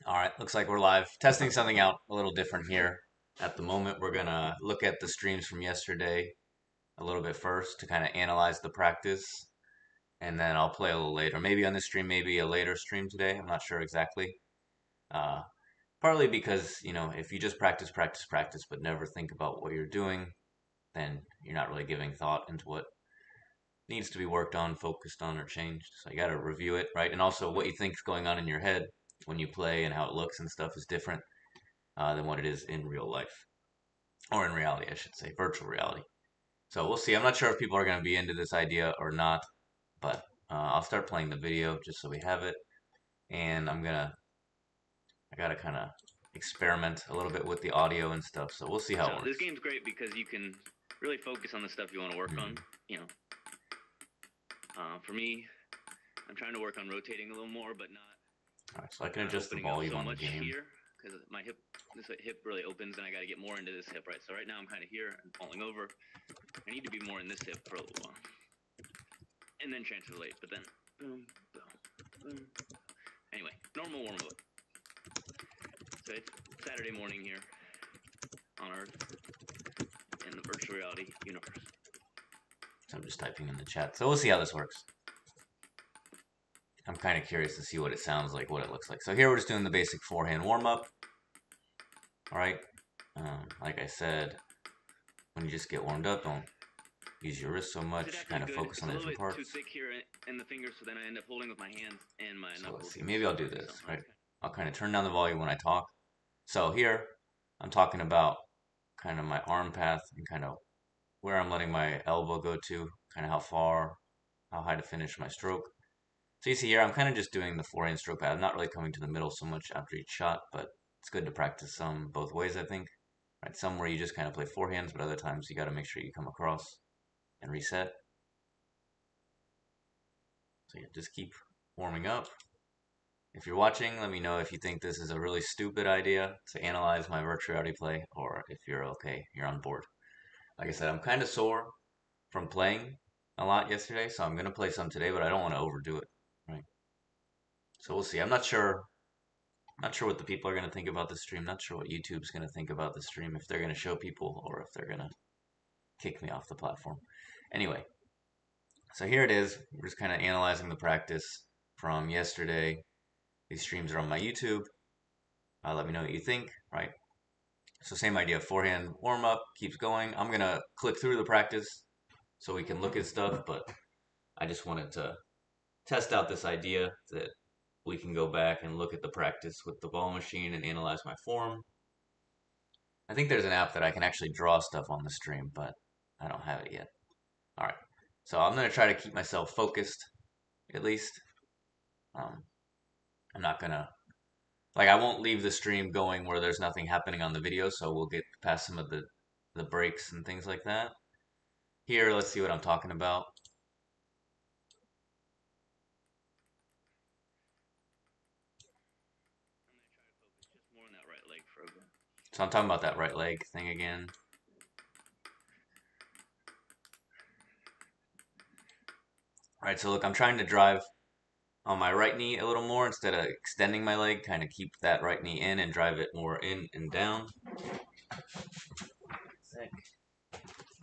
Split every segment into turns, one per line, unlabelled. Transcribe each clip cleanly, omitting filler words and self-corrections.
All right, looks like we're live. Testing something out a little different here. At the moment, we're gonna look at the streams from yesterday a little bit first to kind of analyze the practice, and then I'll play a little later. Maybe on this stream, maybe a later stream today. I'm not sure exactly. Uh, Partly because, if you just practice, practice, practice, but never think about what you're doing, then you're not really giving thought into what needs to be worked on, focused on, or changed. So you got to review it, right? And also what you think is going on in your head when you play and how it looks and stuff is different than what it is in real life, or in reality, I should say, virtual reality. So we'll see. I'm not sure if people are going to be into this idea or not, but I'll start playing the video just so we have it. And I gotta kind of experiment a little bit with the audio and stuff. So we'll see how it works.
This game's great because you can really focus on the stuff you want to work on. For me, I'm trying to work on rotating a little more, but not.
All right, so I can adjust the volume on the game
here because my this hip really opens, and I got to get more into this hip, right? So right now I'm kind of here and falling over. I need to be more in this hip for a little while, and then translate. But then, boom, boom, boom. Anyway, normal warm up. So it's Saturday morning here on Earth in the virtual reality universe.
So I'm just typing in the chat. So we'll see how this works. I'm kind of curious to see what it sounds like, what it looks like. So here we're just doing the basic forehand warm-up. All right. Like I said, when you just get warmed up, don't use your wrist so much. Kind of focus on the different parts.
Too thick here in the fingers, so then I end up holding with my hands and my knuckles.
Let's see. Maybe I'll do this, right? I'll kind of turn down the volume when I talk. So here, I'm talking about kind of my arm path and kind of where I'm letting my elbow go to, kind of how far, how high to finish my stroke. So you see here, I'm kind of just doing the forehand stroke path. I'm not really coming to the middle so much after each shot, but it's good to practice some both ways, I think. Right, some where you just kind of play forehands, but other times you got to make sure you come across and reset. So yeah, just keep warming up. If you're watching, let me know if you think this is a really stupid idea to analyze my virtual reality play, or if you're okay, you're on board. Like I said, I'm kind of sore from playing a lot yesterday, so I'm going to play some today, but I don't want to overdo it, right? So we'll see. I'm not sure what the people are going to think about the stream. Not sure what YouTube's going to think about the stream, if they're going to show people or if they're going to kick me off the platform. Anyway, so here it is. We're just kind of analyzing the practice from yesterday. These streams are on my YouTube. Let me know what you think, right? So same idea, forehand warm up, keeps going. I'm gonna click through the practice so we can look at stuff, but I just wanted to test out this idea that we can go back and look at the practice with the ball machine and analyze my form. I think there's an app that I can actually draw stuff on the stream, but I don't have it yet. All right, so I'm gonna try to keep myself focused, at least. I'm not gonna, like, I won't leave the stream going where there's nothing happening on the video, so we'll get past some of the breaks and things like that. Here, let's see what I'm talking about. So I'm talking about that right leg thing again. All right, so look, I'm trying to drive on my right knee a little more instead of extending my leg, kind of keep that right knee in and drive it more in and down.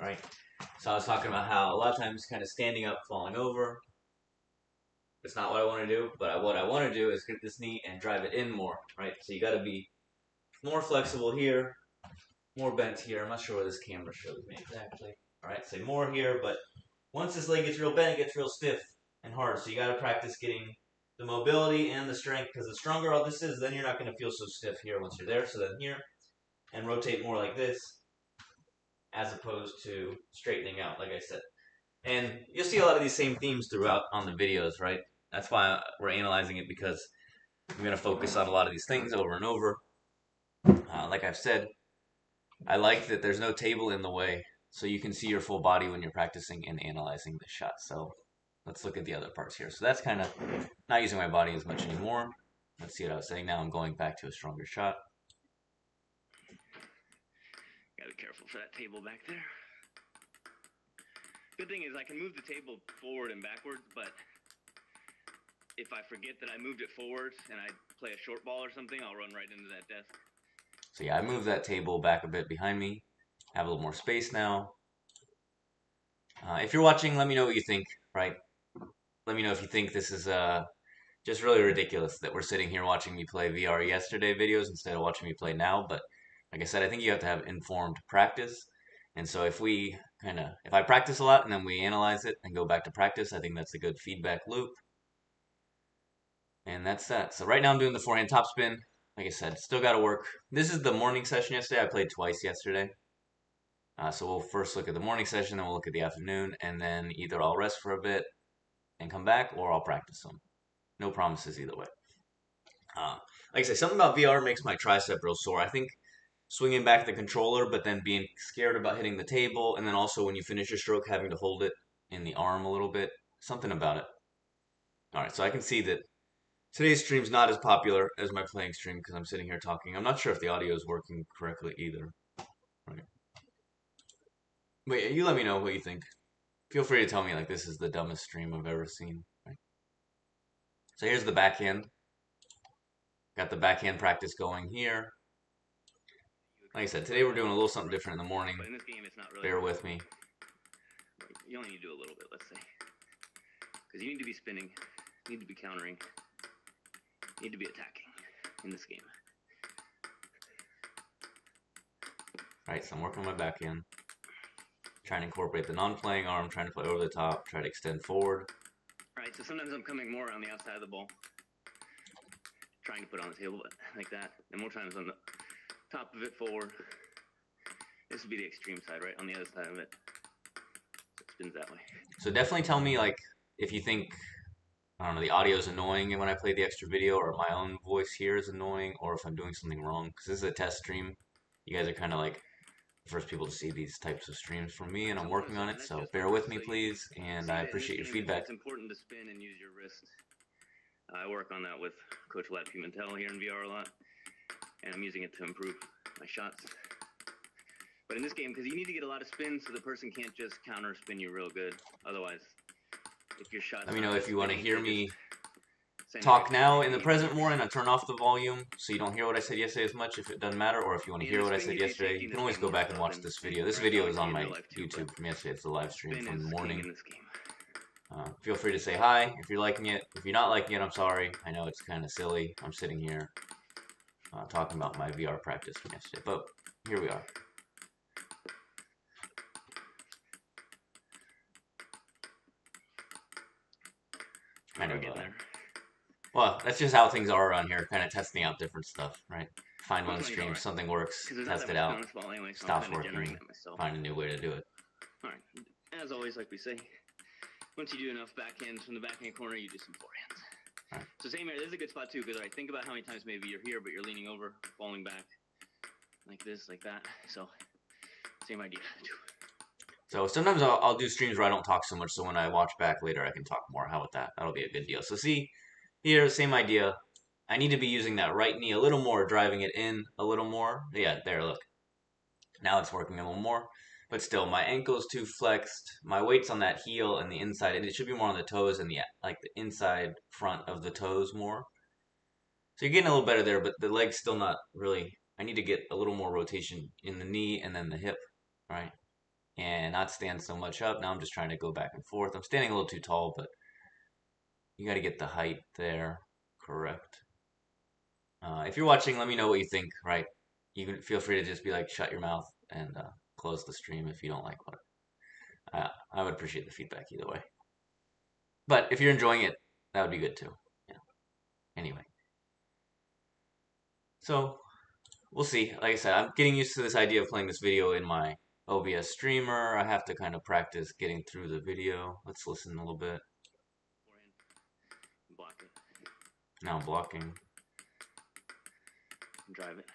Right? So I was talking about how a lot of times kind of standing up, falling over. It's not what I want to do, but what I want to do is get this knee and drive it in more, right? So you got to be more flexible here, more bent here. I'm not sure where this camera shows me exactly. All right, say more here, but once this leg gets real bent, it gets real stiff and hard. So you got to practice getting the mobility and the strength, because the stronger all this is, then you're not going to feel so stiff here once you're there. So then here, and rotate more like this, as opposed to straightening out, like I said. And you'll see a lot of these same themes throughout on the videos, right? That's why we're analyzing it, because I'm going to focus on a lot of these things over and over. Like I've said, I like that there's no table in the way, so you can see your full body when you're practicing and analyzing the shot. So let's look at the other parts here. So that's kind of not using my body as much anymore. Let's see what I was saying. Now I'm going back to a stronger shot.
Gotta be careful for that table back there. Good thing is I can move the table forward and backwards, but if I forget that I moved it forward and I play a short ball or something, I'll run right into that desk.
So yeah, I moved that table back a bit behind me. Have a little more space now. If you're watching, let me know what you think, right? Let me know if you think this is just really ridiculous that we're sitting here watching me play VR yesterday videos instead of watching me play now. But like I said, I think you have to have informed practice. And so if I practice a lot and then we analyze it and go back to practice, I think that's a good feedback loop. And that's that. So right now I'm doing the forehand topspin. Like I said, still got to work. This is the morning session yesterday. I played twice yesterday. So we'll first look at the morning session, then we'll look at the afternoon, and then either I'll rest for a bit and come back, or I'll practice some. No promises either way. Like I said, something about VR makes my tricep real sore. I think swinging back the controller, but then being scared about hitting the table, and then also when you finish your stroke, having to hold it in the arm a little bit. Something about it. All right, so I can see that today's stream's not as popular as my playing stream because I'm sitting here talking. I'm not sure if the audio is working correctly either. Right. But you let me know what you think. Feel free to tell me like this is the dumbest stream I've ever seen. Right? So here's the backhand. Got the backhand practice going here. Like I said, today we're doing a little something different in the morning.
But in this game, it's not really.
Bear with me.
You only need to do a little bit, let's say. Because you need to be spinning, you need to be countering, you need to be attacking in this game.
Right, so I'm working on my backhand. Trying to incorporate the non-playing arm, trying to play over the top, try to extend forward.
Right, so sometimes I'm coming more on the outside of the ball, trying to put it on the table like that, and more times on the top of it forward. This would be the extreme side, right? On the other side of it. So it spins that way.
So definitely tell me like if you think, I don't know, the audio is annoying when I play the extra video, or my own voice here is annoying, or if I'm doing something wrong. Because this is a test stream. You guys are kind of like the first people to see these types of streams from me, and I'm working on it. So bear with me, please, and I appreciate your feedback.
It's important to spin and use your wrist. I work on that with Coach Vlad Pimentel here in VR a lot, and I'm using it to improve my shots. But in this game, because you need to get a lot of spin so the person can't just counter spin you real good. Otherwise, if your shots...
Let me know if you want to hear me talk now in the present more and I turn off the volume so you don't hear what I said yesterday as much if it doesn't matter, or if you want to hear what I said yesterday, you can always go back and watch this video. This video is on my YouTube from yesterday. It's the live stream from the morning. Feel free to say hi if you're liking it. If you're not liking it, I'm sorry. I know it's kind of silly. I'm sitting here talking about my VR practice from yesterday, but here we are. Kind of, well, that's just how things are around here, kind of testing out different stuff, right? Find one stream, something works, test it out, stops working, find a new way to do it.
Alright, as always, like we say, once you do enough backhands from the backhand corner, you do some forehands. Right. So same here, this is a good spot too, because think about how many times maybe you're here, but you're leaning over, falling back, like this, like that, so same idea.
So sometimes I'll do streams where I don't talk so much, so when I watch back later, I can talk more. How about that? That'll be a good deal. So see, here, same idea. I need to be using that right knee a little more, driving it in a little more. Yeah, there, look. Now it's working a little more. But still, my ankle's too flexed. My weight's on that heel and the inside, and it should be more on the toes and the inside front of the toes more. So you're getting a little better there, but the leg's still not really... I need to get a little more rotation in the knee and then the hip, right? And not stand so much up. Now I'm just trying to go back and forth. I'm standing a little too tall, but you got to get the height there correct. If you're watching, let me know what you think, right? You can feel free to just be like, shut your mouth and close the stream if you don't like what I would appreciate the feedback either way. But if you're enjoying it, that would be good too. Yeah. Anyway. So, we'll see. Like I said, I'm getting used to this idea of playing this video in my OBS streamer. I have to kind of practice getting through the video. Let's listen a little bit.
Block it.
Now I'm blocking.
Drive it.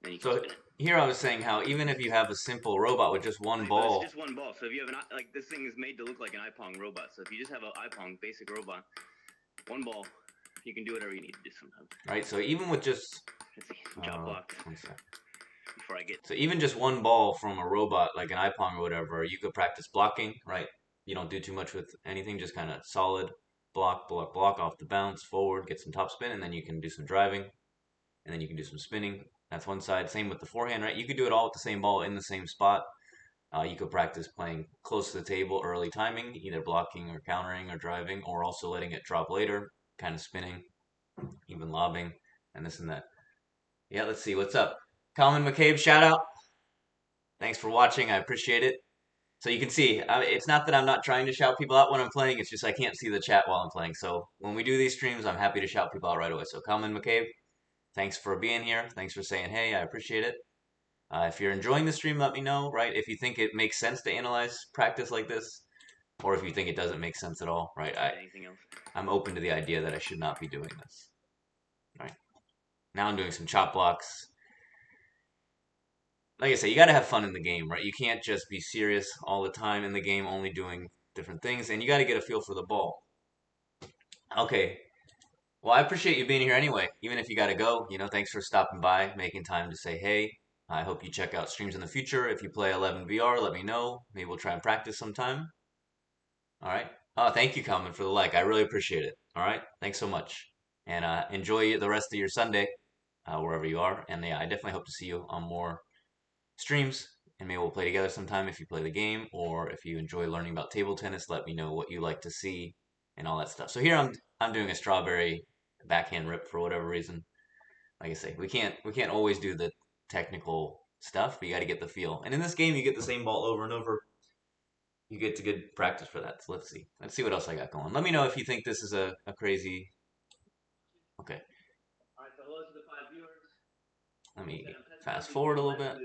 Then you
so here I was saying how even if you have a simple robot with just one ball.
It's just one ball. So if you have this thing is made to look like an iPong robot. So if you just have an iPong basic robot, one ball, you can do whatever you need to do sometimes.
Right. So even with just
job block.
1 sec.
Before I get.
So even just one ball from a robot like an iPong or whatever, you could practice blocking, right? You don't do too much with anything, just kind of solid block, block, block off the bounce, forward, get some top spin, and then you can do some driving, and then you can do some spinning. That's one side. Same with the forehand, right? You could do it all with the same ball in the same spot. You could practice playing close to the table, early timing, either blocking or countering or driving, or also letting it drop later, kind of spinning, even lobbing, and this and that. Yeah, let's see. What's up? Colin McCabe, shout out. Thanks for watching. I appreciate it. So you can see, it's not that I'm not trying to shout people out when I'm playing. It's just I can't see the chat while I'm playing. So when we do these streams, I'm happy to shout people out right away. So Colin McCabe, thanks for being here. Thanks for saying hey. I appreciate it. If you're enjoying the stream, let me know, right? If you think it makes sense to analyze practice like this, or if you think it doesn't make sense at all, right? I'm open to the idea that I should not be doing this, right? Now I'm doing some chop blocks. Like I said, you got to have fun in the game, right? You can't just be serious all the time in the game, only doing different things, and you got to get a feel for the ball. Okay. Well, I appreciate you being here anyway, even if you got to go. Thanks for stopping by, making time to say hey. I hope you check out streams in the future. If you play 11 VR, let me know. Maybe we'll try and practice sometime. All right. Oh, thank you, Kalman, for the like. I really appreciate it. All right. Thanks so much. And enjoy the rest of your Sunday, wherever you are. And yeah, I definitely hope to see you on more streams. And maybe we'll play together sometime if you play the game, or if you enjoy learning about table tennis, let me know what you like to see and all that stuff. So here I'm doing a strawberry backhand rip for whatever reason. Like I say, we can't always do the technical stuff, but you got to get the feel. And in this game, you get the same ball over and over. You get to good practice for that. So let's see. Let's see what else I got going. Let me know if you think this is a crazy. Okay.
All right, so hello to the 5 viewers.
Let me fast forward a little bit.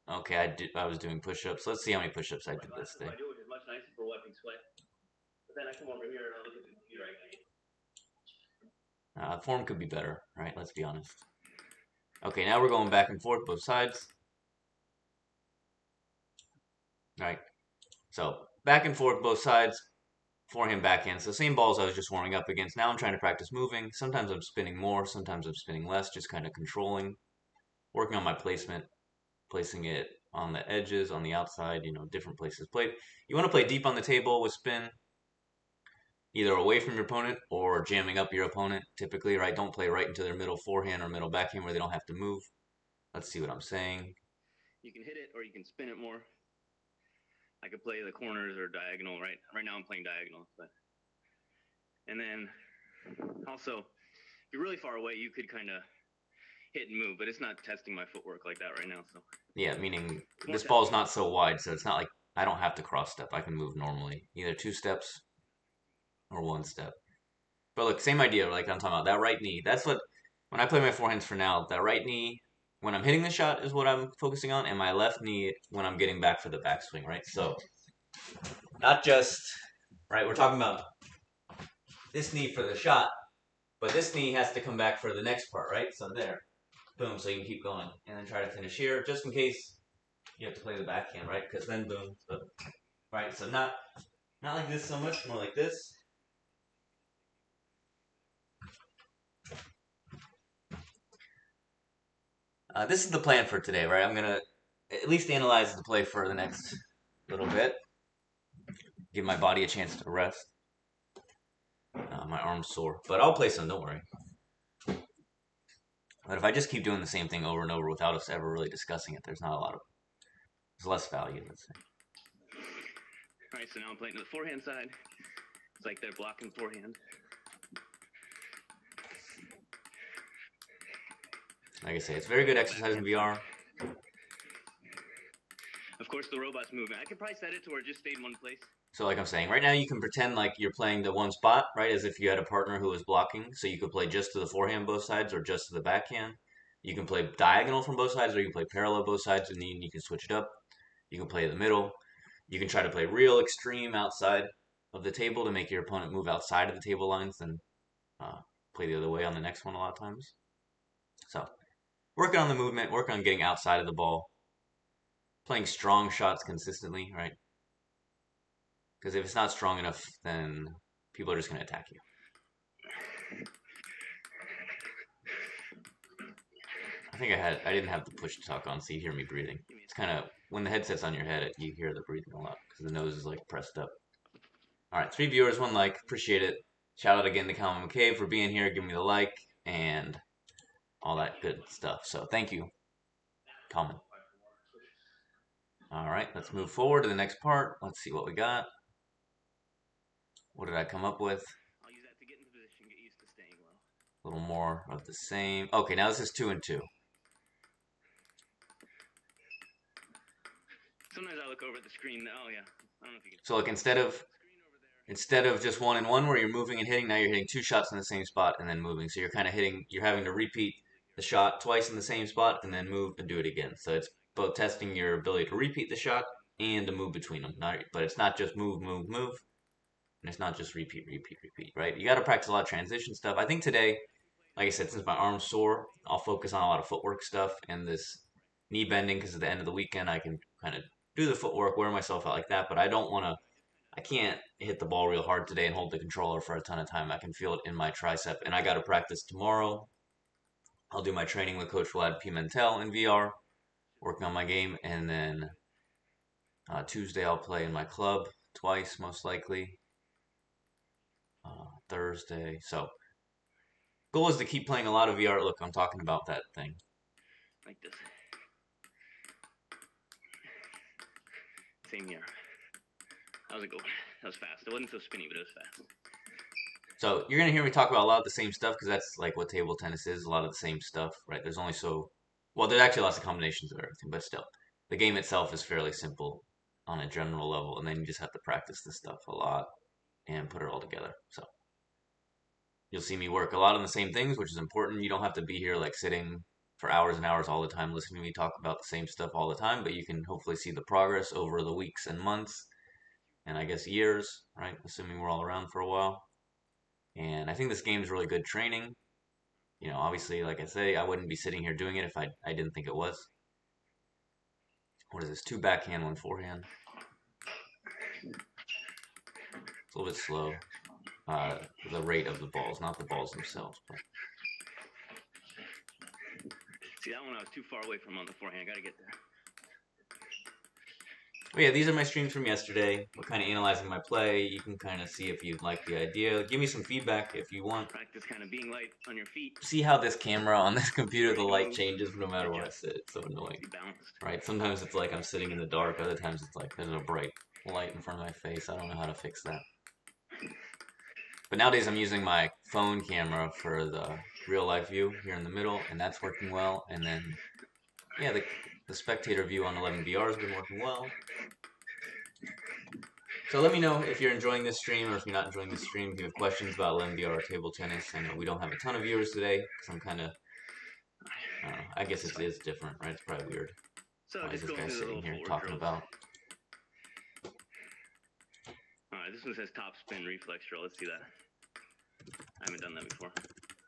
Okay, I was doing push-ups. Let's see how many push-ups I did this day.
I do it is much nicer for wiping sweat. But then I come over here and I look at the computer again.
Form could be better, right? Let's be honest. Okay, now we're going back and forth both sides. All right. So back and forth both sides. Forehand, backhand. It's the same balls I was just warming up against. Now I'm trying to practice moving. Sometimes I'm spinning more. Sometimes I'm spinning less. Just kind of controlling. Working on my placement. Placing it on the edges, on the outside, different places. You want to play deep on the table with spin, either away from your opponent or jamming up your opponent, typically, right? Don't play right into their middle forehand or middle backhand where they don't have to move. Let's see what I'm saying.
You can hit it or you can spin it more. I could play the corners or diagonal, right? Right now I'm playing diagonal. And then also, if you're really far away, you could kind of hit and move, but it's not testing my footwork like that right now. So
yeah, meaning this ball's not so wide, so it's not like I don't have to cross step. I can move normally, either 2 steps or 1 step. But look, same idea, like I'm talking about that right knee. That's what when I play my forehands for now, that right knee when I'm hitting the shot is what I'm focusing on, and my left knee when I'm getting back for the backswing, right? So not just right, we're talking about this knee for the shot, but this knee has to come back for the next part, right? So there. Boom, so you can keep going. And then try to finish here, just in case you have to play the backhand, right? Because then boom, boom. Right, so not like this so much, more like this. This is the plan for today, right? I'm going to at least analyze the play for the next little bit. Give my body a chance to rest. My arm's sore, but I'll play some, don't worry. But if I just keep doing the same thing over and over without us ever really discussing it, there's less value, let's say.
All right, so now I'm playing to the forehand side. It's like they're blocking forehand.
Like I say, it's very good exercise in VR.
Of course, the robot's moving. I could probably set it to where it just stayed in one place.
So like I'm saying, right now you can pretend like you're playing the one spot, right? As if you had a partner who was blocking. So you could play just to the forehand both sides or just to the backhand. You can play diagonal from both sides or you can play parallel both sides and then you can switch it up. You can play the middle. You can try to play real extreme outside of the table to make your opponent move outside of the table lines and play the other way on the next one a lot of times. So working on the movement, working on getting outside of the ball. Playing strong shots consistently, right? Because if it's not strong enough, then people are just going to attack you. I think I didn't have the push to talk on, so you hear me breathing. it's kind of, when the headset's on your head, you hear the breathing a lot because the nose is like pressed up. All right, 3 viewers, 1 like. Appreciate it. Shout out again to Calvin McCabe for being here, giving me the like, and all that good stuff. So thank you, Calvin. All right, let's move forward to the next part. Let's see what we got. What did I come up with?
I'll use that to get into position, get used to staying low.
A little more of the same. Okay, now this is 2 and 2.
Sometimes I look over at the screen. Oh yeah, I don't know if you can.
So look, instead of just 1 and 1 where you're moving and hitting, now you're hitting 2 shots in the same spot and then moving. So you're kind of hitting, you're having to repeat the shot twice in the same spot and then move and do it again. So it's both testing your ability to repeat the shot and to move between them. But it's not just move, move, move. And it's not just repeat, repeat, repeat, right? You got to practice a lot of transition stuff. I think today, like I said, since my arm's sore, I'll focus on a lot of footwork stuff and this knee bending because at the end of the weekend I can kind of do the footwork, wear myself out like that, but I can't hit the ball real hard today and hold the controller for a ton of time. I can feel it in my tricep, and I got to practice tomorrow. I'll do my training with Coach Vlad Pimentel in VR, working on my game, and then Tuesday I'll play in my club twice, most likely. Thursday. So, goal is to keep playing a lot of VR. Look, I'm talking about that thing.
Like this. Same here. That was a good one. That was fast. It wasn't so spinny, but it was fast.
So you're gonna hear me talk about a lot of the same stuff because that's like what table tennis is. A lot of the same stuff, right? There's only there's actually lots of combinations of everything, but still, the game itself is fairly simple on a general level, and then you just have to practice this stuff a lot and put it all together. So you'll see me work a lot on the same things, which is important. You don't have to be here like sitting for hours and hours all the time listening to me talk about the same stuff all the time, but you can hopefully see the progress over the weeks and months and I guess years, right? Assuming we're all around for a while. And I think this game is really good training. You know, obviously, like I say, I wouldn't be sitting here doing it if I didn't think it was. What is this? 2 backhand, 1 forehand. It's a little bit slow. The rate of the balls, not the balls themselves. But.
See, that one I was too far away from on the forehand. Got to get there.
But yeah, these are my streams from yesterday. We're kind of analyzing my play. You can kind of see if you like the idea. Give me some feedback if you want.
Practice kind of being light on your feet.
See how this camera on this computer, the light changes no matter where I sit. It's so annoying. Right? Sometimes it's like I'm sitting in the dark. Other times it's like there's a bright light in front of my face. I don't know how to fix that. But nowadays I'm using my phone camera for the real life view here in the middle, and that's working well. And then, yeah, the spectator view on 11VR has been working well. So let me know if you're enjoying this stream or if you're not enjoying this stream. If you have questions about 11VR or table tennis. I know we don't have a ton of viewers today because I'm kind of, I guess it is different, right? It's probably weird.
So
Why is this guy sitting here talking about?
Alright, this one says Topspin reflex drill. Let's see that. I haven't done that before.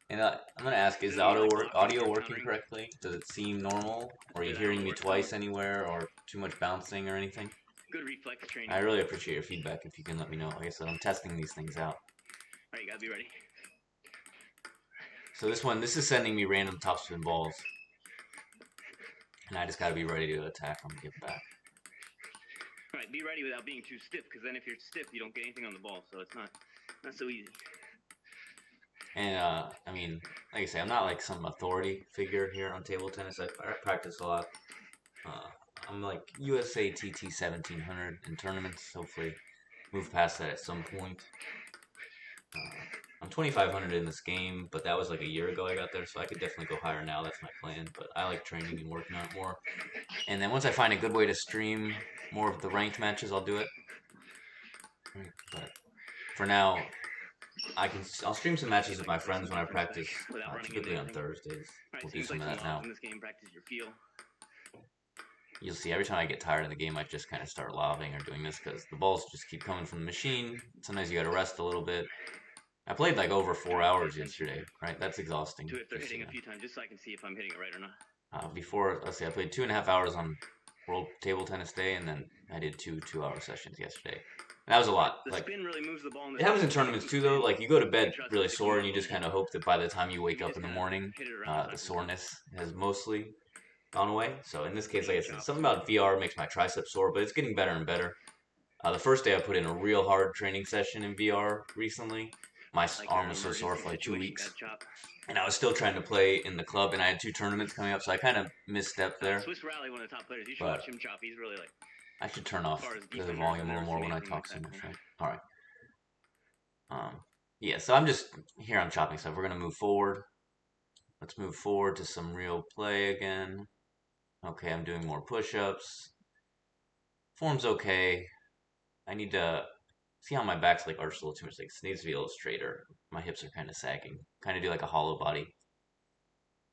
And I'm going to ask, is the audio working correctly? Does it seem normal? Or are you hearing me twice anywhere or too much bouncing or anything?
Good reflex training.
I really appreciate your feedback if you can let me know. Like I said, I'm testing these things out.
Alright, you gotta be ready.
So this is sending me random topspin balls. And I just gotta be ready to attack them and give back.
Alright, be ready without being too stiff, because then if you're stiff, you don't get anything on the ball, so it's not so easy.
And, I mean, like I say, I'm not like some authority figure here on table tennis. I practice a lot. I'm like USA TT 1700 in tournaments. Hopefully move past that at some point. I'm 2500 in this game, but that was like a year ago I got there, so I could definitely go higher now. That's my plan, but I like training and working on it more. And then once I find a good way to stream more of the ranked matches, I'll do it. But for now, I'll stream some matches with my friends when I practice, typically on Thursdays. We'll do some of that now. You'll see every time I get tired of the game, I just kind of start lobbing or doing this because the balls just keep coming from the machine. Sometimes you got to rest a little bit. I played like over 4 hours yesterday, right? That's exhausting.
Do it if they're hitting a few times, just so I can see if I'm hitting it right or not.
Let's see, I played 2.5 hours on World Table Tennis Day, and then I did 2 2-hour sessions yesterday. And that was a lot.
The spin really moves the ball in the
it happens in tournaments too, though. Like you go to bed really sore, and you just kind of hope that by the time you wake up in the morning, the soreness has mostly gone away. So in this case, like I said, something about VR makes my triceps sore, but it's getting better and better. The first day I put in a real hard training session in VR recently. My arm was so sore for like 2 weeks. And I was still trying to play in the club, and I had 2 tournaments coming up, so I kind of misstepped there.
Swiss Rally, one of the top players. You should watch him chop. He's really like.
I should turn off the volume a little more when I talk so much, right? All right. Yeah, so I'm just here. I'm chopping stuff. We're gonna move forward. Let's move forward to some real play again. Okay, I'm doing more push-ups. Form's okay. I need to see how my back's like arched a little too much. Like, it needs to be a little straighter. My hips are kind of sagging. Kind of do like a hollow body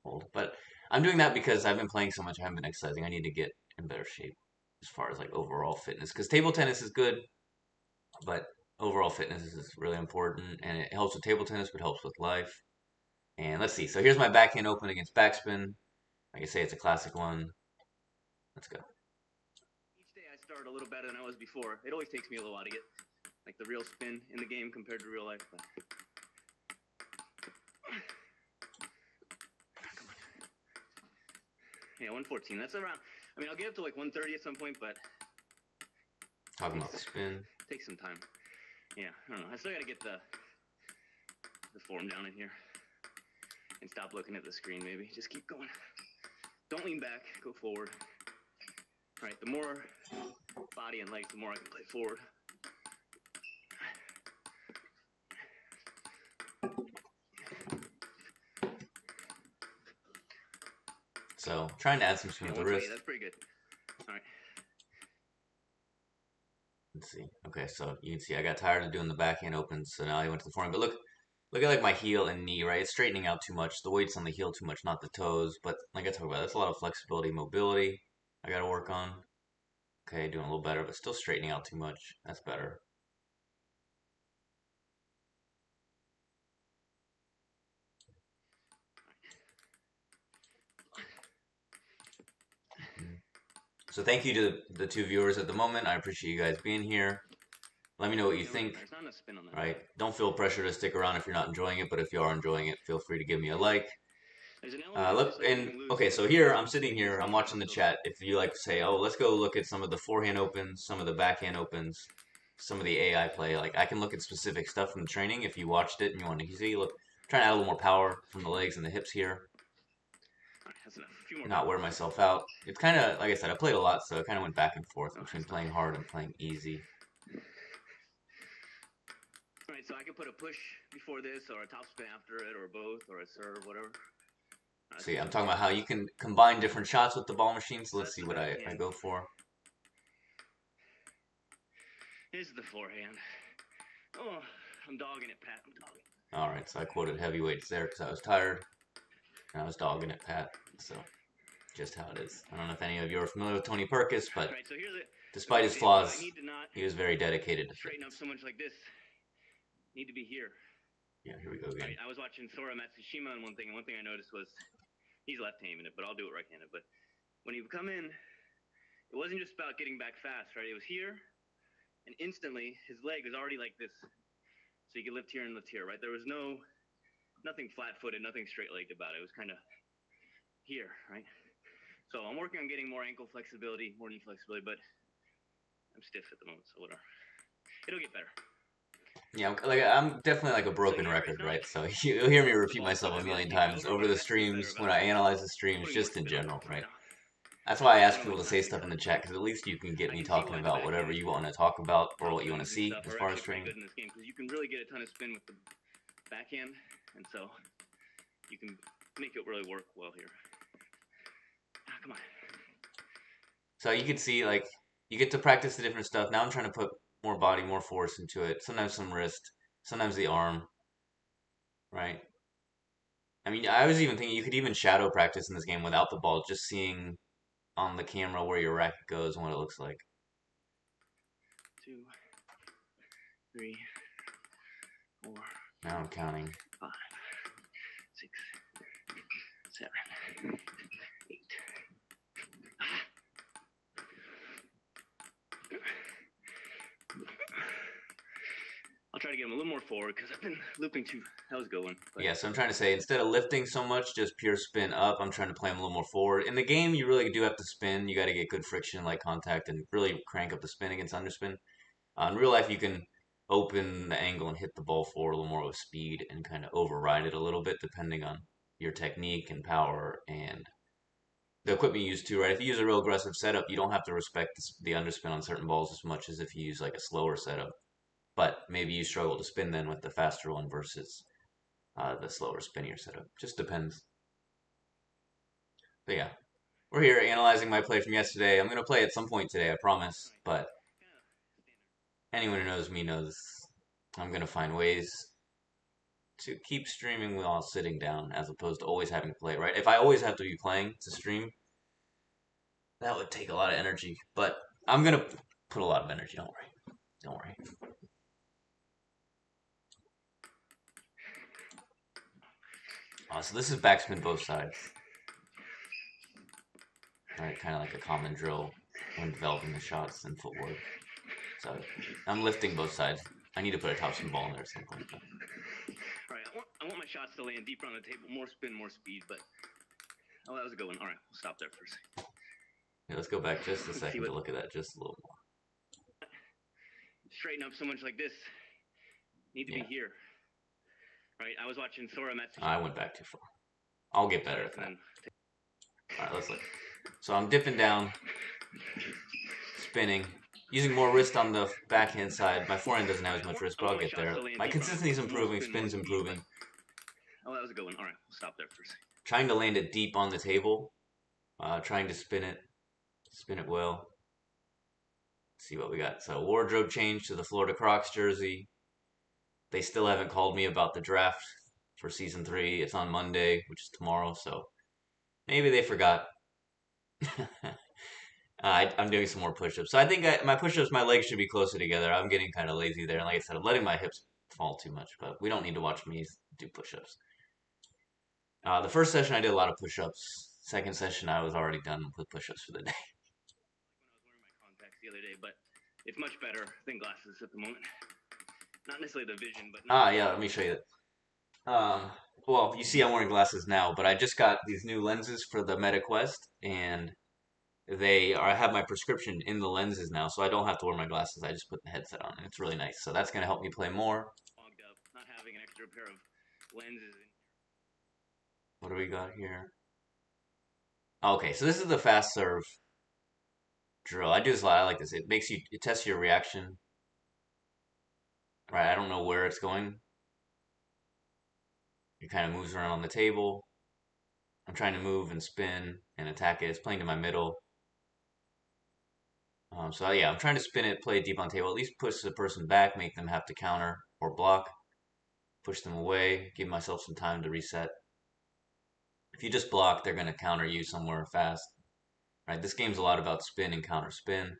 hold. But I'm doing that because I've been playing so much. I haven't been exercising. I need to get in better shape as far as like overall fitness. Because table tennis is good, but overall fitness is really important, and it helps with table tennis, but helps with life. And let's see. So here's my backhand open against backspin. Like I say, it's a classic one. Let's go.
Each day I start a little better than I was before. It always takes me a little while to get like the real spin in the game compared to real life. But... Yeah, 114. That's around. I mean, I'll get up to like 130 at some point, but
talking about the spin.
Takes some time. Yeah, I don't know. I still got to get the form down in here and stop looking at the screen. Maybe just keep going. Don't lean back. Go forward. All right. The more body and legs, the more I can play forward.
So, trying to add some spin with the wrist.
That's pretty good. All right.
Let's see. Okay, so you can see I got tired of doing the backhand opens, so now I went to the forehand. But look at like my heel and knee, right? It's straightening out too much. The weight's on the heel too much, not the toes. But like I talked about, that's a lot of flexibility, mobility I got to work on. Okay, doing a little better, but still straightening out too much. That's better. So thank you to the 2 viewers at the moment. I appreciate you guys being here. Let me know what you think. Right? Don't feel pressure to stick around if you're not enjoying it, but if you are enjoying it, feel free to give me a like. Okay, so here I'm sitting here, I'm watching the chat. If you like to say, oh, let's go look at some of the forehand opens, some of the backhand opens, some of the AI play. Like I can look at specific stuff from the training if you watched it and you want to see. Look, I'm trying to add a little more power from the legs and the hips here. Not wear myself out. It's kind of, like I said, I played a lot, so I kind of went back and forth between playing hard and playing easy.
All right, so I can put a push before this, or a topspin after it, or both, or a serve, whatever.
See, I'm talking about how you can combine different shots with the ball machine, so let's see what I go for.
Here's the forehand. Oh, I'm dogging it, Pat. I'm dogging it.
All right, so I quoted heavyweights there because I was tired, and I was dogging it, Pat. So, just how it is. I don't know if any of you are familiar with Tony Perkis, but despite his flaws, he was very dedicated to
straighten up so much like this. Need to be here.
Yeah, here we go again.
Right, I was watching Sora Matsushima and one thing I noticed was he's left-handed, but I'll do it right-handed. But when he would come in, it wasn't just about getting back fast, right? It was here, and instantly his leg was already like this. So you could lift here and lift here, right? There was nothing flat-footed, nothing straight-legged about it. It was kind of here, right? So I'm working on getting more ankle flexibility, more knee flexibility, but I'm stiff at the moment, so whatever. It'll get better.
Yeah, I'm definitely like a broken record, right? So you'll hear me repeat myself a million times over the streams, when I analyze the streams, just in general, right? That's why I ask people to say stuff in the chat, because at least you can get me talking about whatever you want to talk about or what you want to see as far as training.
Because you can really get a ton of spin with the backhand, and so you can make it really work well here. Come on.
So you can see, like, you get to practice the different stuff. Now I'm trying to put more body, more force into it. Sometimes some wrist, sometimes the arm, right? I mean, I was even thinking you could even shadow practice in this game without the ball, just seeing on the camera where your racket goes and what it looks like.
2, 3, 4.
Now I'm counting.
5, 6, 7, 8. I'll try try to get him a little more forward because I've been looping too. That was a good one. But
Yeah, so I'm trying to say, instead of lifting so much, just pure spin up, I'm trying to play him a little more forward. In the game, you really do have to spin. You got to get good friction, like contact, and really crank up the spin against underspin. In real life, you can open the angle and hit the ball forward a little more with speed and kind of override it a little bit, depending on your technique and power and the equipment you use too, right? If you use a real aggressive setup, you don't have to respect the underspin on certain balls as much as if you use like a slower setup. But maybe you struggle to spin then with the faster one versus the slower spinnier setup. Just depends. But yeah, we're here analyzing my play from yesterday. I'm gonna play at some point today, I promise. But anyone who knows me knows I'm gonna find ways to keep streaming while sitting down, as opposed to always having to play. Right? If I always have to be playing to stream, that would take a lot of energy. But I'm gonna put a lot of energy. Don't worry. Don't worry. So this is backspin both sides. Right, kind of like a common drill when developing the shots and footwork. So I'm lifting both sides. I need to put a topspin ball in there at some point. But.
All right, I want my shots to land deeper on the table, more spin, more speed. But oh, that was a good one. All right, we'll stop there for a second.
Yeah, let's go back just a second to look at that just a little more.
Straighten up so much like this. Need to be here. Right, I was watching Sora Matsushita.
I went back too far. I'll get better at that. All right, let's look. So I'm dipping down, spinning, using more wrist on the backhand side. My forehand doesn't have as much wrist, but I'll get there. My consistency is improving, spin's improving.
Oh, that was a good one. All right, we'll stop there for a second.
Trying to land it deep on the table, trying to spin it well. Let's see what we got. So wardrobe change to the Florida Crocs jersey. They still haven't called me about the draft for season 3. It's on Monday, which is tomorrow, so maybe they forgot. I'm doing some more push-ups. So I think my push-ups, my legs should be closer together. I'm getting kind of lazy there. And like I said, I'm letting my hips fall too much, but we don't need to watch me do push-ups. The first session, I did a lot of push-ups. Second session, I was already done with push-ups for the day.
When I was wearing my contacts the other day, but it's much better than glasses at the moment. Not necessarily the vision, but...
Yeah, let me show you that. Well, you see I'm wearing glasses now, but I just got these new lenses for the Meta Quest, and I have my prescription in the lenses now, so I don't have to wear my glasses. I just put the headset on, and it's really nice. So that's going to help me play more.
Fogged up, not having an extra pair of lenses.
What do we got here? Okay, so this is the fast serve drill. I do this a lot. I like this. It tests your reaction. Right, I don't know where it's going. It kind of moves around on the table. I'm trying to move and spin and attack it. It's playing to my middle. So yeah, I'm trying to spin it, play it deep on the table. At least push the person back, make them have to counter or block. Push them away, give myself some time to reset. If you just block, they're going to counter you somewhere fast. Right, this game's a lot about spin and counter spin.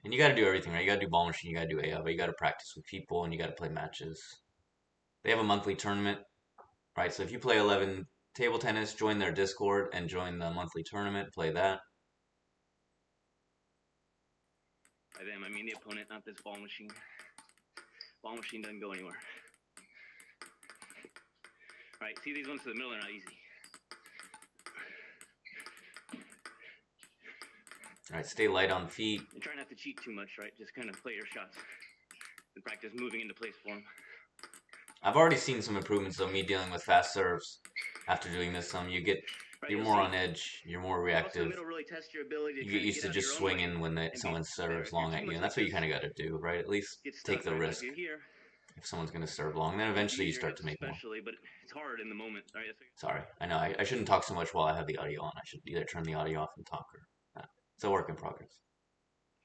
And you got to do everything, right? You got to do ball machine, you got to do AI, but you got to practice with people and you got to play matches. They have a monthly tournament, right? So if you play 11 table tennis, join their Discord and join the monthly tournament, play that.
By them, I mean the opponent, not this ball machine. Ball machine doesn't go anywhere. Right, see these ones to the middle are not easy.
All right, stay light on feet.
And try not to cheat too much, right? Just kind of play your shots and practice moving into place for them.
I've already seen some improvements of me dealing with fast serves after doing this. You're more on edge, you're more reactive.
Really test your ability
you get used to just swinging when someone serves long at you, and that's what you kind of got to do, right? At least take the risk if someone's going to serve long. Then eventually you start to make more.
But it's hard in the moment, right?
Sorry, I know I shouldn't talk so much while I have the audio on. I should either turn the audio off and talk, or it's a work in progress.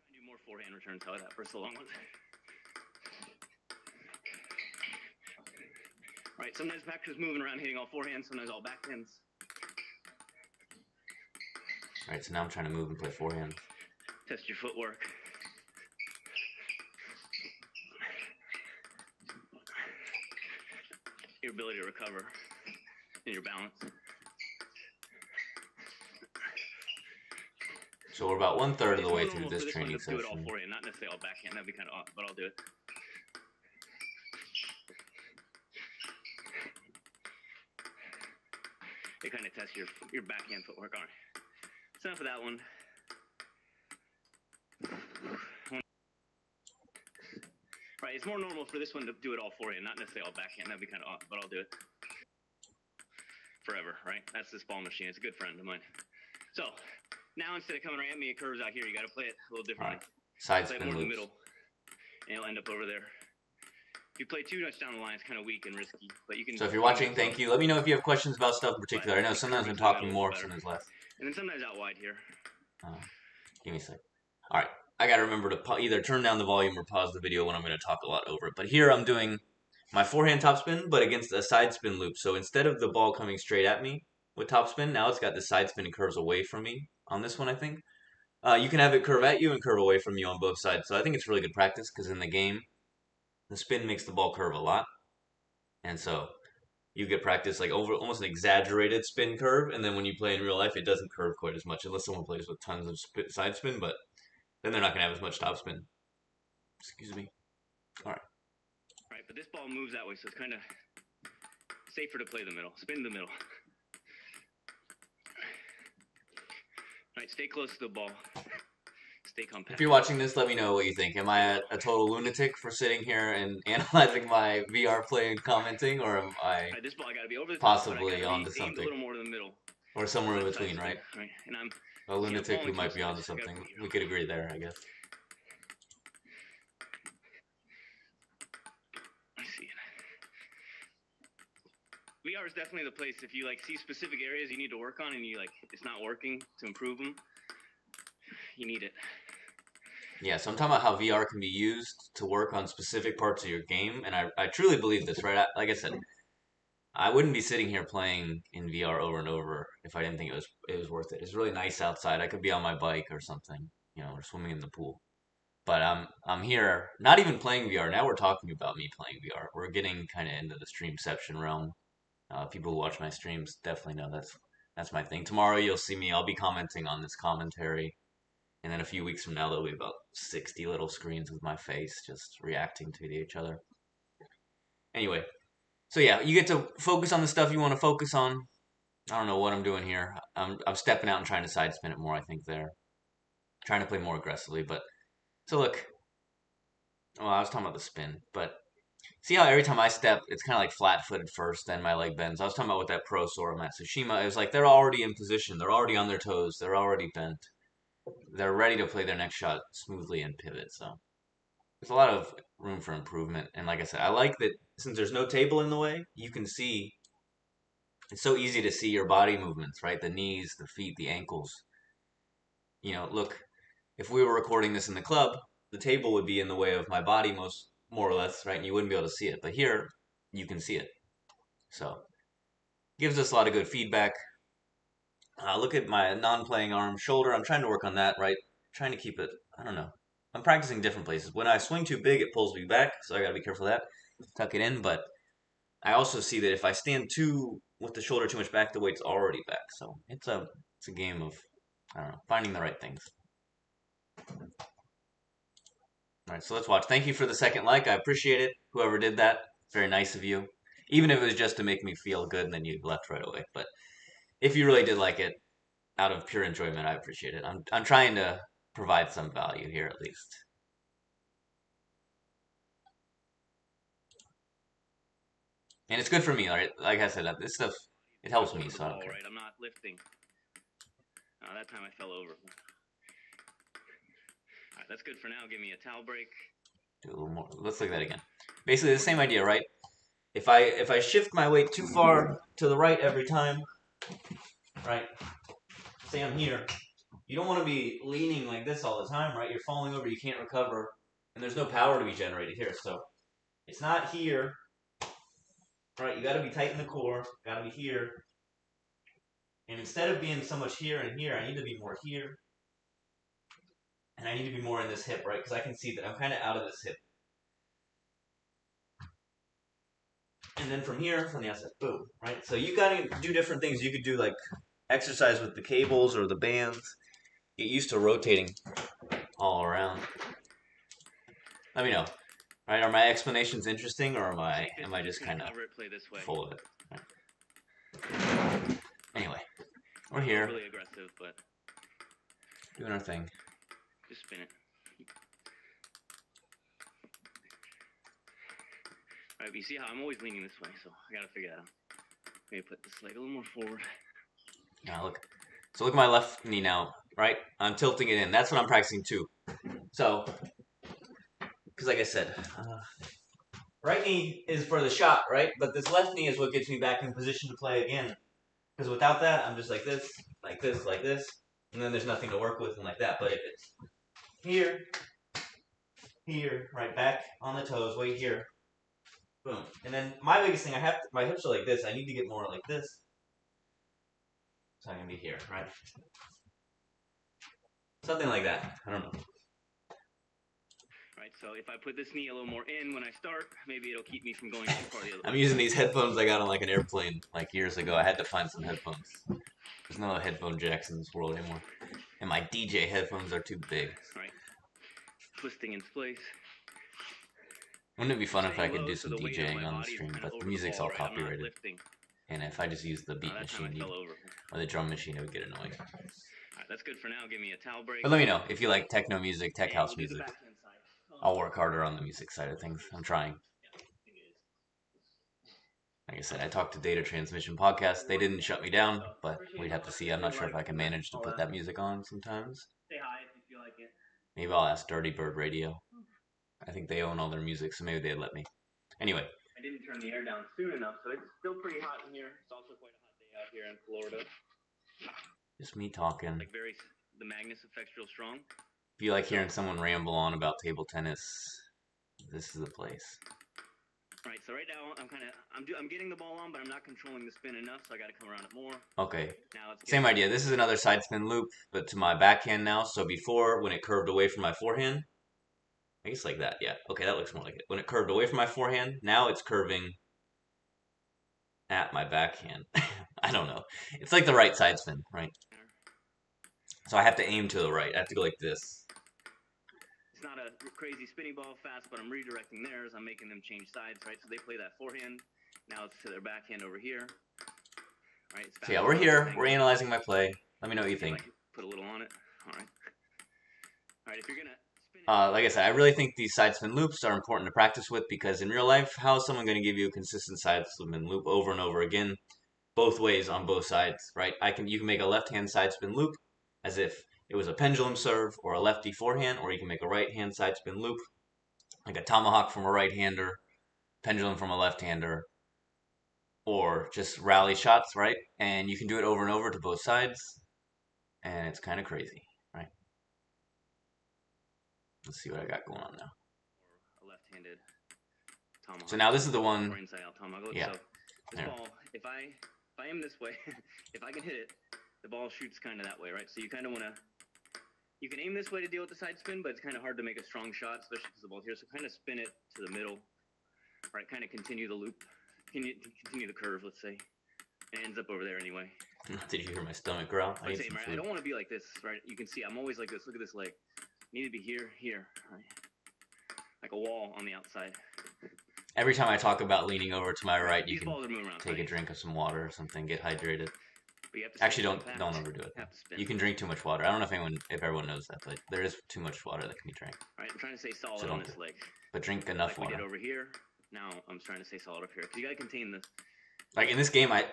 Try and do more forehand returns. How that for so long. Right, sometimes backers moving around hitting all forehands, sometimes all backhands.
Alright, so now I'm trying to move and play forehand.
Test your footwork. Your ability to recover and your balance.
So we're about 1/3 of the way through this training session.
Do it all forehand, not necessarily all backhand. That'd be kind of off, but I'll do it. They kind of test your backhand footwork. All right. That's enough of that one. Right, it's more normal for this one to do it all forehand, not necessarily all backhand. That'd be kind of off, but I'll do it forever, right? That's this ball machine. It's a good friend of mine. So now instead of coming right at me, it curves out here. You got to play it a little differently.
Right. Side
play
spin
more in the
loops.
middle, and it'll end up over there. If you play too much down the line, it's kind of weak and risky. But you can.
So if you're watching, thank you. Let me know if you have questions about stuff in particular. I know sometimes I'm talking more, sometimes less.
And then sometimes out wide here.
Give me a sec. All right. I got to remember to either turn down the volume or pause the video when I'm going to talk a lot over it. But here I'm doing my forehand topspin, but against a side spin loop. So instead of the ball coming straight at me with topspin, now it's got the side spin and curves away from me on this one, I think. You can have it curve at you and curve away from you on both sides. So I think it's really good practice because in the game, the spin makes the ball curve a lot. And so you get practice like over almost an exaggerated spin curve. And then when you play in real life, it doesn't curve quite as much unless someone plays with tons of side spin. But then they're not going to have as much topspin. Excuse me. All right.
Right, but this ball moves that way, so it's kind of safer to play the middle. Spin the middle. All right, stay close to the ball. Stay compact.
If you're watching this, let me know what you think. Am I a total lunatic for sitting here and analyzing my VR play and commenting, or am I
this ball, I gotta be over the
possibly onto something?
A little more to the middle.
Or somewhere in between, right?
Right. And I'm
a lunatic who might be onto something. We could agree there, I guess.
I see it. VR is definitely the place if you like see specific areas you need to work on and you like it's not working to improve them. You need it.
Yeah, so I'm talking about how VR can be used to work on specific parts of your game, and I truly believe this, right? Like I said, I wouldn't be sitting here playing in VR over and over if I didn't think it was worth it. It's really nice outside. I could be on my bike or something, or swimming in the pool. But I'm here, not even playing VR. Now we're talking about me playing VR. We're getting kind of into the streamception realm. People who watch my streams definitely know that's my thing. Tomorrow you'll see me. I'll be commenting on this commentary. And then a few weeks from now, there'll be about 60 little screens with my face just reacting to each other. Anyway, so yeah, you get to focus on the stuff you want to focus on. I don't know what I'm doing here. I'm stepping out and trying to side spin it more, I think, there. Trying to play more aggressively. But, so look. Well, I was talking about the spin. But, see how every time I step, it's kind of like flat-footed first, then my leg bends. I was talking about with that pro Sora Matsushima. It was like they're already in position. They're already on their toes. They're already bent. They're ready to play their next shot smoothly and pivot. So there's a lot of room for improvement. And like I said, I like that since there's no table in the way, you can see. It's so easy to see your body movements, right? The knees, the feet, the ankles. Look, if we were recording this in the club, the table would be in the way of my body more or less, right? And you wouldn't be able to see it. But here, you can see it. So gives us a lot of good feedback. Look at my non-playing arm, shoulder. I'm trying to work on that, right? Trying to keep it, I don't know. I'm practicing different places. When I swing too big, it pulls me back, so I got to be careful of that. Tuck it in, but I also see that if I stand with the shoulder too much back, the weight's already back. So it's a game of, I don't know, finding the right things. All right, so let's watch. Thank you for the second like. I appreciate it. Whoever did that, very nice of you. Even if it was just to make me feel good and then you left right away. But if you really did like it, out of pure enjoyment, I appreciate it. I'm trying to provide some value here at least. And it's good for me, right? Like I said, this stuff, it helps me, so I don't care.
Right, I'm not lifting. That time I fell over. All right, that's good for now. Give me a towel break.
Do a little more. Let's look at that again. Basically the same idea, right? If I shift my weight too far to the right every time, right? Say I'm here. You don't want to be leaning like this all the time, right? You're falling over, you can't recover, and there's no power to be generated here. So it's not here, right? You got to be tight in the core, got to be here. And instead of being so much here and here, I need to be more here. And I need to be more in this hip, right? Because I can see that I'm kind of out of this hip. And then from here, from the outside, boom, right? So you got to do different things. You could do like exercise with the cables or the bands. Get used to rotating all around. Let me know. Right? Are my explanations interesting, or am I just kind of full of it? Right. Anyway. We're here.
Really aggressive, but
doing our thing.
Just spin it. Alright, but you see how I'm always leaning this way, so I gotta figure that out. Maybe put this leg a little more forward.
Now look. So look at my left knee now, right? I'm tilting it in. That's what I'm practicing too. So, because like I said, right knee is for the shot, right? But this left knee is what gets me back in position to play again. Because without that, I'm just like this, like this, like this, and then there's nothing to work with and like that. But if it's here, here, right back on the toes, wait here, boom. And then my biggest thing, my hips are like this. I need to get more like this. So I'm gonna be here, right? Something like that. I don't know.
Right, so if I put this knee a little more in when I start, maybe it'll keep me from going too far the other way.
I'm using these headphones I got on like an airplane like years ago. I had to find some headphones. There's no headphone jacks in this world anymore. And my DJ headphones are too big.
Right. Twisting in place.
Wouldn't it be fun if I could do some DJing on the stream, but the music's all copyrighted. And if I just use the beat machine or the drum machine, it would get annoying.
Alright, that's good for now. Give me a towel break.
But let me know if you like techno music, tech house music. I'll work harder on the music side of things. I'm trying. Like I said, I talked to Data Transmission Podcast. They didn't shut me down, but we'd have to see. I'm not sure if I can manage to put that music on sometimes.
Say hi if you feel like it.
Maybe I'll ask Dirty Bird Radio. I think they own all their music, so maybe they'd let me. Anyway.
I didn't turn the air down soon enough, so it's still pretty hot in here. It's also quite a hot day out here in Florida.
Just me talking.
Like the Magnus effect's real strong.
If you like hearing someone ramble on about table tennis, this is the place.
Right, so right now I'm getting the ball on, but I'm not controlling the spin enough, so I got to come around it more.
Okay.
Now let's
Same idea. This is another side spin loop, but to my backhand now. So before, when it curved away from my forehand, I guess like that. Yeah. Okay, that looks more like it. When it curved away from my forehand, now it's curving at my backhand. I don't know. It's like the right side spin, right? So I have to aim to the right. I have to go like this.
It's not a crazy spinning ball fast, but I'm redirecting theirs. I'm making them change sides, right? So they play that forehand. Now it's to their backhand over here. Right?
So yeah, we're here. We're analyzing my play. Let me know what you think.
Put a little on it. All right. All right, if you're going to spin it.
Like I said, I really think these side spin loops are important to practice with because in real life, how is someone going to give you a consistent side spin loop over and over again, both ways on both sides, right? You can make a left-hand side spin loop as if it was a pendulum serve or a lefty forehand, or you can make a right-hand side spin loop, like a tomahawk from a right-hander, pendulum from a left-hander, or just rally shots, right? And you can do it over and over to both sides, and it's kind of crazy, right? Let's see what I got going on now.
Or a left-handed tomahawk.
So now this is the one.
Or inside-out tomahawk.
Yeah.
So this ball, if I aim this way, if I can hit it, the ball shoots kind of that way, right? So you kind of want to. You can aim this way to deal with the side spin, but it's kind of hard to make a strong shot, especially because the ball's here. So kind of spin it to the middle, right? Kind of continue the loop, continue the curve, let's say. It ends up over there anyway.
Did you hear my stomach growl?
I don't want to be like this, right? You can see I'm always like this. Look at this leg. Need to be here, right? Like a wall on the outside.
Every time I talk about leaning over to my right, you can
around,
take a drink of some water or something, get hydrated.
But
Actually, don't overdo it. You can drink too much water. I don't know if everyone knows that, but there is too much water that can be drank.
Right, I'm trying to stay solid on this leg.
But drink enough water.
We did over here. Now I'm trying to stay solid up here because you gotta contain the.
Like in this game, I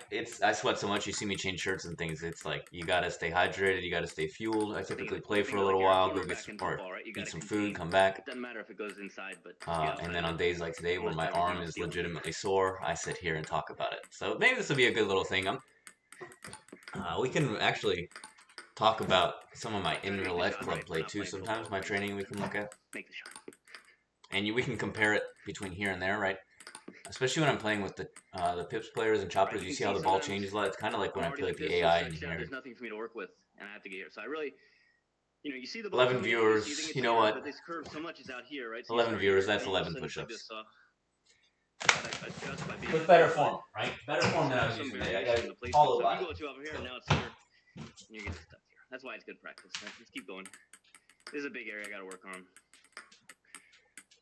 sweat so much. You see me change shirts and things. It's like you gotta stay hydrated. You gotta stay fueled. I typically play for a little while, go get some eat some food, come back.
It doesn't matter if it goes inside, but.
And then on days like today where my arm is legitimately sore, I sit here and talk about it. So maybe this will be a good little thing. We can actually talk about some of my in real life club play too. Sometimes my training we can look at.
Make the shot.
And we can compare it between here and there, right? Especially when I'm playing with the pips players and choppers, you see how the ball changes a lot. It's kind of like when I play with the AI in here.
There's nothing for me to work with, and I have to get here. So I really, you see the
11 viewers. You know what?
But this curve so much is out here, right? So
11 viewers. That's 11 push-ups. With better form, right? Better form than I was using today. I got to follow by.
You go to over here, and now it's here, and you're getting stuck here. That's why it's good practice. Right? Let's keep going. This is a big area I got to work on.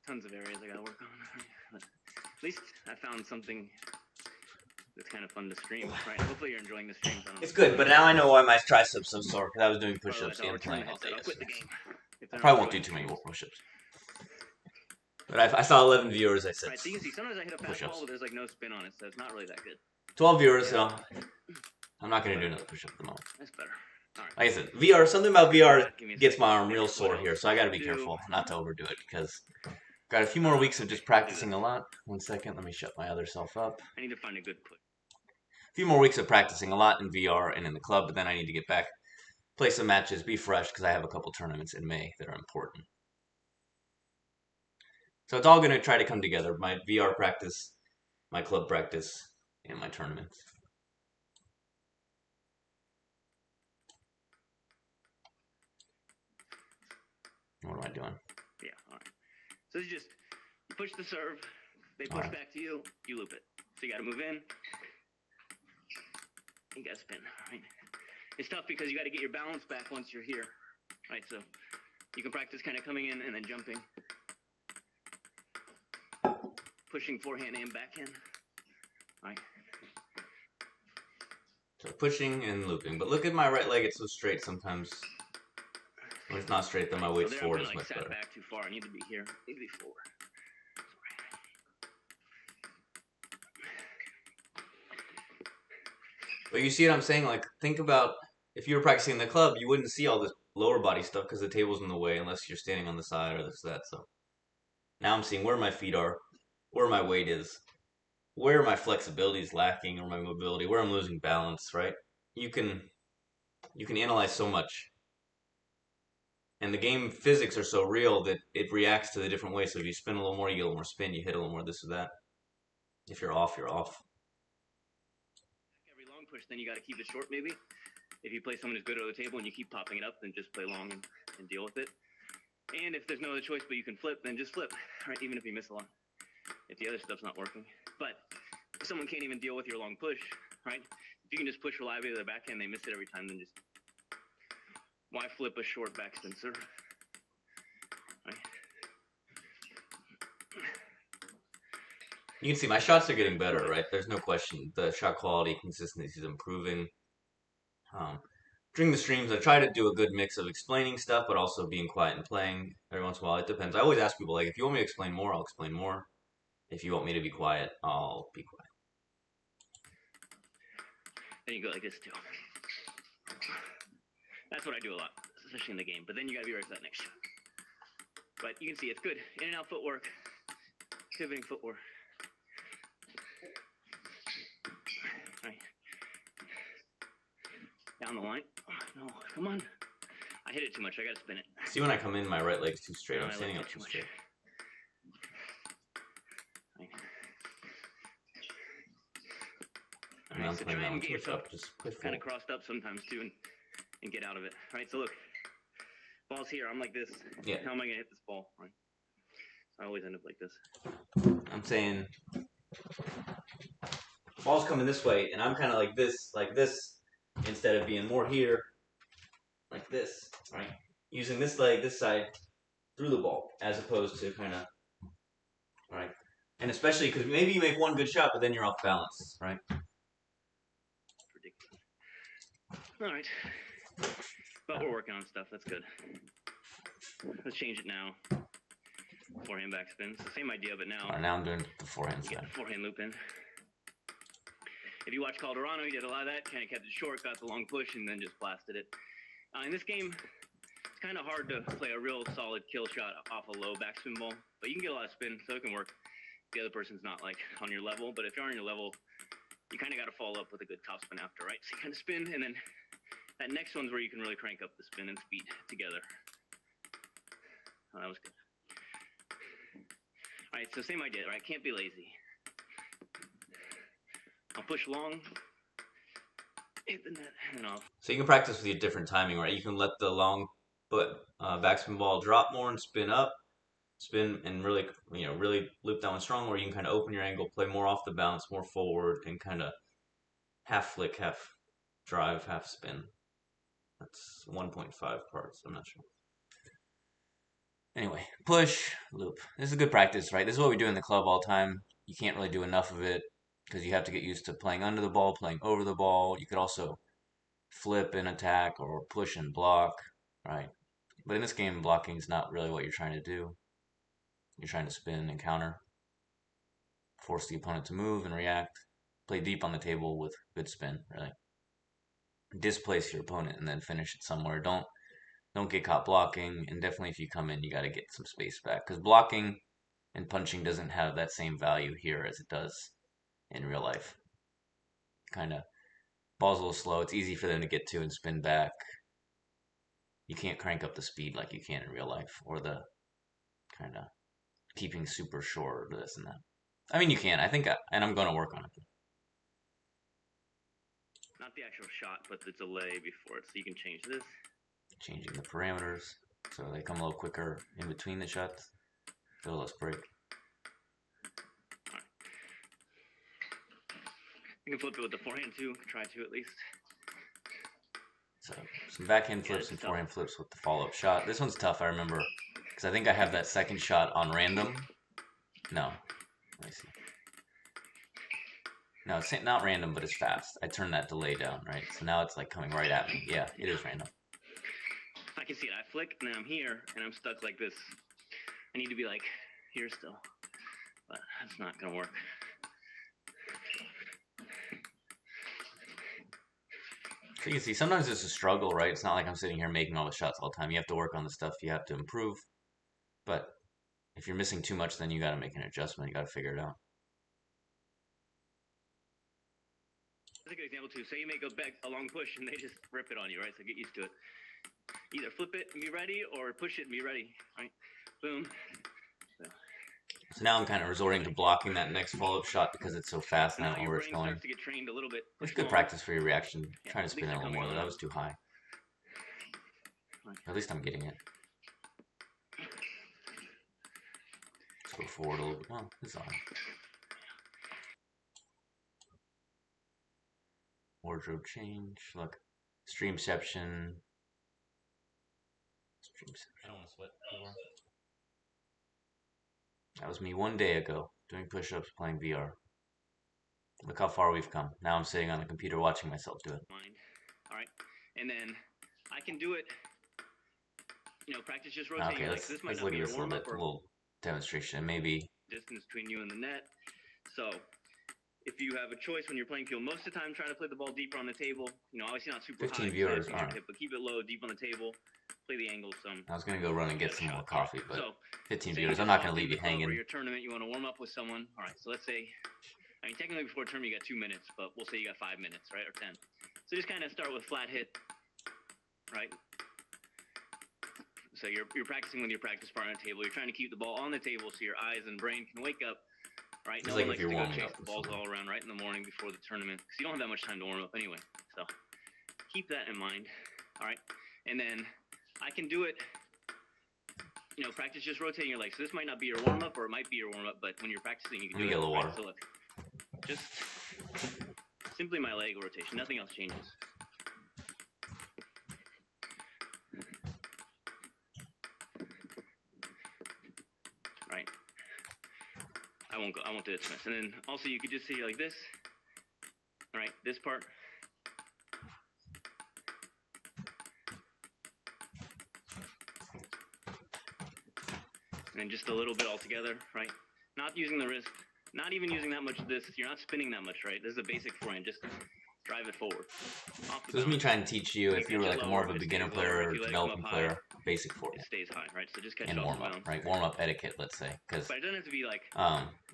Tons of areas I got to work on. At least I found something it's kind of fun to stream, right? Hopefully you're enjoying the streams.
It's good, but now I know why my triceps are so sore because I was doing push-ups
I'll
and
return the
playing all day
headset. I'll quit the
yesterday.
game.
I probably won't do too many more push-ups. But I saw 11 viewers. I said
right, so you can see sometimes I hit a fast
push-ups.
ball, but there's like no spin on it, so it's not really that good.
12 viewers, so I'm not going to do another push-up at the moment.
That's better. All right.
Like I said, VR, something about VR gets my arm real sore here, so I got to be careful not to overdo it because got a few more weeks of just practicing a lot. 1 second, let me shut my other self up.
I need to find a good push.
A few more weeks of practicing a lot in VR and in the club, but then I need to get back, play some matches, be fresh because I have a couple tournaments in May that are important. So it's all going to try to come together. My VR practice, my club practice, and my tournaments. What am I doing?
Yeah, all right. So it's just, you push the serve, they push back to you, you loop it. So you got to move in, you got to spin, right? It's tough because you got to get your balance back once you're here, right? So you can practice kind of coming in and then jumping. Pushing forehand and backhand, right?
So pushing and looping. But look at my right leg, it's so straight sometimes. When it's not straight, then my weight forward is much better.
Back too far. I need to be here. I need to be forward.
But you see what I'm saying? Like, think about if you were practicing in the club, you wouldn't see all this lower body stuff because the table's in the way unless you're standing on the side or this, that. So now I'm seeing where my feet are, where my weight is, where my flexibility is lacking or my mobility, where I'm losing balance, right? You can analyze so much. And the game physics are so real that it reacts to the different ways. So if you spin a little more, you get a little more spin. You hit a little more this or that. If you're off, you're off.
Every long push, then you got to keep it short maybe. If you play someone who's good at the table and you keep popping it up, then just play long and deal with it. And if there's no other choice but you can flip, then just flip, right? Even if you miss a lot. If the other stuff's not working. But if someone can't even deal with your long push, right? If you can just push reliably to their backhand, they miss it every time, then just why flip a short backspin serve? Right?
You can see my shots are getting better, right? There's no question. The shot quality, consistency is improving. During the streams, I try to do a good mix of explaining stuff, but also being quiet and playing every once in a while. It depends. I always ask people, like, if you want me to explain more, I'll explain more. If you want me to be quiet, I'll be quiet.
Then you go like this, too. That's what I do a lot, especially in the game. But then you got to be ready for that next shot. But you can see it's good. In and out footwork, pivoting footwork. Right. Down the line. Oh, no, come on. I hit it too much. I got to spin it.
See, when I come in, my right leg's too straight. I'm standing up too straight.
Right.
And I'm playing that one switch up. Just play
kind of crossed up sometimes, too, and get out of it. Right, so look. Ball's here. I'm like this.
Yeah.
How am I going to hit this ball? Right. I always end up like this.
I'm saying ball's coming this way, and I'm kind of like this, instead of being more here, like this, right? Using this leg, this side, through the ball, as opposed to kind of, right? And especially because maybe you make one good shot, but then you're off balance, right?
Ridiculous. All right. But we're working on stuff. That's good. Let's change it now. Forehand backspin. It's the same idea, but now.
Now I'm doing the forehand side.
Forehand loop in. If you watch Calderano, he did a lot of that. Kind of kept it short, got the long push, and then just blasted it. In this game, it's kind of hard to play a real solid kill shot off a low backspin ball, but you can get a lot of spin, so it can work. The other person's not like on your level, but if you're on your level, you kind of got to follow up with a good topspin after, right? So you kind of spin, and then that next one's where you can really crank up the spin and speed together. Oh, that was good. All right, so same idea, right? Can't be lazy. I'll push long, hit the net, and off.
So you can practice with your different timing, right? You can let the long backspin ball drop more and spin up, spin and really, really loop that one strong, or you can kind of open your angle, play more off the bounce, more forward, and kind of half flick, half drive, half spin. That's 1.5 parts, I'm not sure. Anyway, push, loop. This is a good practice, right? This is what we do in the club all the time. You can't really do enough of it. because you have to get used to playing under the ball, playing over the ball. You could also flip and attack or push and block, right? But in this game, blocking is not really what you're trying to do. You're trying to spin and counter, force the opponent to move and react, play deep on the table with good spin, really. Displace your opponent and then finish it somewhere. Don't get caught blocking, and definitely if you come in, you got to get some space back because blocking and punching doesn't have that same value here as it does in real life. Kind of ball's a little slow. It's easy for them to get to and spin back. You can't crank up the speed like you can in real life, or the kind of keeping super short or this and that. I mean, you can. I think, and I'm going to work on it.
Not the actual shot, but the delay before it. So you can change this.
Changing the parameters so they come a little quicker in between the shots. A little less break.
Right. You can flip it with the forehand too. Try to at least.
So some backhand flips and forehand flips with the follow-up shot. This one's tough, I remember, because I think I have that second shot on random. No, let me see. No, it's not random, but it's fast. I turned that delay down, right? So now it's like coming right at me. Yeah, it is random.
I can see it. I flick, and then I'm here, and I'm stuck like this. I need to be like here still, but that's not gonna work.
So you can see sometimes it's a struggle, right? It's not like I'm sitting here making all the shots all the time. You have to work on the stuff you have to improve. But if you're missing too much, then you got to make an adjustment. You got to figure it out.
That's a good example too. Say you make a long push, and they just rip it on you, right? So get used to it. Either flip it and be ready, or push it and be ready, right? Boom.
So now I'm kind of resorting to blocking that next follow-up shot because it's so fast and I don't know where it's going.
To get trained a little bit.
It's good practice for your reaction. Trying to spin it a little more, though. That was too high. At least I'm getting it. Let's go forward a little bit. Well, it's all right. Wardrobe change. Look. Streamception. I don't want to sweat anymore. That was me one day ago, doing push-ups, playing VR. Look how far we've come. Now I'm sitting on the computer watching myself do it.
All right, and then I can do it. You know, practice just rotating.
Okay, let's look at this a little demonstration. Maybe
distance between you and the net. So if you have a choice when you're playing field, most of the time try to play the ball deeper on the table. You know, obviously not super
15
high,
viewers, all right.
but keep it low, deep on the table. Play the angle some.
I was gonna go run and get some more coffee, but so, 15 viewers. I'm not gonna leave you hanging.
For your tournament, you want to warm up with someone. All right, so let's say, I mean, technically before a tournament you got 2 minutes, but we'll say you got 5 minutes, right, or 10. So just kind of start with flat hit, right? So you're practicing with your practice partner on the table. You're trying to keep the ball on the table so your eyes and brain can wake up, right?
No one likes to go chase
the balls all around right in the morning before the tournament because you don't have that much time to warm up anyway. So keep that in mind, all right? And then I can do it, you know, practice just rotating your legs. So this might not be your warm-up or it might be your warm-up, but when you're practicing, you can do it.
Get a little water.
So look, just simply my leg rotation. Nothing else changes. Right. I won't do this mess. And then also you could just see like this. All right, this part. And just a little bit all together, right? Not using the wrist, not even using that much of this. You're not spinning that much, right? This is a basic forehand. Just drive it forward.
So this is me trying to teach you, if you're like more of a beginner player or developing player, basic forehand.
It stays high, right? So just catch it
and warm up, right? Warm up etiquette, let's say, because
but it doesn't have to be like.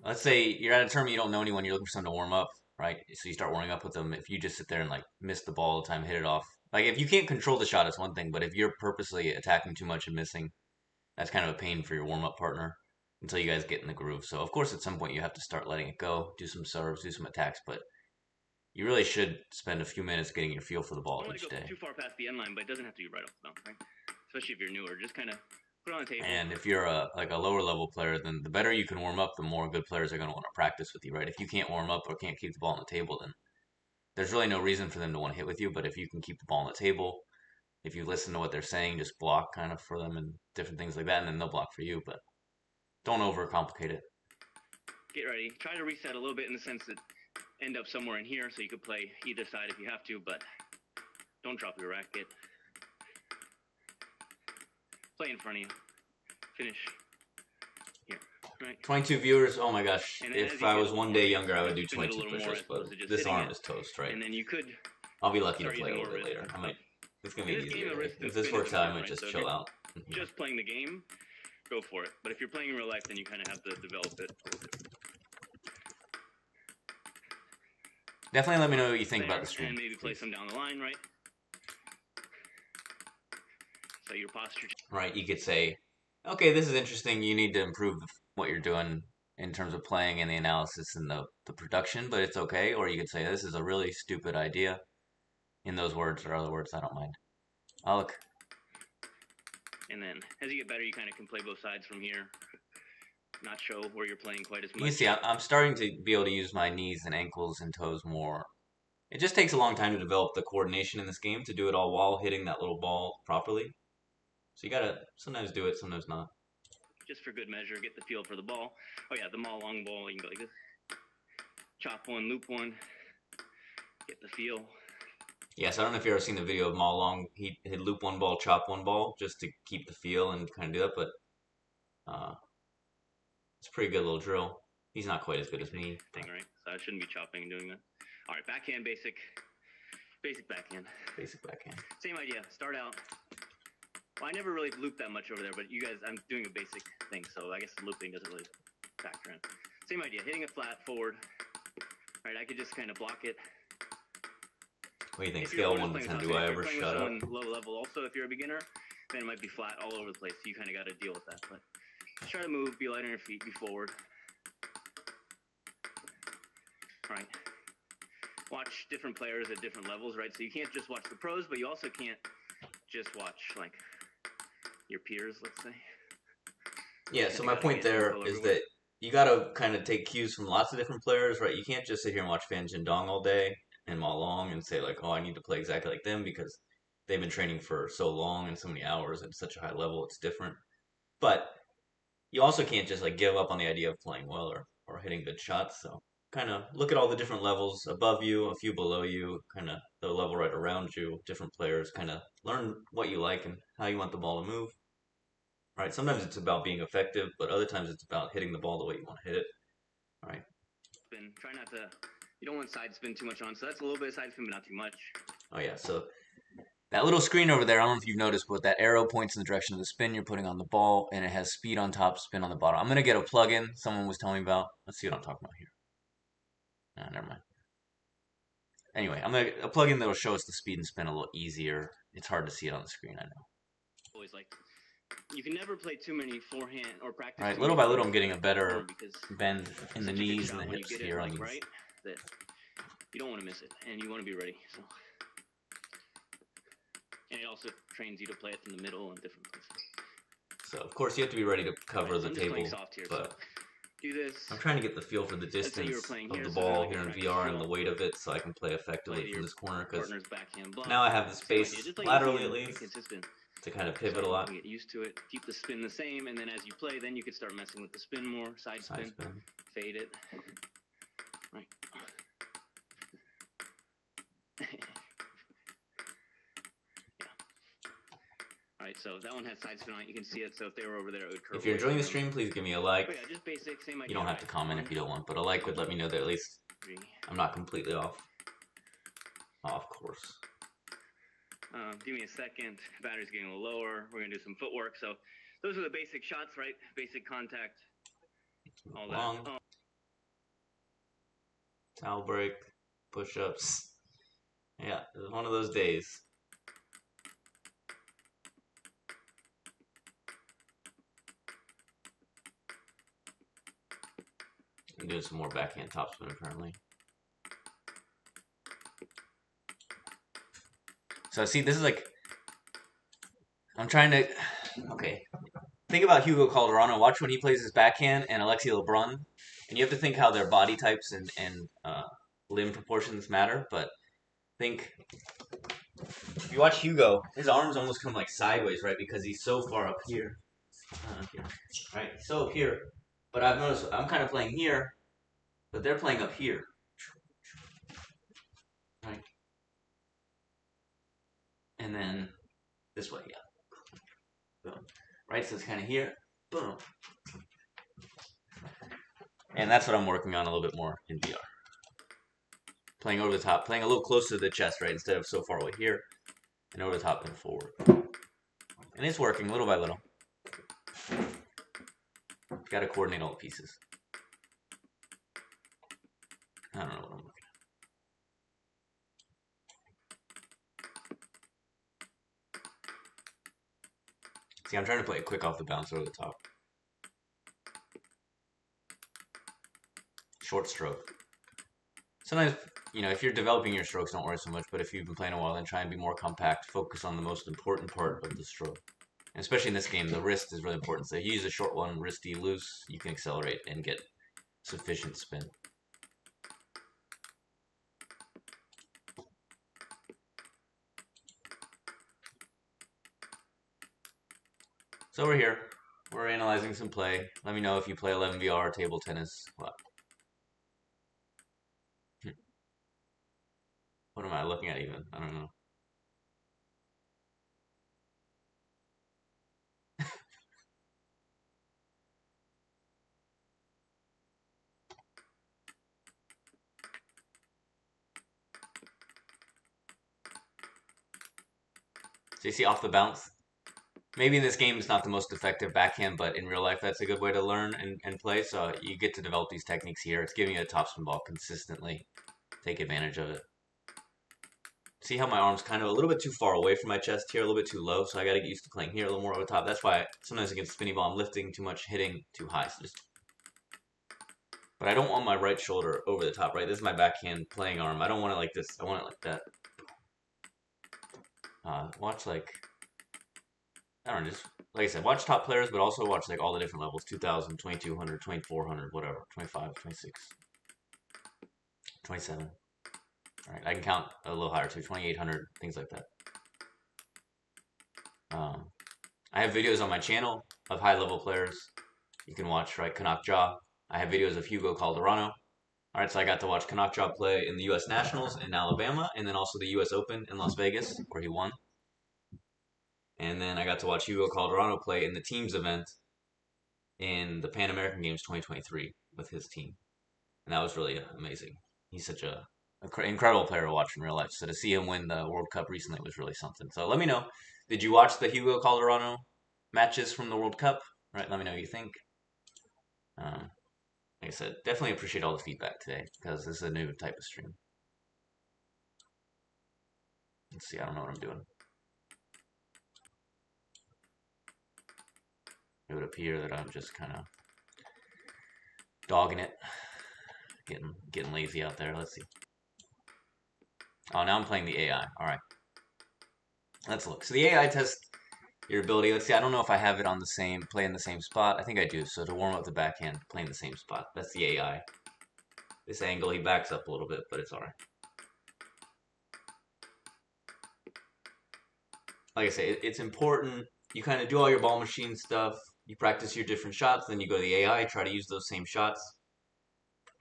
Let's say you're at a tournament, you don't know anyone, you're looking for someone to warm up, right? So you start warming up with them. If you just sit there and like miss the ball all the time, hit it off. Like if you can't control the shot, it's one thing, but if you're purposely attacking too much and missing, that's kind of a pain for your warm up partner until you guys get in the groove. So of course, at some point you have to start letting it go, do some serves, do some attacks, but you really should spend a few minutes getting your feel for the ball each day.
Too far past the end line, but it doesn't have to be right off the bounce, right? Especially if you're newer, just kind of put it on the table.
And if you're like a lower level player, then the better you can warm up, the more good players are going to want to practice with you, right? If you can't warm up or can't keep the ball on the table, then there's really no reason for them to want to hit with you. But if you can keep the ball on the table, if you listen to what they're saying, just block kind of for them and different things like that, and then they'll block for you. But don't overcomplicate it.
Get ready. Try to reset a little bit in the sense that end up somewhere in here, so you could play either side if you have to, but don't drop your racket. Play in front of you. Finish here, right?
22 viewers. Oh my gosh.
And
If I was one day younger, I would do 22 push-ups, but this arm is toast, right?
And then you could.
I'll be lucky to play a little bit later. I might. It's gonna be easier. If this works out, I might just chill out.
Just playing the game, go for it. But if you're playing in real life, then you kind of have to develop it.
Definitely let me know what you think about the stream.
And maybe play some down the line, right? So your posture.
Right, you could say, okay, this is interesting. You need to improve what you're doing in terms of playing and the analysis and the production, but it's okay. Or you could say, this is a really stupid idea. In those words or other words, I don't mind. Oh, look.
And then as you get better, you kind of can play both sides from here. Not show where you're playing quite as much.
You see, I'm starting to be able to use my knees and ankles and toes more. It just takes a long time to develop the coordination in this game to do it all while hitting that little ball properly. So you gotta sometimes do it, sometimes not.
Just for good measure, get the feel for the ball. Oh yeah, the mall long ball, you can go like this. Chop one, loop one. Get the feel.
Yes, I don't know if you've ever seen the video of Ma Long. He'd loop one ball, chop one ball, just to keep the feel and kind of do that, but it's a pretty good little drill. He's not quite as good as me.
Thing, right? So I shouldn't be chopping and doing that. All right, backhand, basic backhand.
Basic backhand.
Same idea. Start out. Well, I never really looped that much over there, but you guys, I'm doing a basic thing, so I guess the looping doesn't really factor in. Same idea. Hitting it flat forward. All right, I could just kind of block it.
What do you think? Scale 1 to 10. Do I ever shut up?
Low level. Also, if you're a beginner, then it might be flat all over the place. So you kind of got to deal with that. But try to move, be light on your feet, be forward. Right. Watch different players at different levels, right? So you can't just watch the pros, but you also can't just watch like your peers, let's say.
Yeah. So my point there is that you got to kind of take cues from lots of different players, right? You can't just sit here and watch Fan Jindong all day and Ma Long and say like, oh, I need to play exactly like them because they've been training for so long and so many hours at such a high level. It's different. But you also can't just like give up on the idea of playing well or hitting good shots. So kind of look at all the different levels above you, a few below you, kind of the level right around you, different players, kind of learn what you like and how you want the ball to move. Right? Sometimes it's about being effective, but other times it's about hitting the ball the way you want to hit it. All right.
Try not to. You don't want side spin too much on, so that's a little bit of side spin, but not too much.
Oh yeah, so that little screen over there, I don't know if you've noticed, but that arrow points in the direction of the spin you're putting on the ball, and it has speed on top, spin on the bottom. I'm going to get a plugin someone was telling me about. Let's see what I'm talking about here. Nah, never mind. Anyway, a plugin that will show us the speed and spin a little easier. It's hard to see it on the screen, I know.
Always like, you can never play too many forehand or practice.
Right, little by little I'm getting a better bend in the knees and the hips here on these.
Right? That you don't want to miss it, and you want to be ready. So, and it also trains you to play it in the middle and different places.
So of course you have to be ready to cover the table,
here,
but
so do this.
I'm trying to get the feel for the distance of the ball here in VR and the weight of it, so I can play effectively from this corner. Because now I have the space laterally at least to kind of pivot a lot.
Get used to it. Keep the spin the same, and then as you play, then you can start messing with the spin more. Side spin. Fade it. Right. Alright, so that one has side spin on it. You can see it, so if they were over there, it would curve.
If you're enjoying the stream, please give me a like.
Oh, yeah, just basic, same idea.
You don't have to comment if you don't want, but a like would let me know that at least I'm not completely off. Off course.
Give me a second. Battery's getting a little lower. We're going to do some footwork. So those are the basic shots, right? Basic contact. All that. Oh.
Towel break. Push-ups. Yeah, it was one of those days. I'm doing some more backhand topspin apparently. So see, this is like, I'm trying to, okay. Think about Hugo Calderano. Watch when he plays his backhand and Alexis Lebrun. And you have to think how their body types and limb proportions matter. But think, if you watch Hugo, his arms almost come like sideways, right? Because he's so far up here. Right? So up here. But I've noticed I'm kind of playing here, but they're playing up here. and then this way, yeah. Boom. Right, so it's kind of here. Boom. And that's what I'm working on a little bit more in VR. Playing over the top, playing a little closer to the chest, right, instead of so far away here, and over the top and forward. And it's working little by little. Got to coordinate all the pieces. I don't know what I'm looking at. See, I'm trying to play it quick off the bounce over the top. Short stroke. Sometimes, you know, if you're developing your strokes, don't worry so much. But if you've been playing a while, then try and be more compact. Focus on the most important part of the stroke. And especially in this game, the wrist is really important. So if you use a short one, wristy, loose, you can accelerate and get sufficient spin. So we're here. We're analyzing some play. Let me know if you play 11 VR, table tennis. What am I looking at even? I don't know. So you see off the bounce? Maybe in this game it's not the most effective backhand, but in real life that's a good way to learn and play. So you get to develop these techniques here. It's giving you a topspin ball consistently. Take advantage of it. See how my arm's kind of a little bit too far away from my chest here, a little bit too low. So I got to get used to playing here a little more over top. That's why sometimes against spinny ball I'm lifting too much, hitting too high. So but I don't want my right shoulder over the top, right? This is my backhand playing arm. I don't want it like this. I want it like that. Watch like, I don't know, just like I said, watch top players, but also watch like all the different levels, 2000, 2200, 2400, whatever, 25, 26, 27. All right, I can count a little higher too, 2800, things like that. I have videos on my channel of high-level players you can watch, right? Kanak Jaw. I have videos of Hugo Calderano. All right, so I got to watch Kanak Jaw play in the U.S. Nationals in Alabama, and then also the U.S. Open in Las Vegas, where he won. And then I got to watch Hugo Calderano play in the teams event in the Pan American Games 2023 with his team. And that was really amazing. He's such a incredible player to watch in real life. So to see him win the World Cup recently was really something. So let me know. Did you watch the Hugo Calderano matches from the World Cup? Right, let me know what you think. Like I said, definitely appreciate all the feedback today because this is a new type of stream. Let's see, I don't know what I'm doing. It would appear that I'm just kind of dogging it, getting lazy out there. Let's see. Oh, now I'm playing the AI. All right. Let's look. So the AI tests your ability. Let's see. I don't know if I have it on the same, play in the same spot. I think I do. So to warm up the backhand, play in the same spot. That's the AI. This angle, he backs up a little bit, but it's all right. Like I say, it's important. You kind of do all your ball machine stuff. You practice your different shots. Then you go to the AI, try to use those same shots.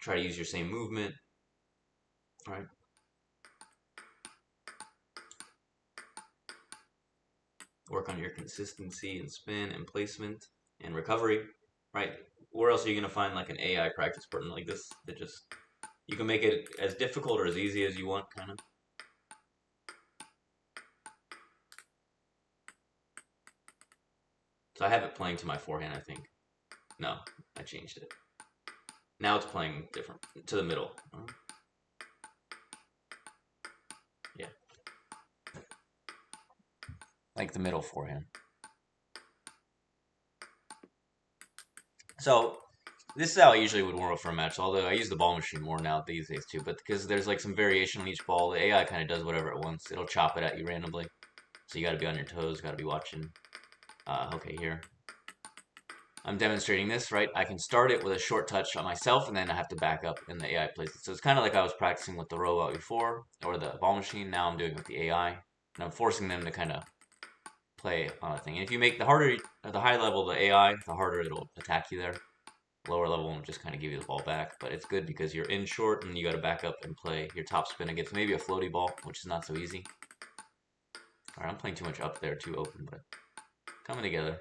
Try to use your same movement. All right. Work on your consistency and spin and placement and recovery, right? Where else are you going to find like an AI practice partner like this that just, you can make it as difficult or as easy as you want, kind of. So I have it playing to my forehand, I think. No, I changed it. Now it's playing different, to the middle. Yeah. Like the middle forehand. So this is how I usually would warm up for a match, although I use the ball machine more now these days too, but because there's like some variation on each ball, the AI kind of does whatever it wants. It'll chop it at you randomly. So you got to be on your toes, got to be watching. Okay, here. I'm demonstrating this, right? I can start it with a short touch on myself, and then I have to back up, and the AI plays it. So it's kind of like I was practicing with the robot before, or the ball machine. Now I'm doing it with the AI, and I'm forcing them to kind of play on a thing. And if you make the harder, at the high level, the AI, the harder it'll attack you there. Lower level will just kind of give you the ball back, but it's good because you're in short, and you got to back up and play your top spin against maybe a floaty ball, which is not so easy. Alright, I'm playing too much up there, too open, but coming together.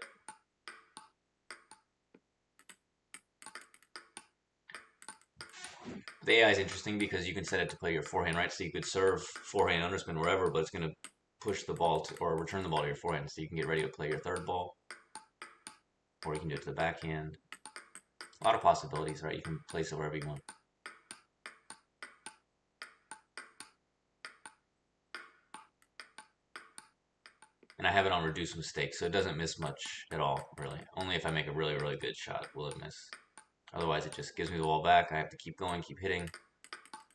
The AI is interesting because you can set it to play your forehand, right? So you could serve forehand underspin wherever, but it's going to push the ball to, or return the ball to your forehand, so you can get ready to play your third ball, or you can do it to the backhand. A lot of possibilities, right? You can place it wherever you want. And I have it on reduced mistakes, so it doesn't miss much at all, really. Only if I make a really, really good shot will it miss. Otherwise, it just gives me the ball back. I have to keep going, keep hitting.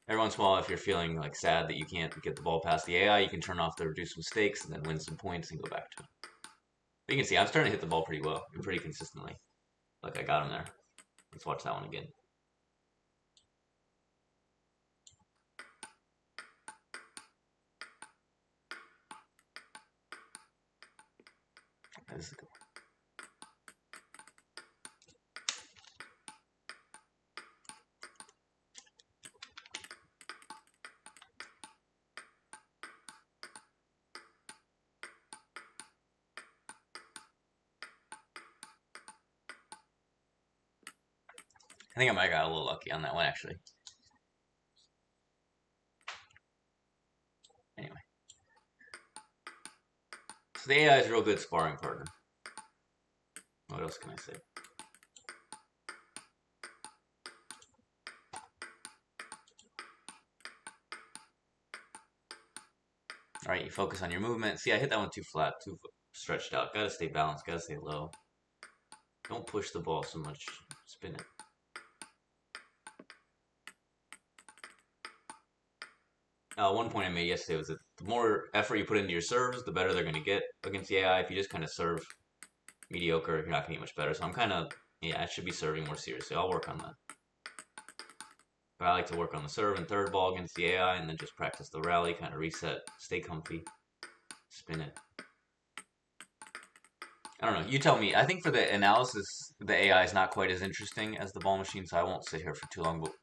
Every once in a while, if you're feeling like sad that you can't get the ball past the AI, you can turn off the reduced mistakes and then win some points and go back to it. But you can see I'm starting to hit the ball pretty well and pretty consistently. Like I got him there. Let's watch that one again. This is good. I think I might have got a little lucky on that one, actually. Anyway. So the AI is a real good sparring partner. What else can I say? Alright, you focus on your movement. See, I hit that one too flat, too stretched out. Gotta stay balanced, gotta stay low. Don't push the ball so much. Spin it. One point I made yesterday was that the more effort you put into your serves, the better they're going to get against the AI. If you just kind of serve mediocre, you're not going to get much better. So I'm kind of, yeah, I should be serving more seriously. I'll work on that. But I like to work on the serve and third ball against the AI and then just practice the rally, kind of reset, stay comfy, spin it. I don't know. You tell me. I think for the analysis, the AI is not quite as interesting as the ball machine, so I won't sit here for too long. But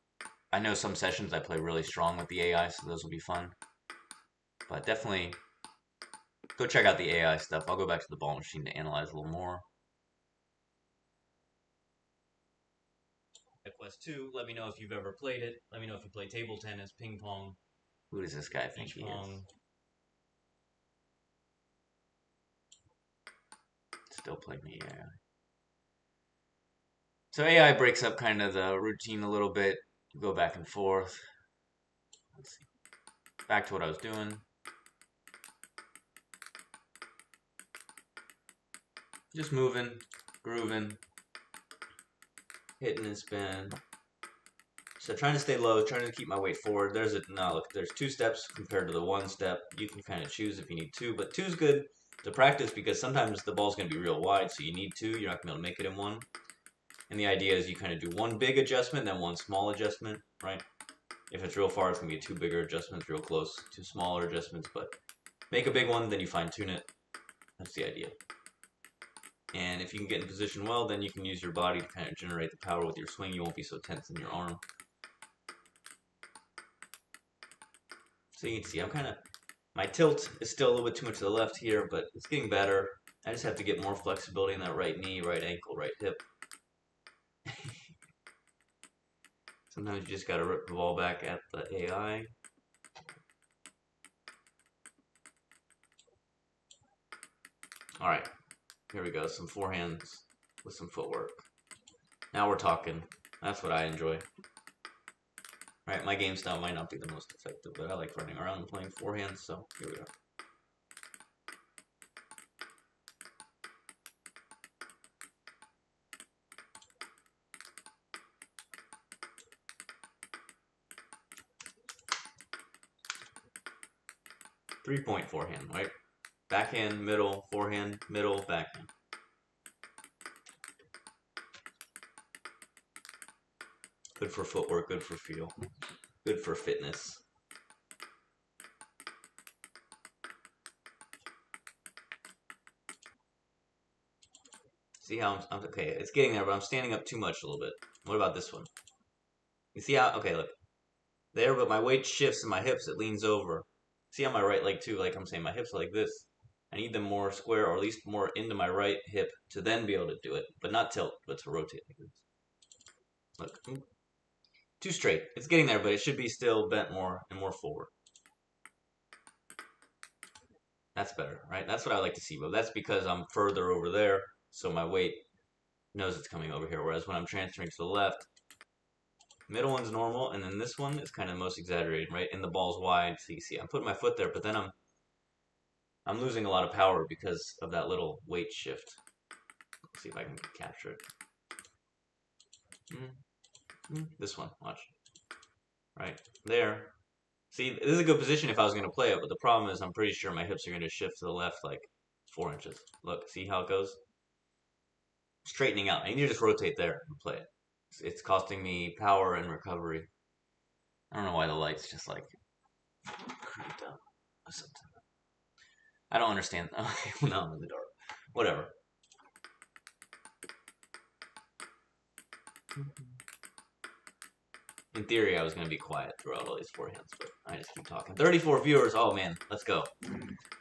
I know some sessions I play really strong with the AI, so those will be fun. But definitely go check out the AI stuff. I'll go back to the ball machine to analyze a little more. Quest 2, let me know if you've ever played it. Let me know if you play table tennis, ping pong. Who does this guy think he is? Still playing the AI. So AI breaks up kind of the routine a little bit. Go back and forth. Let's see. Back to what I was doing. Just moving, grooving, hitting and spin. So trying to stay low, trying to keep my weight forward. There's a now look. There's 2 steps compared to the 1 step. You can kind of choose if you need 2, but 2 is good to practice because sometimes the ball's going to be real wide, so you need 2. You're not going to be able to make it in 1. And the idea is you kind of do 1 big adjustment, then 1 small adjustment, right? If it's real far, it's going to be 2 bigger adjustments, real close, 2 smaller adjustments, but make a big one, then you fine tune it. That's the idea. And if you can get in position well, then you can use your body to kind of generate the power with your swing. You won't be so tense in your arm. So you can see I'm kind of, my tilt is still a little bit too much to the left here, but it's getting better. I just have to get more flexibility in that right knee, right ankle, right hip. Sometimes you just got to rip the ball back at the AI. All right, here we go. Some forehands with some footwork. Now we're talking. That's what I enjoy. All right, my game style might not be the most effective, but I like running around and playing forehands, so here we go. Three-point forehand, right? Backhand, middle, forehand, middle, backhand. Good for footwork, good for feel, good for fitness. See how I'm okay, it's getting there, but I'm standing up too much a little bit. What about this one? You see how, okay, look. There, but my weight shifts in my hips, it leans over. See on my right leg too, like I'm saying, my hips are like this. I need them more square, or at least more into my right hip to then be able to do it, but not tilt, but to rotate like this. Look, too straight. It's getting there, but it should be still bent more and more forward. That's better, right? That's what I like to see, but that's because I'm further over there, so my weight knows it's coming over here, whereas when I'm transferring to the left, middle one's normal, and then this one is kind of most exaggerated, right? And the ball's wide, so you see I'm putting my foot there, but then I'm losing a lot of power because of that little weight shift. Let's see if I can capture it. This one, watch. Right there. See, this is a good position if I was going to play it, but the problem is I'm pretty sure my hips are going to shift to the left like 4 inches. Look, see how it goes? Straightening out. I need to just rotate there and play it. It's costing me power and recovery. I don't know why the light's just like creeped out or something. I don't understand. Now I'm in the dark. Whatever. In theory, I was going to be quiet throughout all these forehands, but I just keep talking. 34 viewers. Oh, man. Let's go.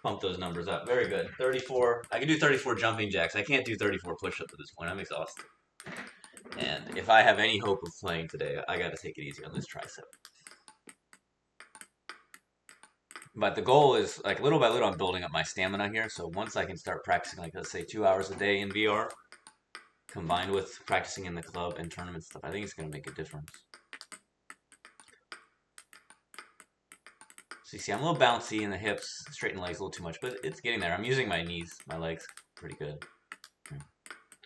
Pump those numbers up. Very good. 34. I can do 34 jumping jacks. I can't do 34 push-ups at this point. I'm exhausted. And if I have any hope of playing today, I got to take it easy on this tricep. But the goal is, like, little by little, I'm building up my stamina here. So once I can start practicing, like, let's say 2 hours a day in VR, combined with practicing in the club and tournament stuff, I think it's going to make a difference. So you see, I'm a little bouncy in the hips, straighten legs a little too much, but it's getting there. I'm using my knees, my legs, pretty good.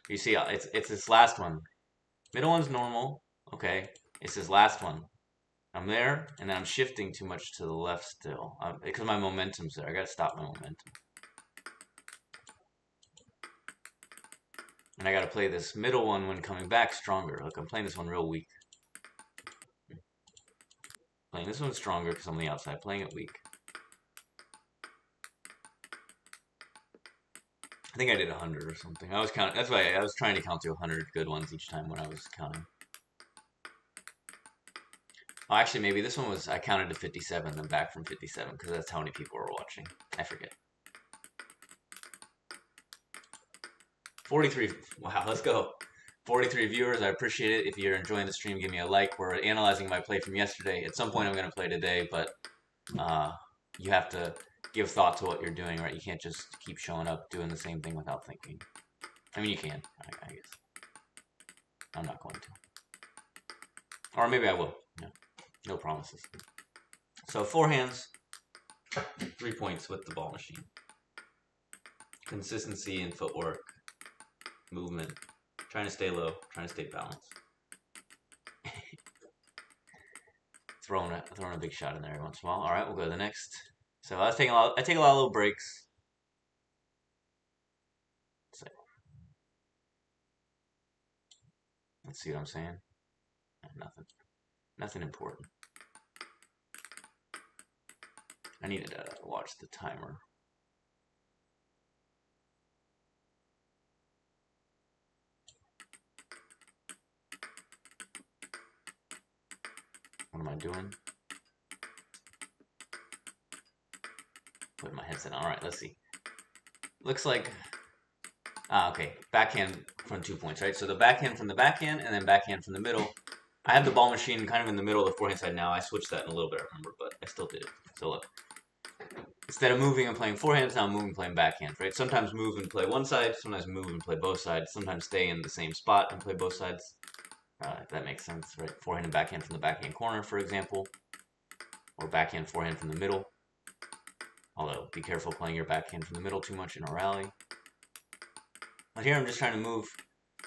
You see, it's this last one. Middle one's normal, okay. It's this last one. I'm there, and then I'm shifting too much to the left still, because my momentum's there. I gotta stop my momentum. And I gotta play this middle one when coming back stronger. Look, I'm playing this one real weak. Playing this one stronger because I'm on the outside, playing it weak. I think I did 100 or something. I was counting. That's why I was trying to count to 100 good ones each time when I was counting. Oh, actually, maybe this one was, I counted to 57, then back from 57, because that's how many people were watching. I forget. 43. Wow, let's go. 43 viewers. I appreciate it. If you're enjoying the stream, give me a like. We're analyzing my play from yesterday. At some point, I'm going to play today, but you have to give thought to what you're doing, right? You can't just keep showing up doing the same thing without thinking. I mean, you can, I guess. I'm not going to. Or maybe I will. No promises. So forehands, 3 points with the ball machine. Consistency in footwork, movement, trying to stay low, trying to stay balanced. throwing a big shot in there every once in a while. All right, we'll go to the next. So I take a lot of little breaks. So, let's see what I'm saying. Nothing important. I needed to watch the timer. What am I doing? Putting my headset on. All right, let's see. Looks like, okay, backhand from 2 points, right? So the backhand from the backhand and then backhand from the middle. I have the ball machine kind of in the middle of the forehand side now. I switched that in a little bit, I remember, but I still did it. So look, instead of moving and playing forehands, now I'm moving and playing backhand, right? Sometimes move and play one side, sometimes move and play both sides, sometimes stay in the same spot and play both sides. If that makes sense, right? Forehand and backhand from the backhand corner, for example, or backhand, forehand from the middle. Although, be careful playing your backhand from the middle too much in a rally. But here I'm just trying to move,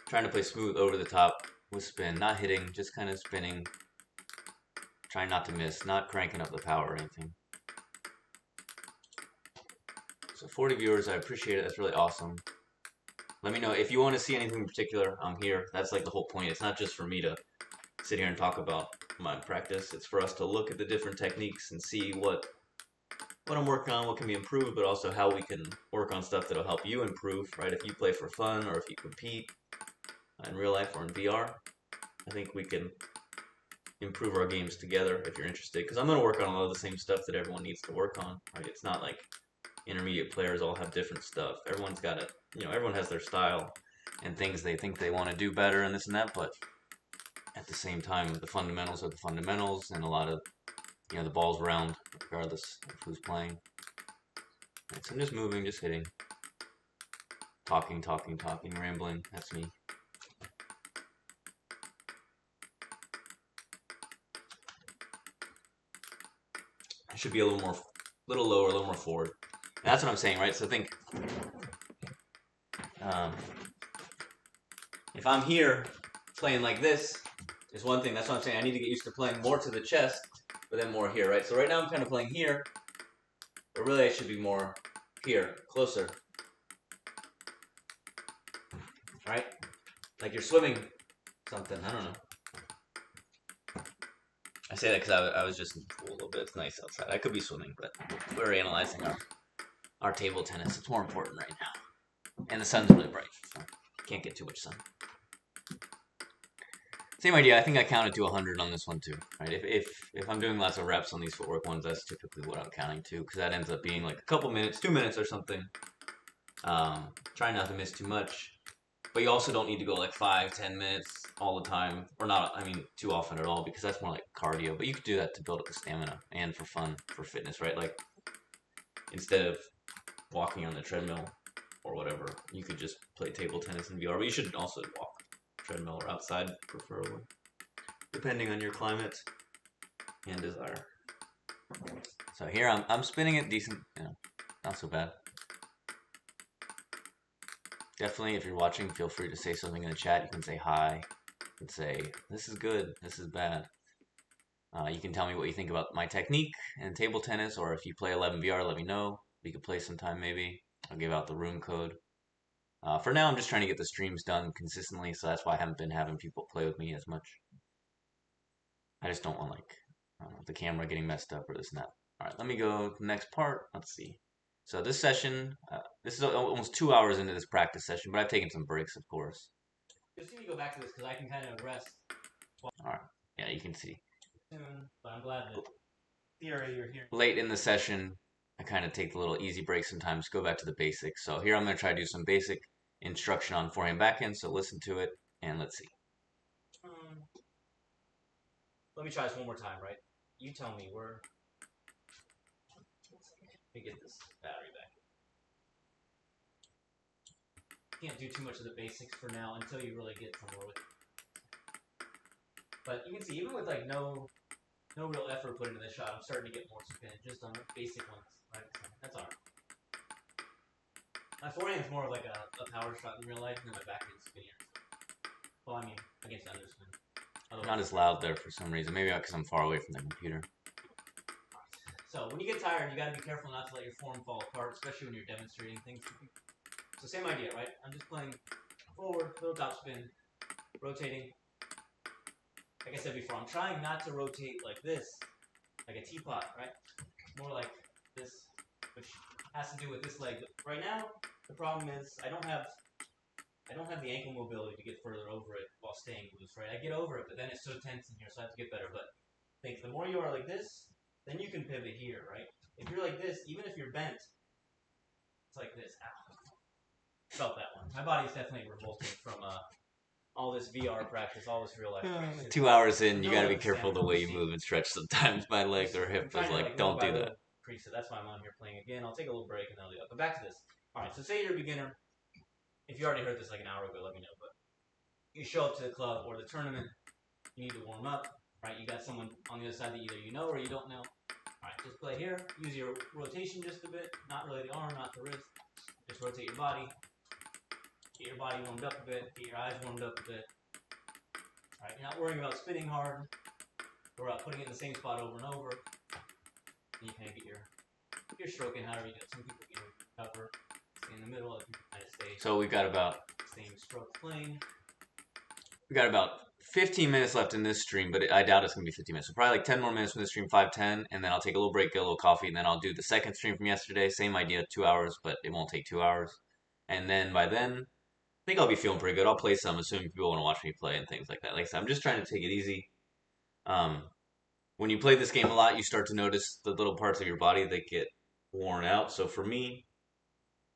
trying to play smooth over the top with spin, not hitting, just kind of spinning, trying not to miss, not cranking up the power or anything. So 40 viewers, I appreciate it. That's really awesome. Let me know if you want to see anything in particular. I'm here. That's like the whole point. It's not just for me to sit here and talk about my practice. It's for us to look at the different techniques and see what I'm working on, what can be improved, but also how we can work on stuff that'll help you improve, right? If you play for fun or if you compete in real life or in VR, I think we can improve our games together if you're interested. Because I'm going to work on a lot of the same stuff that everyone needs to work on, right? It's not like intermediate players all have different stuff. Everyone's got it. Everyone has their style and things they think they want to do better and this and that. But at the same time, the fundamentals are the fundamentals, and a lot of the ball's round regardless of who's playing. Right, so I'm just moving, just hitting, talking, rambling. That's me. It should be a little lower, a little more forward. And that's what I'm saying, right? So think, if I'm here playing like this, is one thing. That's what I'm saying. I need to get used to playing more to the chest, but then more here, right? So right now I'm kind of playing here, but really I should be more here, closer. Right? Like you're swimming something. I don't know. I say that because I was just in the pool a little bit. It's nice outside. I could be swimming, but we're analyzing our table tennis. It's more important right now. And the sun's really bright, so can't get too much sun. Same idea. I think I counted to 100 on this one too. Right? If I'm doing lots of reps on these footwork ones, that's typically what I'm counting to, because that ends up being like a couple minutes, 2 minutes or something. Try not to miss too much. But you also don't need to go like 5-10 minutes all the time, or not, too often at all, because that's more like cardio. But you could do that to build up the stamina and for fun, for fitness, right? Like, instead of walking on the treadmill or whatever, you could just play table tennis in VR. But you should also walk treadmill or outside, preferably, depending on your climate and desire. So here I'm spinning it decent, not so bad. Definitely, if you're watching, feel free to say something in the chat. You can say hi. You can say, this is good, this is bad. You can tell me what you think about my technique and table tennis, or if you play 11VR, let me know. We could play sometime maybe. I'll give out the room code. For now, I'm just trying to get the streams done consistently, so that's why I haven't been having people play with me as much. I just don't want, the camera getting messed up or this and that. All right, let me go to the next part. Let's see. So this session, this is almost 2 hours into this practice session, but I've taken some breaks, of course. Just need to go back to this because I can kind of rest. All right, yeah, you can see. But I'm glad that theory you're here. Late in the session, I kind of take the little easy breaks sometimes, go back to the basics. So here I'm going to try to do some basic instruction on forehand backhand, so listen to it, and let's see. Let me try this one more time, right? You tell me where... Let me get this battery back. Can't do too much of the basics for now until you really get somewhere with it. But you can see, even with no real effort put into this shot, I'm starting to get more spin just on the basic ones. Right? So that's alright. My forehand is more of like a power shot in real life, and then my backhand is spinnier. Well, against underspin. Not as loud there for some reason. Maybe because I'm far away from the computer. So when you get tired, you got to be careful not to let your form fall apart, especially when you're demonstrating things. So same idea, right? I'm just playing forward, little top spin, rotating. Like I said before, I'm trying not to rotate like this, like a teapot, right? More like this, which has to do with this leg. But right now, the problem is I don't have the ankle mobility to get further over it while staying loose, right? I get over it, but then it's so tense in here, so I have to get better. But think the more you are like this, then you can pivot here, right? If you're like this, even if you're bent, it's like this. Ow. Felt that one. My body's definitely revolting from all this VR practice, all this real life practice. 2 hours in, you gotta be careful the way you move and stretch sometimes. My leg or hip is like, don't do that. Preset. That's why I'm on here playing again. I'll take a little break and then I'll do that. But back to this. Alright, so say you're a beginner. If you already heard this like an hour ago, let me know. But you show up to the club or the tournament, you need to warm up. Right, you got someone on the other side that either you know or you don't know. Alright, just play here. Use your rotation just a bit. Not really the arm, not the wrist. Just rotate your body. Get your body warmed up a bit. Get your eyes warmed up a bit. Alright, you're not worrying about spinning hard or putting it in the same spot over and over. And you kind of get your stroke in however you do it. Some people recover, stay in the middle, other people kind of stay. So we've got about same stroke plane. We got about 15 minutes left in this stream, but I doubt it's going to be 15 minutes. So probably like 10 more minutes from this stream, 5-10, and then I'll take a little break, get a little coffee, and then I'll do the second stream from yesterday. Same idea, 2 hours, but it won't take 2 hours. And then by then, I think I'll be feeling pretty good. I'll play some, assuming people want to watch me play and things like that. Like I said, I'm just trying to take it easy. When you play this game a lot, you start to notice the little parts of your body that get worn out. So for me,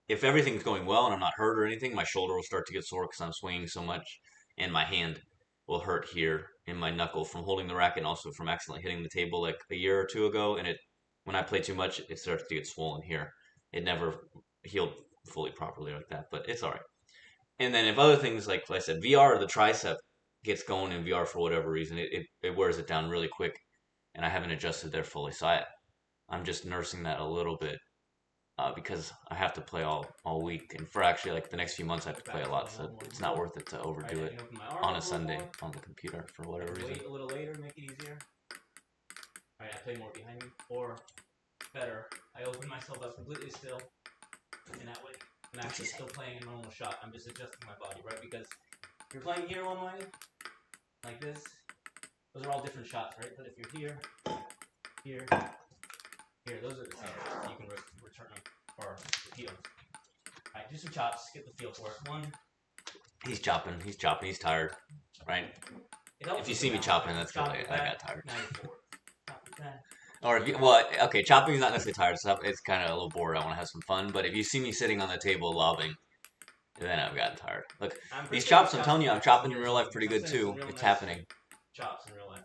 if everything's going well and I'm not hurt or anything, my shoulder will start to get sore because I'm swinging so much, and my hand will hurt here in my knuckle from holding the racket and also from accidentally hitting the table like a year or two ago. And when I play too much, it starts to get swollen here. It never healed fully properly like that, but it's all right. And then if other things, like I said, VR, the tricep gets going in VR for whatever reason, it wears it down really quick, and I haven't adjusted there fully. So I'm just nursing that a little bit because I have to play all week, and for actually like the next few months I have to play a lot, so it's not worth it to overdo it on a Sunday on the computer for whatever reason.
Wait a little later, make it easier. All right, I play more behind me, or better, I open myself up completely still, and that way I'm actually still playing a normal shot. I'm just adjusting my body, right? Because if you're playing here one way, like this, those are all different shots, right? But if you're here, here, here, those are the same. You can return them or repeat them. All right, do some chops, get the feel for it. One.
He's chopping, he's tired, right? If you see me chopping, that's because I got tired. Or if you, well, okay, chopping is not necessarily tired stuff. It's kind of a little bored. I want to have some fun. But if you see me sitting on the table lobbing, then I've gotten tired. Look, these chops, I'm telling you, I'm chopping in real life pretty good too. It's happening.
Chops in real life.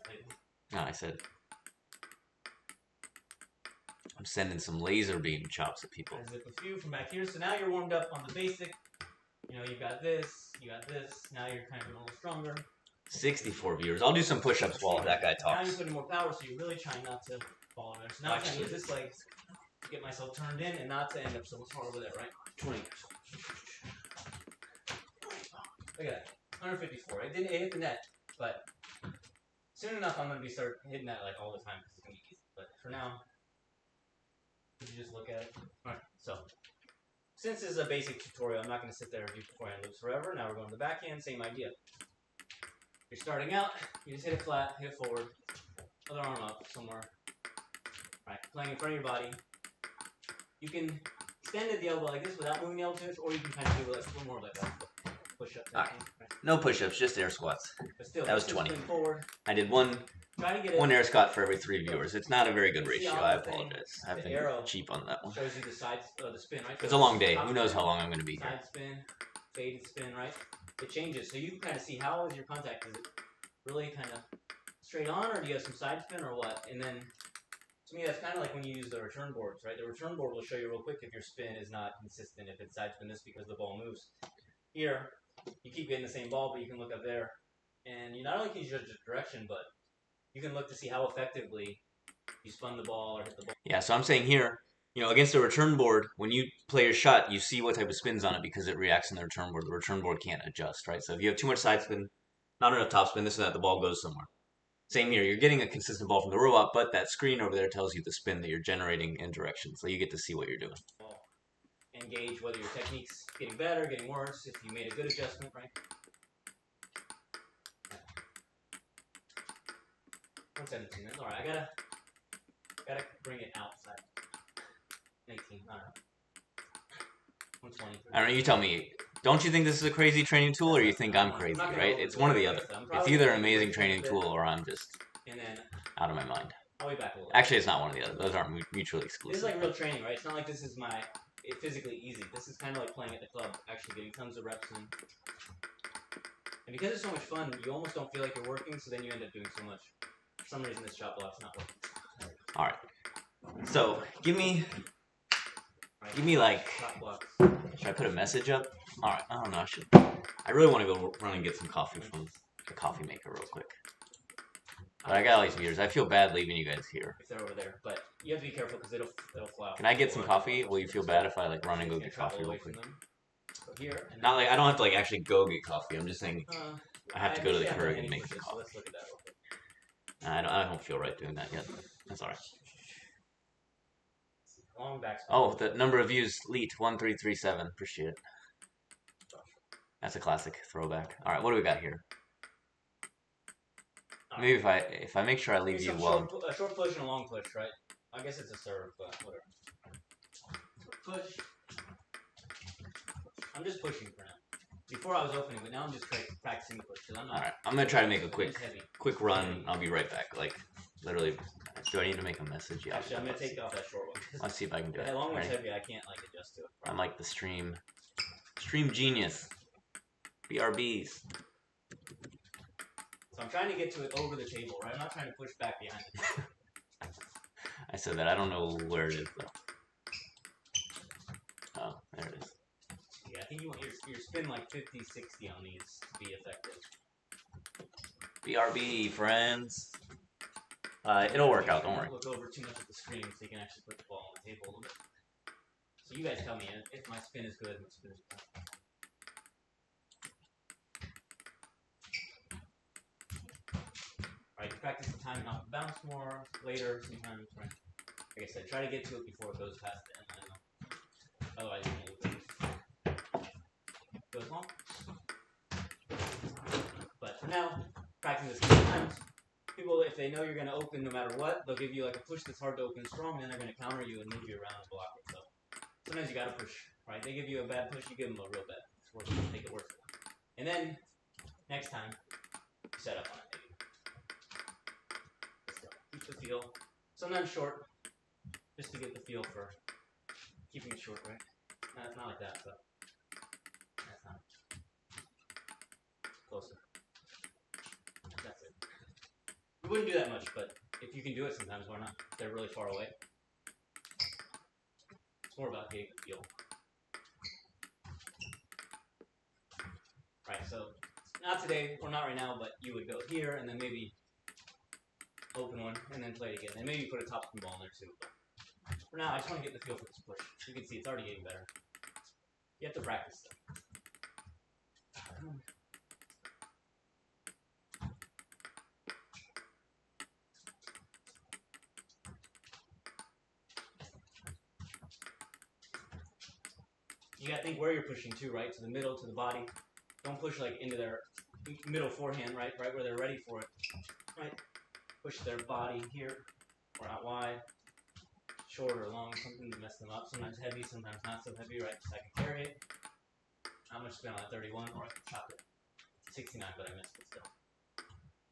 No, I said I'm sending some laser beam chops at people.
I zip a few from back here. So now you're warmed up on the basic. You know, you got this, you got this. Now you're kind of a little stronger.
64 viewers. I'll do some push-ups while that guy talks.
Now you're putting more power, so you're really trying not to fall over there. So now I'm trying to use this leg to get myself turned in and not to end up so far over there, right? 20. Look at that. 154. It hit the net, but soon enough I'm going to start hitting that like all the time because it's going to be easy. But for now, could you just look at it? Alright, so since this is a basic tutorial, I'm not going to sit there and do forehand loops forever. Now we're going to the backhand, same idea. You're starting out, you just hit it flat, hit it forward, other arm up somewhere. Right, playing in front of your body. You can extend at the elbow like this without moving the elbow too much, or you can kind of do it like a little more like that. Push up.
Right. No push-ups, just air squats.
But still,
that was 20.
Forward.
I did one air squat for every 3 viewers. It's not a very good ratio. I apologize. I've been cheap on that one.
Shows you the side, the spin, right?
It's a long day. Who knows how long I'm going to be here?
Side spin, faded spin, right? It changes, so you can kind of see how is your contact. Is it really kind of straight on, or do you have some side spin, or what? And then, to me, that's kind of like when you use the return boards, right? The return board will show you real quick if your spin is not consistent, if it's side spin this because the ball moves. Here, you keep getting the same ball, but you can look up there, and you not only can you judge the direction, but you can look to see how effectively you spun the ball or hit the ball. Yeah, so I'm saying here, you know, against the return board, when you play your shot, you see what type of spin's on it because it reacts in the return board. The return board can't adjust, right? So if you have too much side spin, not enough top spin, this and that, the ball goes somewhere. Same here, you're getting a consistent ball from the robot, but that screen over there tells you the spin that you're generating in direction, so you get to see what you're doing. And gauge whether your technique's getting better, getting worse, if you made a good adjustment, right? 117, that's alright, I gotta bring it outside. 18, alright. 120. I don't know, you tell me. Don't you think this is a crazy training tool, or you think I'm crazy, right? It's one or the other. It's either an amazing training tool, or I'm just out of my mind. I'll be back a little. Actually, it's not one or the other. Those aren't mutually exclusive. This is like real training, right? It's not like this is physically easy. This is kind of like playing at the club, actually getting tons of reps in. And because it's so much fun, you almost don't feel like you're working, so then you end up doing so much. For some reason, this shot block's not working. All right. So, give me like, should I put a message up? All right, I don't know. I really want to go run and get some coffee from the coffee maker real quick. But I got all these viewers. I feel bad leaving you guys here. If they're over there, but you have to be careful because it'll fly off. Can I get some coffee? Will you feel bad if I like run and go get coffee real quick? Here, not like I don't have to like actually go get coffee. I'm just saying I have to go to the Keurig and make some coffee. Let's look at that real quick. I don't feel right doing that yet. That's all right. Long back. Oh, the number of views, Leet 1337. Appreciate it. That's a classic throwback. All right, what do we got here? Maybe if I make sure I leave you well. A short push and a long push, right? I guess it's a serve, but whatever. Push. I'm just pushing for now. Before I was opening, but now I'm just practicing the push. I'm not. All right, I'm gonna try to make a quick run. I'll be right back. Like
literally. Do I need to make a message? Yeah.
Actually, I'm gonna take off that short one.
Let's see if I can do it.
That long one's
Ready?
heavy. I can't like adjust to it.
I'm like the stream genius. BRBs.
So I'm trying to get to it over the table, right? I'm not trying to push back behind it.
I said that. I don't know where it is though. Oh, there it is.
Yeah, I think you want your spin like 50, 60 on these to be effective.
BRB, friends. It'll work out. Don't worry.
Look over too much at the screen so you can actually put the ball on the table a little bit. So you guys tell me if my spin is good, my spin is bad. Alright, you practice the timing off the bounce more later sometimes, right? Like I said, try to get to it before it goes past the end line. Otherwise, you're going to lose. Goes long. But for now, practice this sometimes. People, if they know you're going to open no matter what, they'll give you like a push that's hard to open strong, and then they're going to counter you and move you around and block it. So sometimes you got to push, right? They give you a bad push, you give them a real bad. It's worth it. Make it worth it. And then next time, set up on it. Keep the feel. Sometimes short, just to get the feel for keeping it short, right? Not like that, but that's not closer. That's it. We wouldn't do that much, but if you can do it sometimes, why not? If they're really far away. It's more about getting the feel. Right, so not today, or not right now, but you would go here and then maybe open one and then play it again. And maybe put a topspin ball in there too. But for now, I just want to get the feel for this push. You can see it's already getting better. You have to practice though. You gotta think where you're pushing too, right? To the middle, to the body. Don't push like into their middle forehand, right? Right where they're ready for it. Right? Push their body here, or out wide. Short or long, something to mess them up. Sometimes heavy, sometimes not so heavy, right? So I can carry it. How much spin on that 31, or I can chop it. 69, but I missed it still.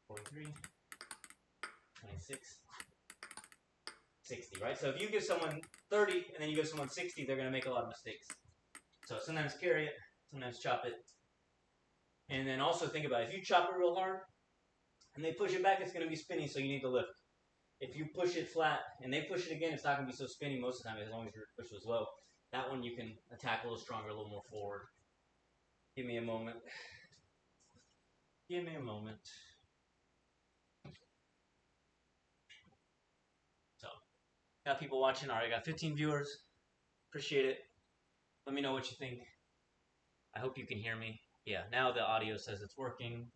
43, 26, 60, right? So if you give someone 30 and then you give someone 60, they're going to make a lot of mistakes. So sometimes carry it, sometimes chop it. And then also think about it. If you chop it real hard and they push it back, it's going to be spinny, so you need to lift. If you push it flat and they push it again, it's not going to be so spinny most of the time as long as your push was low. That one you can attack a little stronger, a little more forward. Give me a moment. Give me a moment. So, got people watching. All right, got 15 viewers. Appreciate it. Let me know what you think. I hope you can hear me. Yeah, now the audio says it's working.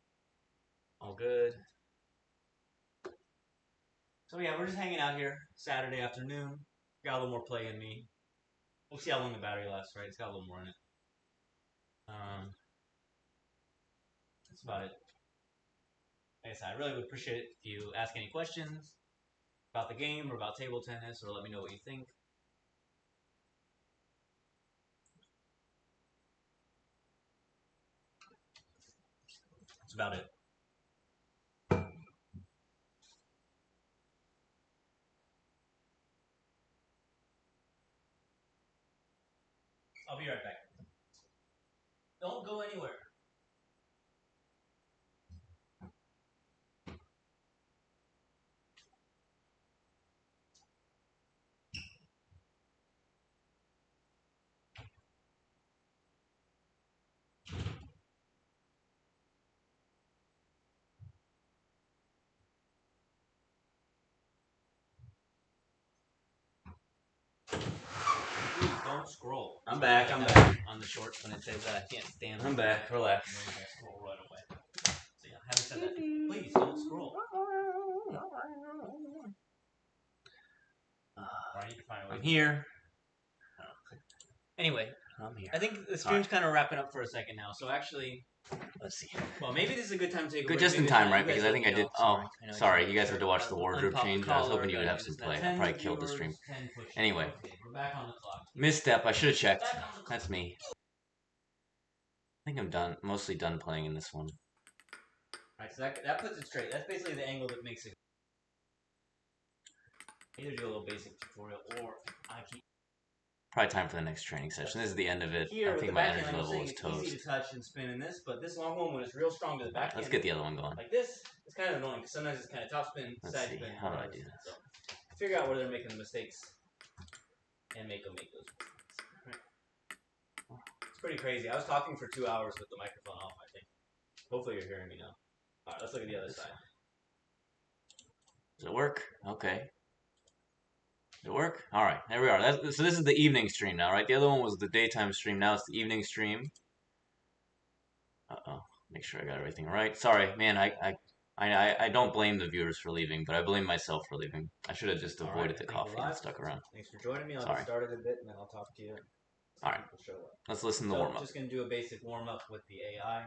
All good. So yeah, we're just hanging out here Saturday afternoon. Got a little more play in me. We'll see how long the battery lasts, right? It's got a little more in it. That's about it. Like I said, I really would appreciate it if you ask any questions about the game or about table tennis, or let me know what you think. That's about it. I'll be right back. Don't go anywhere. Please don't scroll.
I'm back. I'm back.
On the shorts when it says that I can't stand.
I'm back. Relax.
And then you're gonna scroll right away. So yeah, having said that, please don't scroll. I need to find a way.
I'm here.
Anyway,
I'm here.
I think the stream's kind of wrapping up for a second now. So actually,
Let's see.
well, maybe this is a good time to take a
Good
break.
just in
Maybe
time,
you
right?
guys
Because I think I
let me
did.
know.
Oh, sorry. You guys had to watch the wardrobe
Unpop
change.
the
I was
collar,
hoping you would have
guys.
some
Now,
play. I
10
probably killed the stream.
viewers, 10 push-ups.
Anyway.
Okay, we're back on the clock.
Misstep. I should have checked.
Back on the clock.
That's me. I think I'm done. Mostly done playing in this one.
Alright, so that puts it straight. That's basically the angle that makes it. Either do a little basic tutorial or I keep.
Probably time for the next training session. This is the end of it.
Here,
I think
with the
my
backhand,
energy
I was
level
saying
is
it's easy
toast.
to touch and spin in this, but this long one when it's real strong to the backhand.
Let's get the other one going.
Like this, it's kind of annoying because sometimes it's kind of top spin,
Let's
side
see.
spin.
How do I do this?
So figure out where they're making the mistakes and make them make those mistakes. Right. It's pretty crazy. I was talking for 2 hours with the microphone off, I think. Hopefully you're hearing me now. All right, let's look at the other side.
Does it work? Okay. Does it work? All right, there we are. So this is the evening stream now, right? The other one was the daytime stream. Now it's the evening stream. Uh-oh. Make sure I got everything right. Sorry, man. I don't blame the viewers for leaving, but I blame myself for leaving. I should have just avoided the coffee and stuck around.
Thanks for joining me. I'll
Sorry.
get started a bit, and then I'll talk to you.
All right. Let's listen to the warm-up.
Just going to do a basic warm-up with the AI.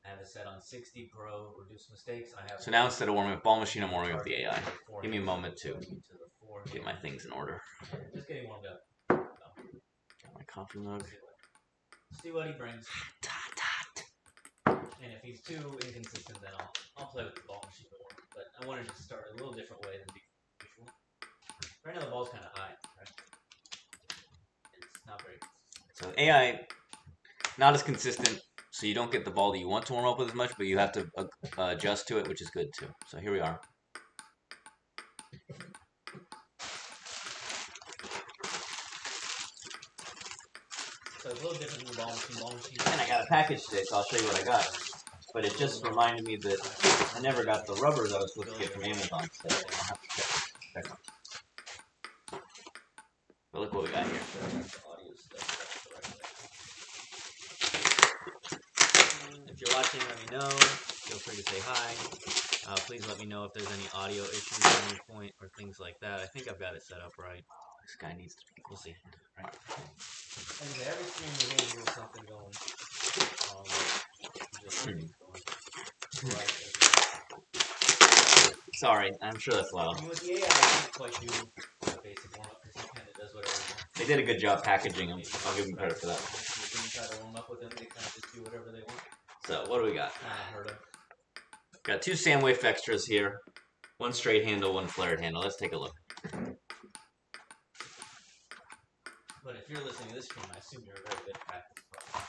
I have it set on 60 Pro, reduce mistakes.
So now instead of warming up ball machine, I'm warming up the AI. Give me a moment to get my things in order.
Just getting warmed up.
Got my coffee mug.
See what he brings. And if he's too inconsistent, then I'll play with the ball machine more. But I wanted to start a little different way than before. Right now the ball's kind of high, right? It's not very consistent.
So AI, not as consistent. So you don't get the ball that you want to warm up with as much, but you have to adjust to it, which is good too. So here we are.
So it's a little different than the ball machine.
And I got a package today, so I'll show you what I got. But it just reminded me that I never got the rubbers I was supposed to get from Amazon today. I'll have to check them. But look what we got here. If you're watching, let me know. Feel free to say hi. Please let me know if there's any audio issues at any point or things like that. I think I've got it set up right. This guy needs to be. We'll see. All right.
And every stream we're going to do something going.
Sorry, I'm sure that's loud.
With the AI, I can't quite do a basic warm-up because he kind of does whatever he wants.
They did a good job packaging them. I'll give them credit for that.
When you try to warm up with them, they kind of just do whatever they want.
So, what do we got?
Heard of.
Got 2 Sandwave extras here. 1 straight handle, 1 flared handle. Let's take a look.
But if you're listening to this stream, I assume you're a very good practice player.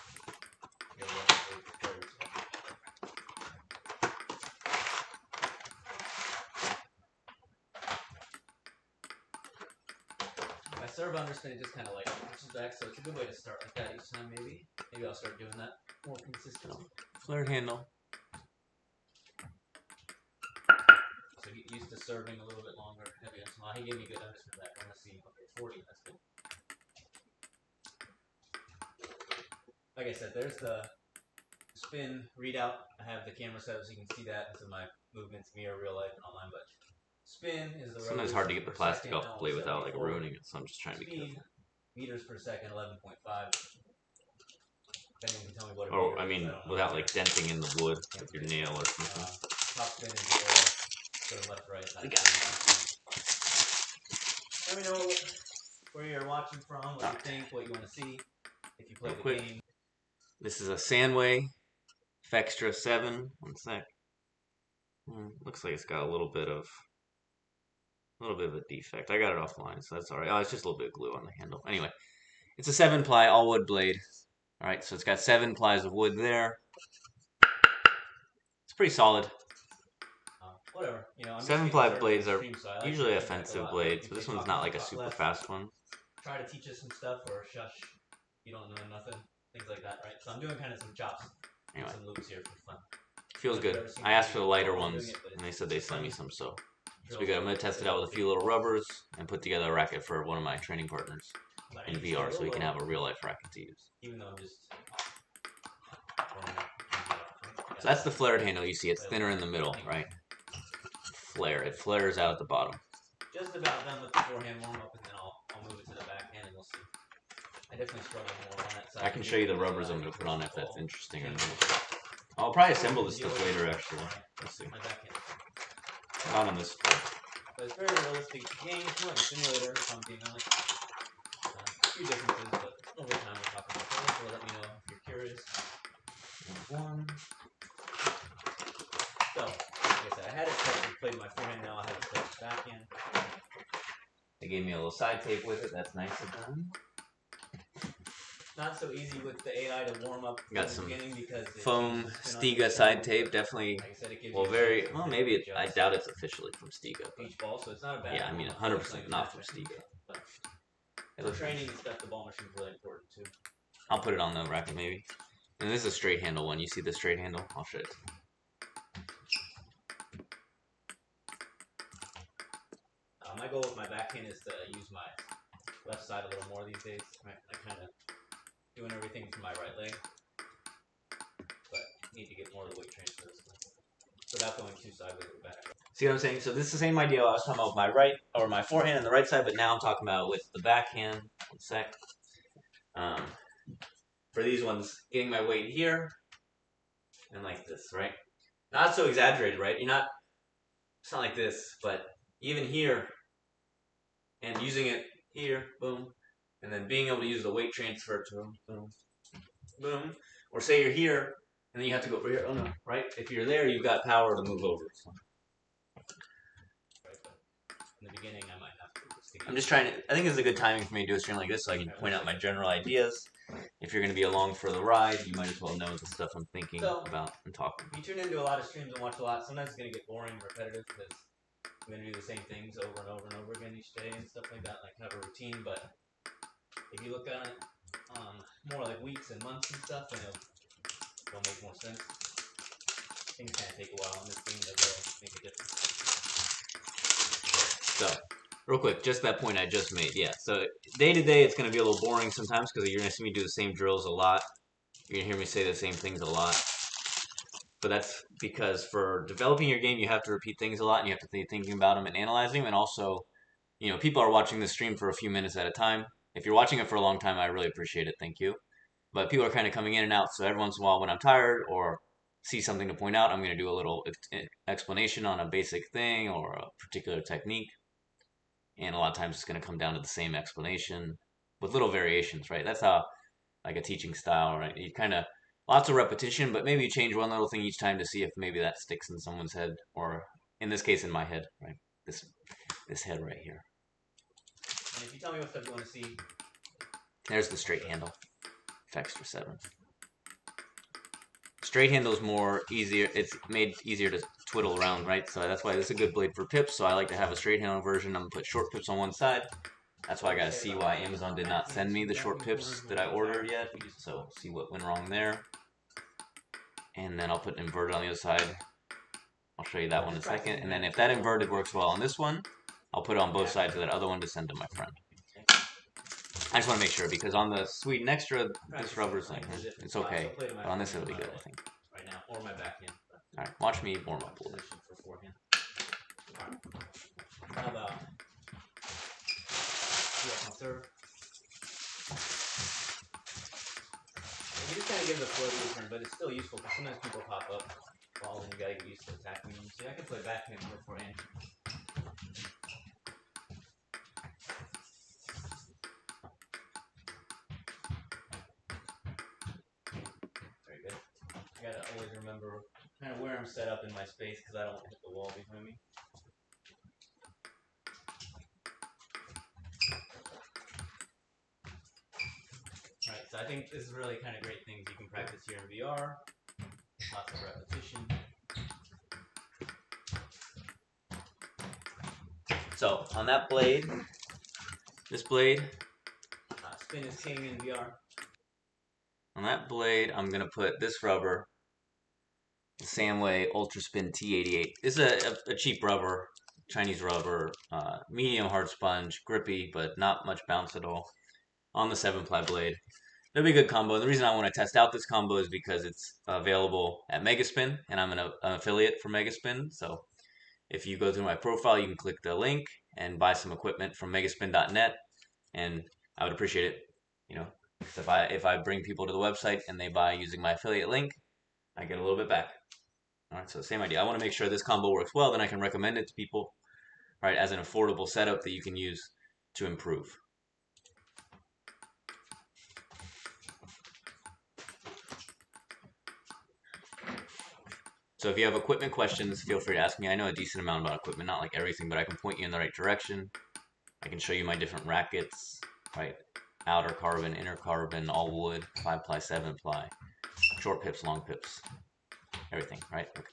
If I serve underspin, it just kind of like pushes back, so it's a good way to start like that each time, maybe. Maybe I'll start doing that more consistently.
Flared handle.
So get used to serving a little bit longer, heavy on small. He gave me good underspin back. I want to see, okay, 40, that's good. Like I said, there's the spin readout. I have the camera set up so you can see that. So my movements mirror real life and online, but spin is the
Sometimes hard to get the plastic off the blade without like ruining it, so I'm just trying to be careful.
Meters per second, 11.5. Anyone can tell me what.
Oh, I mean, without like denting in the wood with your nail or something.
Topspin is sort of left, right.
We got it.
Let me know where you're watching from, what you think, what you want to see. If you play the game.
This is a Sandwave Fextra 7. 1 sec. Looks like it's got a little bit of a defect. I got it offline, so that's alright. Oh, it's just a little bit of glue on the handle. Anyway, it's a 7-ply all wood blade. Alright, so it's got 7 plies of wood there. It's pretty solid.
Whatever. You know,
7-ply blades are usually offensive blades, but this one's not like a super fast one.
Try to teach us some stuff or shush. You don't know nothing. Things like that, right? So I'm doing kind of some chops. Anyway. Some loops here for fun.
Feels good. I asked for the lighter ones, and they said they sent me some, so it's good. I'm going to test it out with a few little rubbers and put together a racket for one of my training partners in VR so we can have a real-life racket to use.
Even though I'm just...
So that's the flared handle. You see it's thinner in the middle, right? Flare. It flares out at the bottom.
Just about done with the forehand warm-up, and then I'll move it to the backhand, and we'll see. I definitely struggle more on that side.
I can show you the rubbers I'm going to put on if that's interesting or not. I'll probably assemble this stuff later, actually. Let's see. Not on this.
But it's very realistic game. It's more like a simulator, if I'm being honest. A few differences, but over time we'll talk about those, so let me know if you're curious. One. So, like I said, I had it set to play my forehand, now I have it set to backhand.
They gave me a little side tape with it. That's nice of them.
Not so easy with the AI to warm up
Got
in
some
the beginning because
foam Stiga side tape. Definitely.
Like I said, it gives
Well,
you
very well. Maybe it, I doubt it's officially from Stiga.
Beach ball, so it's not a bad.
Yeah, I mean, 100% not from Stiga.
For training and stuff, the ball machine is really important too.
I'll put it on the racket maybe. And this is a straight handle one. You see the straight handle? I'll show it.
My goal with my backhand is to use my left side a little more these days. I kind of doing everything from my right leg, but need to get more of the weight transfer without going too sideways or back.
See what I'm saying? So this is the same idea I was talking about with my right or my forehand on the right side, but now I'm talking about with the backhand. One sec. For these ones, getting my weight here and like this, right? Not so exaggerated, right? You're not. It's not like this, but even here. And using it here, boom, and then being able to use the weight transfer to boom, boom. Or say you're here, and then you have to go over here. Oh no, right? If you're there, you've got power to move over. So.
In the beginning, I might have to.
I'm just trying to. I think it's a good timing for me to do a stream like this, so I can point out my general ideas. If you're going to be along for the ride, you might as well know the stuff I'm thinking about and talking.
You tune into a lot of streams and watch a lot. Sometimes it's going to get boring and repetitive because I'm going to do the same things over and over and over again each day and stuff like that, like kind of a routine. But if you look at it more like weeks and months and stuff, then it'll make more sense. Things kind of take a while in this game, but they'll make a difference.
So, real quick, just that point I just made. Yeah, so day to day it's going to be a little boring sometimes because you're going to see me do the same drills a lot. You're going to hear me say the same things a lot. But that's because for developing your game, you have to repeat things a lot, and you have to be thinking about them and analyzing them. And also, you know, people are watching this stream for a few minutes at a time. If you're watching it for a long time, I really appreciate it. Thank you. But people are kind of coming in and out, so every once in a while when I'm tired or see something to point out, I'm going to do a little explanation on a basic thing or a particular technique. And a lot of times it's going to come down to the same explanation with little variations, right? That's how, like a teaching style, right? You kind of... Lots of repetition, but maybe you change one little thing each time to see if maybe that sticks in someone's head, or in this case, in my head, right? This head right here.
And if you tell me what stuff you want to see,
there's the straight handle, effects for 7. Straight handle is more easier. It's made easier to twiddle around, right? So that's why this is a good blade for pips. So I like to have a straight handle version. I'm gonna put short pips on one side. That's why I gotta see why Amazon did not send me the short pips that I ordered yet. So see what went wrong there. And then I'll put inverted on the other side. I'll show you that one in a second. And then if that inverted works well on this one, I'll put it on both sides of that other one to send to my friend. I just want to make sure, because on the Sweden Extra, this rubber's like, it's okay. But on this, it'll be good, I think.
Right now, or my backhand.
Alright, watch me warm up a little.
How about serve? You just kind of give the flow to the turn, but it's still useful because sometimes people pop up balls and you gotta get used to attacking them. See, I can play backhand with forehand. Very good. I gotta always remember kind of where I'm set up in my space because I don't want to hit the wall behind me. Alright, so I think this is really kind of great things you can practice here in VR. Lots of repetition.
So, on that blade, this blade,
Spin is king in VR.
On that blade, I'm going to put this rubber, the Samway Ultra Spin T88. This is a cheap rubber, Chinese rubber, medium hard sponge, grippy, but not much bounce at all, on the 7-ply blade. It'll be a good combo. And the reason I want to test out this combo is because it's available at Megaspin, and I'm an affiliate for Megaspin. So if you go through my profile, you can click the link and buy some equipment from megaspin.net, and I would appreciate it. You know, if I bring people to the website and they buy using my affiliate link, I get a little bit back. All right, so same idea. I want to make sure this combo works well, then I can recommend it to people, right, as an affordable setup that you can use to improve. So if you have equipment questions, feel free to ask me. I know a decent amount about equipment, not like everything, but I can point you in the right direction. I can show you my different rackets, right? Outer carbon, inner carbon, all wood, 5-ply, 7-ply, short pips, long pips, everything, right? Okay.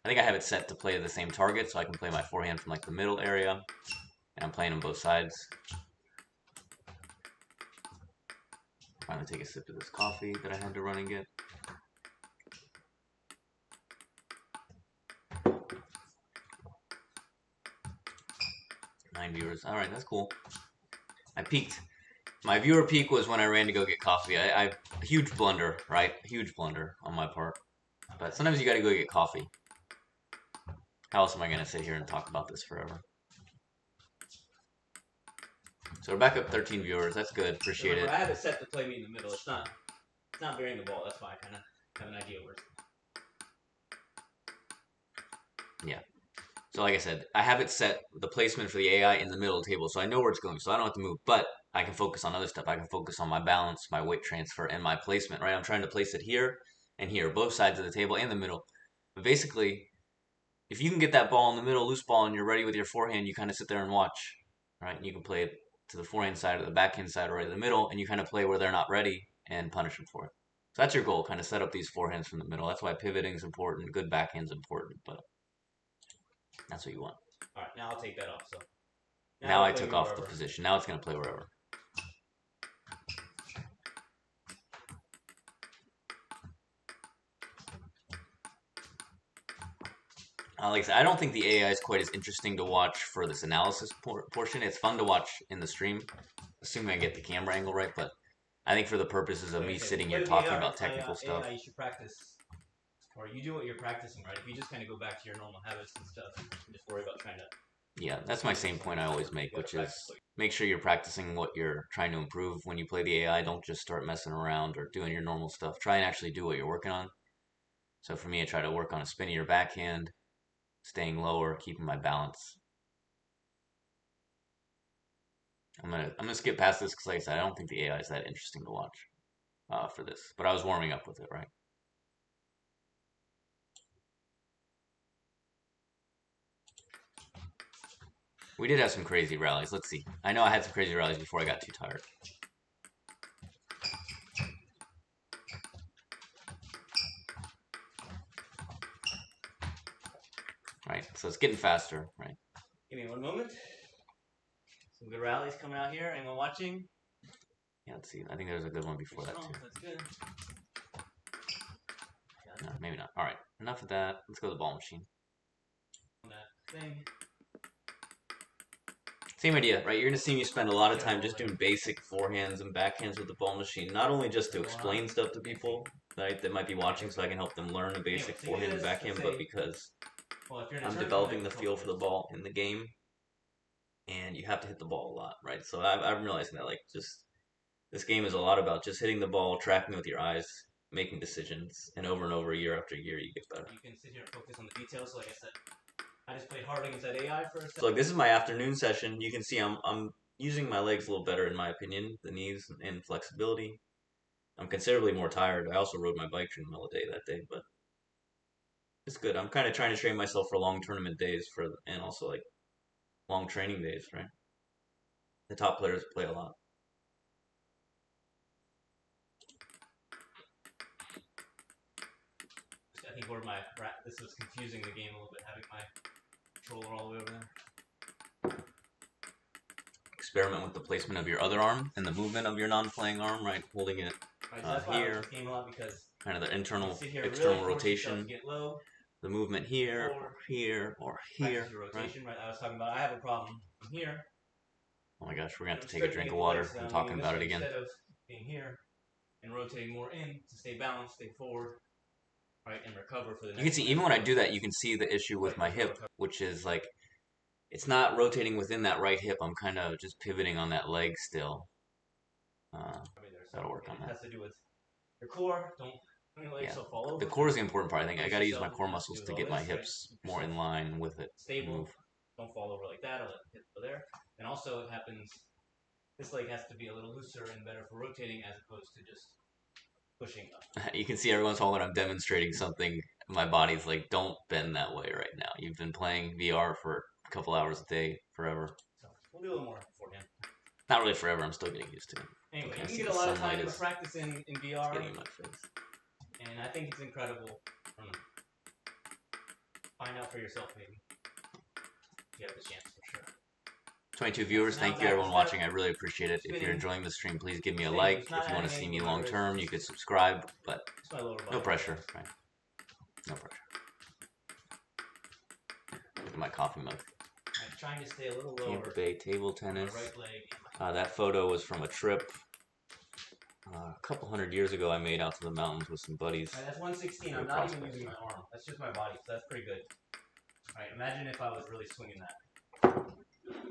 I think I have it set to play the same target, so I can play my forehand from like the middle area, and I'm playing on both sides. Finally take a sip of this coffee that I had to run and get. Nine viewers. All right, that's cool. I peaked. My viewer peak was when I ran to go get coffee. I huge blunder, right? Huge blunder on my part. But sometimes you got to go get coffee. How else am I going to sit here and talk about this forever? So we're back up 13 viewers. That's good. Appreciate
Remember,
it.
I have it set to play me in the middle. It's not burying the ball. That's why I kind of have an idea where it's
going. Yeah. So like I said, I have it set, the placement for the AI in the middle of the table, so I know where it's going, so I don't have to move, but I can focus on other stuff. I can focus on my balance, my weight transfer, and my placement, right? I'm trying to place it here and here, both sides of the table and the middle. But basically, if you can get that ball in the middle, loose ball, and you're ready with your forehand, you kind of sit there and watch, right? And you can play it to the forehand side or the backhand side or right in the middle, and you kind of play where they're not ready and punish them for it. So that's your goal, kind of set up these forehands from the middle. That's why pivoting is important, good backhand's important, but that's what you want.
all right, now I'll take that off. So
now I took off the position. Now it's going to play wherever. Like I said, I don't think the AI is quite as interesting to watch for this analysis portion. It's fun to watch in the stream, assuming I get the camera angle right, but I think for the purposes of me sitting here talking about technical stuff.
AI, you should practice, or you do what you're practicing, right? If you just kind of go back to your normal habits and stuff, and just worry about trying to...
Yeah, that's my same point I always make, which is make sure you're practicing what you're trying to improve when you play the AI. Don't just start messing around or doing your normal stuff. Try and actually do what you're working on. So for me, I try to work on a spinnier backhand, staying lower, keeping my balance. I'm gonna skip past this because, like I said, I don't think the AI is that interesting to watch for this. But I was warming up with it, right? We did have some crazy rallies. Let's see. I know I had some crazy rallies before I got too tired. Right, so it's getting faster, right?
Give me one moment. Some good rallies coming out here. Anyone watching?
Yeah, let's see. I think there's a good one before that too.
That's good.
No, maybe not. All right, enough of that. Let's go to the ball machine.
On that thing.
Same idea, right? You're gonna see me spend a lot of time just doing basic forehands and backhands with the ball machine. Not only just to explain stuff to people that might be watching, so I can help them learn a basic forehand and backhand, but because I'm developing the feel for the ball in the game, and you have to hit the ball a lot, right? So I'm realizing that, like, just this game is a lot about just hitting the ball, tracking with your eyes, making decisions, and over, year after year, you get better.
You can sit here and focus on the details. Like I said, I just played hard against that AI for a second.
So, like, this is my afternoon session. You can see I'm using my legs a little better, in my opinion, the knees and flexibility. I'm considerably more tired. I also rode my bike during the middle of the day that day, but it's good. I'm kind of trying to train myself for long tournament days and also like long training days, right? The top players play a lot.
I think this was confusing the game a little bit, having my controller all the way over there.
Experiment with the placement of your other arm and the movement of your non-playing arm, right? Holding it here. Kind of the external rotation. The movement here, or here, or here.
Rotation, right? I was talking about, I have a problem here.
Oh my gosh, we're going to have to take a drink of water. I'm talking about it again.
Instead of being here and rotating more in to stay balanced, stay forward, right, and recover for the next.
You can see, even when I do that, you can see the issue with my hip, which is like, it's not rotating within that right hip. I'm kind of just pivoting on that leg still. That'll work on that.
It has to do with your core.
Yeah, the core is the important part. I think I got to use my core muscles to get my hips more in line with it.
Stable. Don't fall over like that, or let the hip go there. And also it happens, this leg has to be a little looser and better for rotating as opposed to just pushing up.
You can see every once in a while when I'm demonstrating something, my body's like, don't bend that way right now. You've been playing VR for a couple hours a day, forever.
So we'll do a little more for
Not really forever. I'm still getting used to it.
Anyway,
Okay,
you
I
can
see
get a
the
lot of
sunlight
time to
is
practice in VR,
getting in my face.
and I think it's incredible. Find out for yourself, maybe. You have the chance for sure.
22 viewers,
So now
thank you
back to
everyone
start.
watching. I really appreciate it. If you're
Spinning.
enjoying the stream, please give me a
Stable.
like.
It's not
If you want to
adding
see me
anything to my
long
wrist,
term,
it's
you could
just-
subscribe, but
It's my lower body.
no pressure, right? No pressure. Look at my coffee mug.
I'm trying to stay a little lower.
Tampa Bay table
My
tennis.
right leg.
That photo was from a trip a couple hundred years ago. I made out to the mountains with some buddies.
Right, that's 116. I'm
Good
not even
prospect.
using my arm. That's just my body, so that's pretty good. Alright, imagine if I was really swinging that.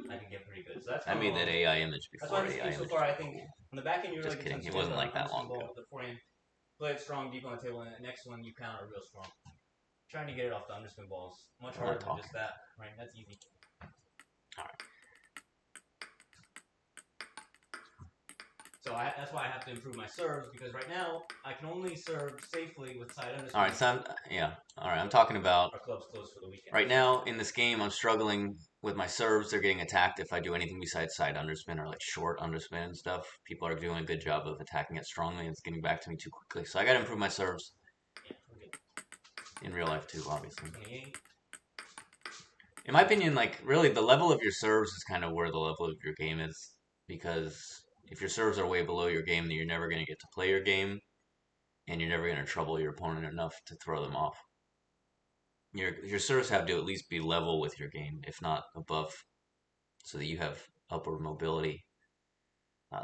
I can get pretty good. So that's
I made that AI image
That's
before
why this
AI
game so
image.
far, I think, on the back end, you really
Just
get
kidding,
some
it wasn't
skill
like that
on
long
ball
ago.
with the forehand. Play it strong, deep on the table, and the next one you counter real strong. Trying to get it off the underspin balls. Much
I wanna
harder than
talk.
just that. Right, that's easy.
Alright.
So that's why I have to improve my serves, because right now, I can only serve safely with side underspin.
Alright, so I'm talking about
Our club's closed for the weekend.
right now in this game. I'm struggling with my serves. They're getting attacked if I do anything besides side underspin or like short underspin and stuff. People are doing a good job of attacking it strongly. It's getting back to me too quickly. So I gotta improve my serves
Yeah, we're good.
in real life too, obviously.
28.
In my opinion, like really the level of your serves is kind of where the level of your game is, because if your serves are way below your game, then you're never going to get to play your game, and you're never going to trouble your opponent enough to throw them off. Your serves have to at least be level with your game, if not above, so that you have upward mobility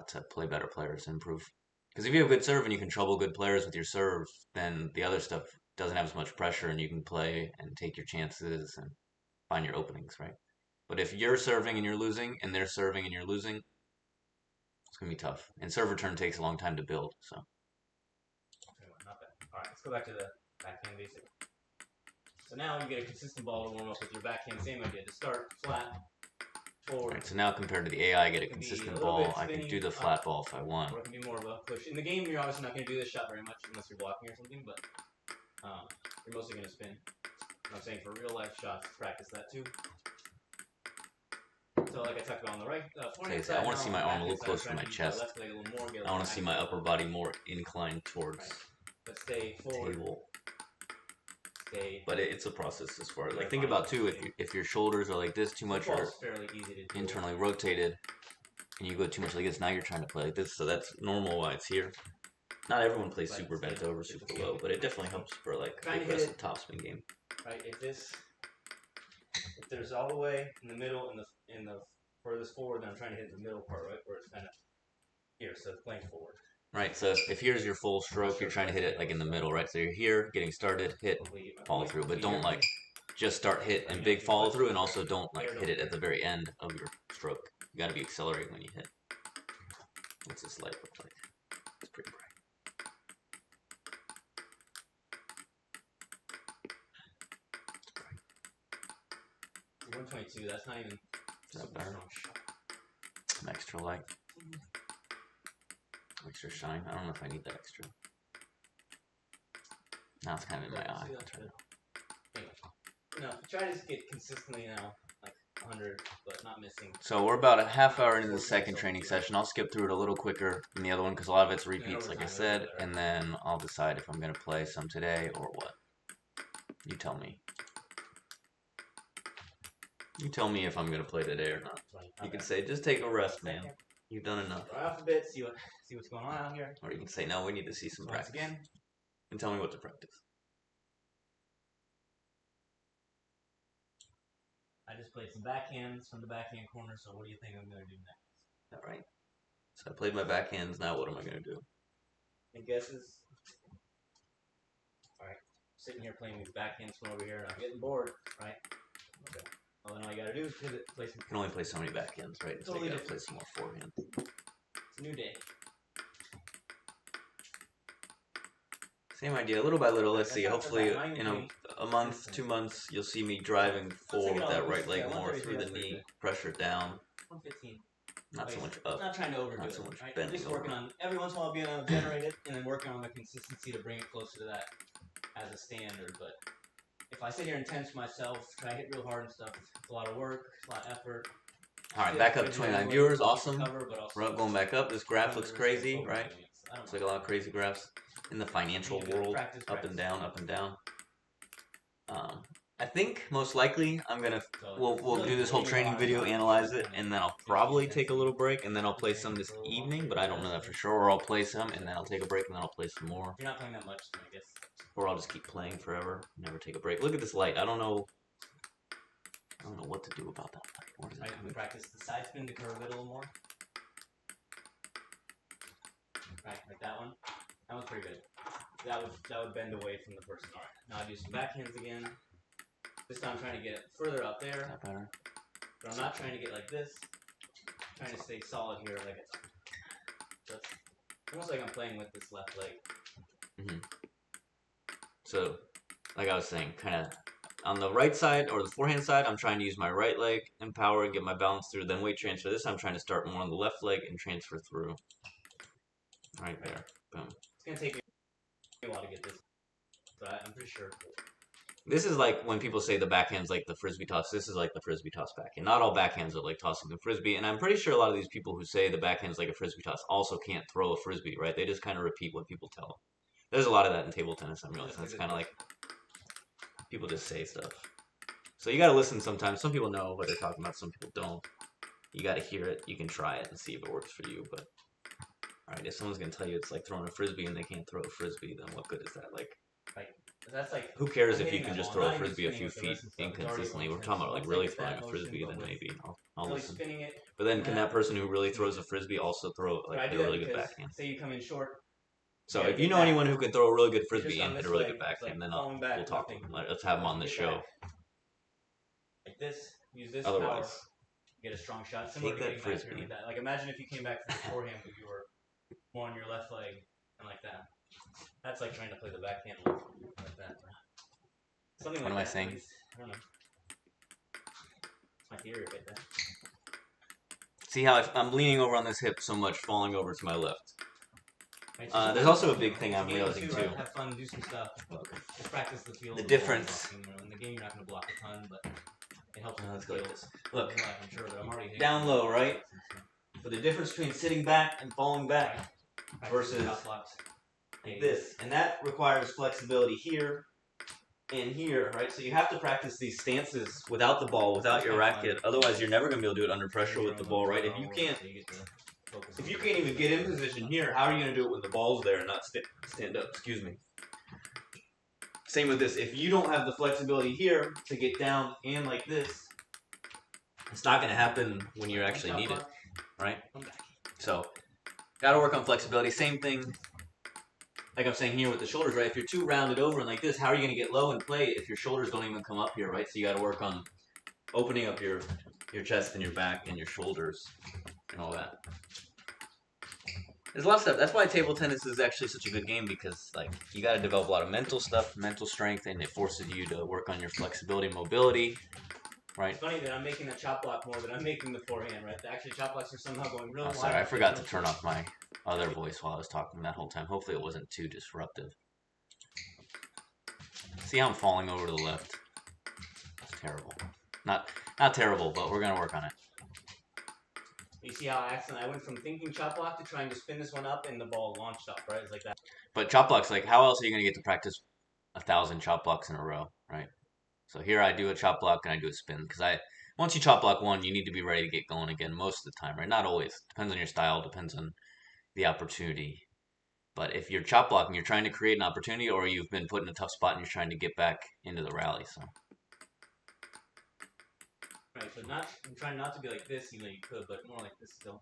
to play better players and improve. Because if you have good serve and you can trouble good players with your serve, then the other stuff doesn't have as much pressure, and you can play and take your chances and find your openings, right? But if you're serving and you're losing, and they're serving and you're losing, it's gonna be tough. And serve return takes a long time to build, so.
Not bad. Alright, let's go back to the backhand basic. So now you get a consistent ball to warm up with your backhand. Same idea. To start flat, forward.
Alright, so now compared to the AI, I get a
It can be
consistent
a little
ball.
bit
I can
spinning
do the
up,
flat ball if I want.
Or it can be more of a push. In the game, you're obviously not going to do this shot very much unless you're blocking or something, but you're mostly going to spin. I'm saying for real life shots, practice that too. So like I talked about on the right,
Okay,
forehand
so I
side
want to
now,
see my arm a
backhand
little
side,
closer to
trying
my
use my
chest.
left leg a little more, get a
I want to
little
see my
behind.
upper body more inclined towards
Right. But stay forward.
table.
Stay.
But it's a process as far as like think about too. If your shoulders are like this too much or
Football's fairly easy to do.
internally rotated, and you go too much like this, now you're trying to play like this. So that's normal why it's here. Not everyone plays
But
super bent
yeah,
over,
it's a
super
skill.
low, but it definitely helps for like
Trying
the
to hit
aggressive
it.
topspin game.
Right, if there's all the way in the middle in the furthest forward, then I'm trying to hit the middle part, right, where it's kind of here, so it's playing forward.
Right, so if here's your full stroke, you're trying to hit it like in the middle, right? So you're here, getting started, hit,
Hopefully get my
follow
point.
through, but
Here.
don't like just start hit and big follow through, and also don't like hit it at the very end of your stroke. You got to be accelerating when you hit. What's this light look like? It's pretty bright.
122. That's not even.
Is that better?
strong shot.
Some extra light. Extra shine. I don't know if I need that extra. Now it's kind of in my eye.
See, that's good. Anyway, no, try to just get consistently now, like 100, but not missing.
So we're about a half hour into the second training session. I'll skip through it a little quicker than the other one because a lot of it's repeats, like I said, and then I'll decide if I'm going to play some today or what. You tell me. You tell me if I'm going to play today or not. You can say, just take a rest, man. You've done enough.
Right off a bit, see what's going on out here.
Or you can say, no, we need to see some
Once
practice.
again,
And tell me what to practice.
I just played some backhands from the backhand corner, so what do you think I'm going to do next?
All right. So I played my backhands. Now what am I going to do?
Any guesses? Alright, sitting here playing these backhands from over here, and I'm getting bored, right? Okay. Well, then all you gotta do is pivot, play some.
You can only play so many backhands, right? So
Totally
you gotta
different.
play some more forehand.
It's a new day.
Same idea, little by little. Let's see.
That's not
Hopefully,
bad. Mine
in a month, 2 months, you'll see me driving forward with that right leg more through the knee, pressure down,
115.
not so much
I'm
up.
not trying to overdo
not
it.
so much
Right? I'm
bending
just working
over.
on every once in a while being able to generate it, and then working on the consistency to bring it closer to that as a standard. But if I sit here and tense myself, try to hit real hard and stuff, it's a lot of work, it's a lot of effort.
All right, back up to 29 viewers. Awesome. We're up, going back up. This graph looks crazy, right? It's like a lot of crazy graphs in the financial world. Up and down, up and down. I think most likely we'll do this whole training video, analyze it, and then I'll probably take a little break, and then I'll play some this evening, but I don't know that for sure. Or I'll play some, and then I'll take a break, and then I'll play some more.
You're not playing that much, I guess.
Or I'll just keep playing forever, never take a break. Look at this light. I don't know what to do about that light. What does that mean?
Practice the side spin to curve it a little more. Right, like that one. That one's pretty good. That would bend away from the person. All right. Now I do some backhands again. This time I'm trying to get further out there.
Is that better?
But I'm not trying to get like this. I'm trying to stay solid here. Like it's almost like I'm playing with this left leg.
Mm-hmm. So, like I was saying, kind of on the right side or the forehand side, I'm trying to use my right leg and power and get my balance through, then weight transfer. This I'm trying to start more on the left leg and transfer through. Right there. Boom.
It's going to take me a while to get this, but I'm pretty sure.
This is like when people say the backhand's like the frisbee toss. This is like the frisbee toss backhand. Not all backhands are like tossing the frisbee, and I'm pretty sure a lot of these people who say the backhand's like a frisbee toss also can't throw a frisbee, right? They just kind of repeat what people tell them. There's a lot of that in table tennis, I'm realizing. It's kind of like people just say stuff. So you got to listen sometimes. Some people know what they're talking about, some people don't. You got to hear it. You can try it and see if it works for you, but alright, if someone's going to tell you it's like throwing a frisbee and they can't throw a frisbee, then what good is that? Like
that's like,
who cares if you can just throw a frisbee a few feet inconsistently? We're talking about like really throwing a frisbee, then maybe I'll listen. But then can that person who really throws a frisbee also throw like a really good backhand?
Say you come in short.
So if you know anyone who can throw a really good frisbee and hit a really good backhand, then we'll talk to them. Let's have them on the show.
Like this, use this
Otherwise,
power, get a strong shot.
Take that frisbee.
Like imagine if you came back from the forehand, but you were more on your left leg and like that. That's like trying to play the backhand like that. Something like that.
What am I saying?
I don't know. It's my theory right there.
See how I'm leaning over on this hip so much, falling over to my left. There's also a big thing I'm realizing too.
Have fun, do some stuff. Just practice the field.
The difference.
In the game, you're not going to block a ton, but it helps.
Let's go like this. Look,
I'm sure that I'm already
down low, right? But the difference between sitting back and falling back versus like this, and that requires flexibility here and here, right? So you have to practice these stances without the ball, without your racket. Otherwise, you're never going to be able to do it under pressure with the ball, right? If you can't even get in position here, how are you going to do it when the ball's there and not stand up? Excuse me. Same with this. If you don't have the flexibility here to get down and like this, it's not going to happen when you actually need it, right? So, got to work on flexibility. Same thing, like I'm saying here with the shoulders, right? If you're too rounded over and like this, how are you going to get low and play if your shoulders don't even come up here, right? So you got to work on opening up your chest and your back and your shoulders and all that. There's a lot of stuff. That's why table tennis is actually such a good game, because like you got to develop a lot of mental stuff, mental strength, and it forces you to work on your flexibility, mobility, right?
It's funny that I'm making the chop block more than I'm making the forehand, right? Actually, chop blocks are somehow going real wide.
Sorry, I forgot to turn off my other voice while I was talking that whole time. Hopefully it wasn't too disruptive. See how I'm falling over to the left? That's terrible. Not terrible, but we're going to work on it.
You see how I went from thinking chop block to trying to spin this one up and the ball launched up, right? It's like that.
But chop blocks, like how else are you going to get to practice 1,000 chop blocks in a row, right? So here I do a chop block and I do a spin, because once you chop block one, you need to be ready to get going again most of the time, right? Not always. Depends on your style, depends on the opportunity. But if you're chop blocking, you're trying to create an opportunity, or you've been put in a tough spot and you're trying to get back into the rally. So.
Right, so I'm trying not to be like this, even though you could, but more like this still.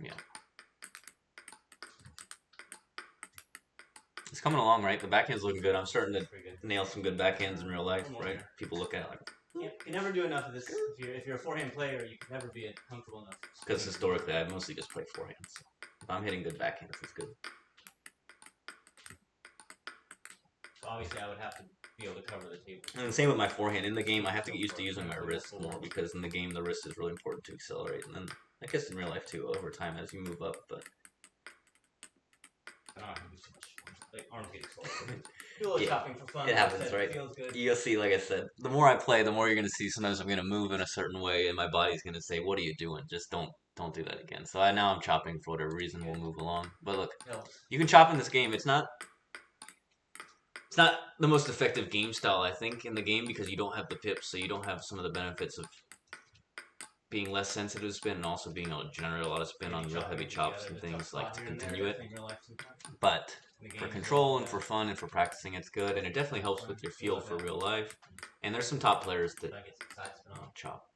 Yeah. It's coming along, right? The backhand's looking good. I'm starting to nail some good backhands in real life, right? People look at it like...
You can never do enough of this. If you're a forehand player, you can never be comfortable enough.
Because historically, I mostly just play forehands. So if I'm hitting good backhands, it's good.
So obviously, I would have to be able to cover the table.
And the same with my forehand. In the game, I have to get used to using my wrist more, because in the game, the wrist is really important to accelerate. And then, I guess in real life too, over time as you move up, but...
I don't have to do too much. like arms get exposed. Do a little
Yeah,
chopping for fun.
it happens,
It
right?
feels good.
You'll see, like I said, the more I play, the more you're gonna see. Sometimes I'm gonna move in a certain way, and my body's gonna say, "What are you doing? Just don't do that again." So now I'm chopping for whatever reason. We'll move along. But look, you can chop in this game. It's not the most effective game style, I think, in the game because you don't have the pips, so you don't have some of the benefits of being less sensitive to spin and also being able to generate a lot of spin on real heavy chops and things like to continue it. But for control and for fun and for practicing, it's good, and it definitely helps with your feel for real life. And there's some top players that chop.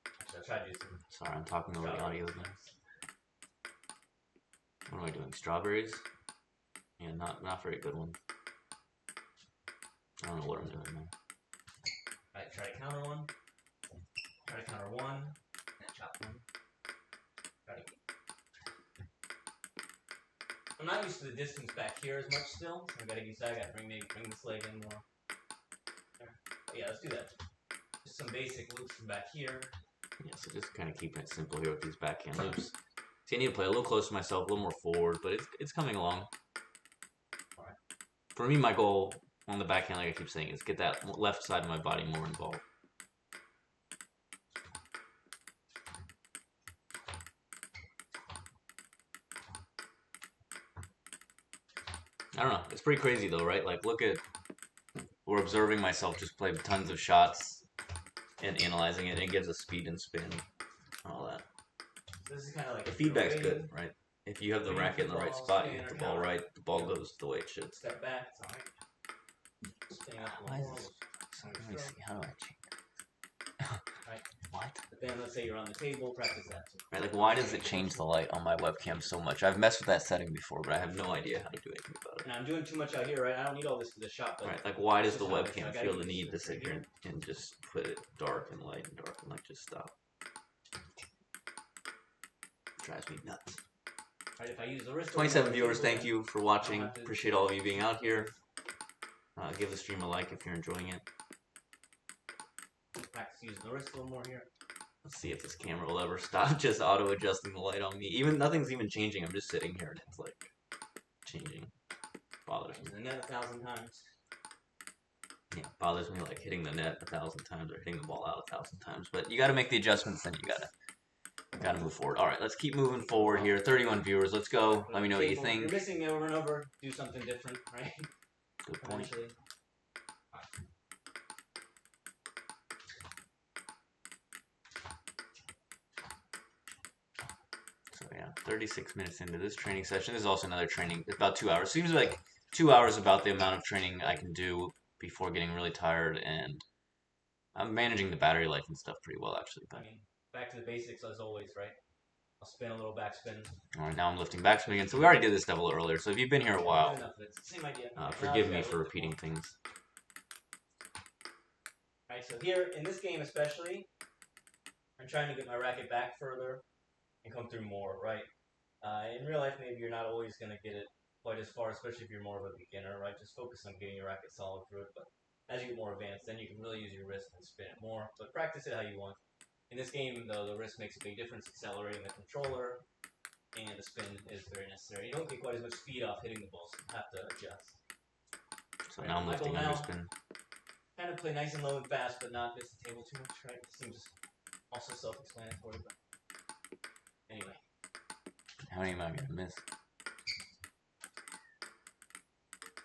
Sorry, I'm talking over the audio again. What am I doing? Strawberries? Yeah, not very good one. I don't know what I'm doing now.
Alright, try to counter one. Try to counter one. And chop one. Try to keep. I'm not used to the distance back here as much still. So I gotta use that. I gotta bring this leg in more. But yeah, let's do that. Just some basic loops from back here.
Yeah, so just kind of keeping it simple here with these backhand loops. See, I need to play a little closer to myself, a little more forward, but it's coming along.
Alright.
For me, my goal on the backhand, like I keep saying, is get that left side of my body more involved. I don't know. It's pretty crazy though, right? Like, look at, we're observing myself just play tons of shots and analyzing it. And it gives us speed and spin, and all that.
So this is kind of like
the feedback's good, right? If you have the racket in the right spot, you hit the ball right, the ball goes the way it should.
Step back, it's alright.
Why is this? Let me see. How do I change?
Right.
What?
But then let's say you're on the table, practice that too.
Right, like why does it change the light on my webcam so much? I've messed with that setting before, but I have no idea how to do anything about it.
And I'm doing too much out here, right? I don't need all this for the shot. But
right, like why does the webcam feel the need to sit here and just put it dark and light and dark and like just stop? It drives me nuts.
Right, if I use the wrist
27 viewers, thank you for watching. Appreciate all of you being out here. Give the stream a like if you're enjoying it.
Practice using the wrist a little more here.
Let's see if this camera will ever stop just auto-adjusting the light on me. Nothing's even changing. I'm just sitting here and it's like changing. Bothers me.
The net 1,000 times.
Yeah, bothers me like hitting the net 1,000 times or hitting the ball out 1,000 times. But you got to make the adjustments, then you gotta move forward. All right, let's keep moving forward here. 31 viewers. Let's go. Let me know what you think.
If you're missing over and over, do something different, right?
Good point. So yeah, 36 minutes into this training session. This is also another training. It's about 2 hours. Seems like 2 hours about the amount of training I can do before getting really tired, and I'm managing the battery life and stuff pretty well actually. But
I mean, back to the basics as always, right? I'll spin a little backspin.
All right, now I'm lifting backspin again. So we already did this double earlier. So if you've been here a while,
same idea.
Forgive me for repeating things.
All right, so here in this game especially, I'm trying to get my racket back further and come through more, right? In real life, maybe you're not always going to get it quite as far, especially if you're more of a beginner, right? Just focus on getting your racket solid through it. But as you get more advanced, then you can really use your wrist and spin it more. But practice it how you want. In this game, though, the wrist makes a big difference, accelerating the controller, and the spin is very necessary. You don't get quite as much speed off hitting the ball, so you have to adjust.
So right, now I'm lifting under spin.
Kind of play nice and low and fast, but not miss the table too much, right? It seems also self-explanatory, but anyway.
How many am I going to miss?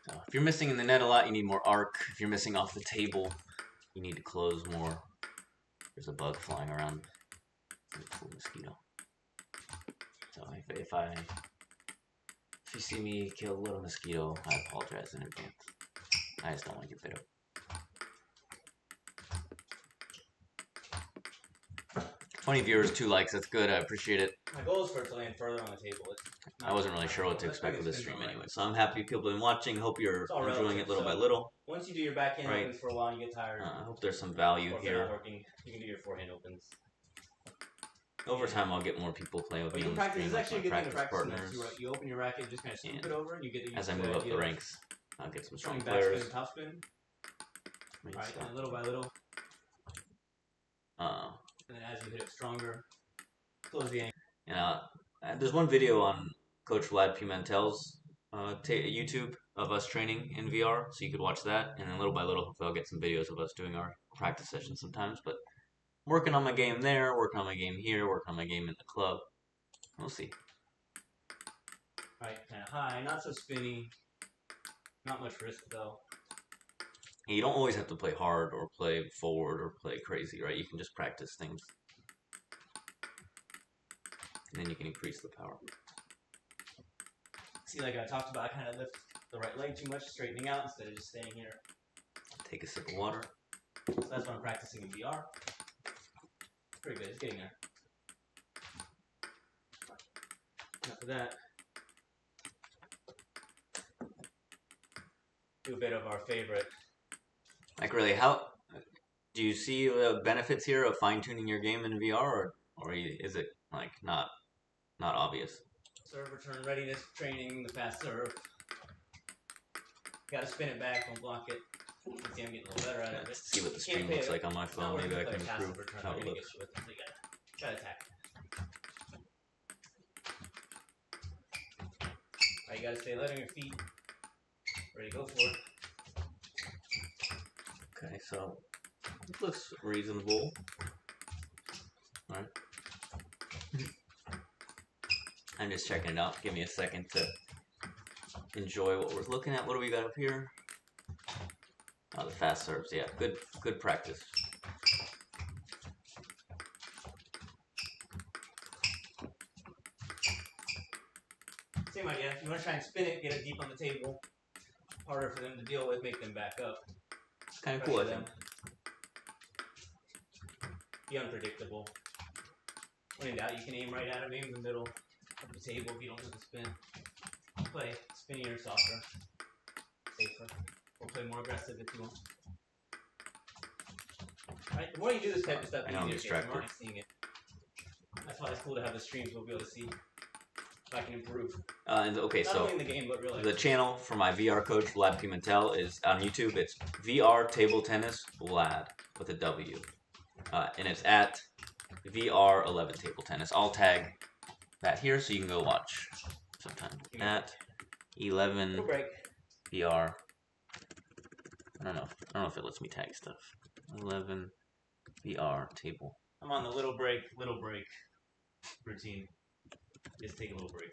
So if you're missing in the net a lot, you need more arc. If you're missing off the table, you need to close more. There's a bug flying around. It's a cool mosquito. So if you see me kill a little mosquito, I apologize in advance. I just don't want to get bit up. 20 viewers, 2 likes. That's good. I appreciate it.
My goal is for it to land further on the table.
I wasn't really sure what to expect with this stream anyway, so I'm happy people have been watching. Hope you're enjoying it little by little.
Once you do your backhand opens for a while and you get tired.
I hope there's some value
or if
here.
they're not working, you can do your forehand opens.
Over time, I'll get more people playing with me on the stream, like my practice partners.
You open your racket, just kind of scoop it over, and you get
as I move up the ranks, I'll get some strong
backspin,
players.
Topspin. Alright, and little by little. And then as you hit it stronger, close the angle.
There's one video on Coach Vlad Pimentel's YouTube
of us training in VR, so you could watch that, and then little by little, hopefully I'll get some videos of us doing our practice sessions sometimes, but working on my game there, working on my game here, working on my game in the club. We'll see. Alright, kind of high, not so spinny, not much risk though. And you don't always have to play hard or play forward or play crazy, right? You can just practice things. And then you can increase the power. See, like I talked about, I kind of lift the right leg too much, straightening out instead of just staying here. Take a sip of water. So that's what I'm practicing in VR. Pretty good, it's getting there. Enough of that. Do a bit of our favorite. Like really, how do you see the benefits here of fine-tuning your game in VR, or is it like not obvious? Serve return readiness training, the fast serve. Gotta spin it back, don't block it. Let's see, I'm getting a little better at it.
Let's see what the stream looks like on my phone. Maybe I can improve how it looks.
Gotta attack. Alright, you gotta stay light on your feet. Ready to go for it. Okay, so it looks reasonable. Alright. I'm just checking it out. Give me a second to enjoy what we're looking at. What do we got up here? Oh, the fast serves. Yeah, good practice. Same idea. If you want to try and spin it, get it deep on the table. Harder for them to deal with, make them back up. It's kind of cool, I think. Be unpredictable. When in doubt, you can aim right at it, maybe in the middle of the table if you don't have to spin. Play spinnier, softer, safer. Or play more aggressive if you want. Alright, the more you do this type of stuff, the easier it gets. I'm already seeing it. That's why it's cool to have the streams. We'll be able to see if I can improve. Okay, not only in the game, but real life. The channel for my VR coach, Vlad Pimentel, is on YouTube. It's VR Table Tennis Vlad with a W. And it's at VR11 Table Tennis. I'll tag that here so you can go watch sometime. At 11 VR. I don't know if it lets me tag stuff. 11 VR table. I'm on the little break routine. Just take a little break.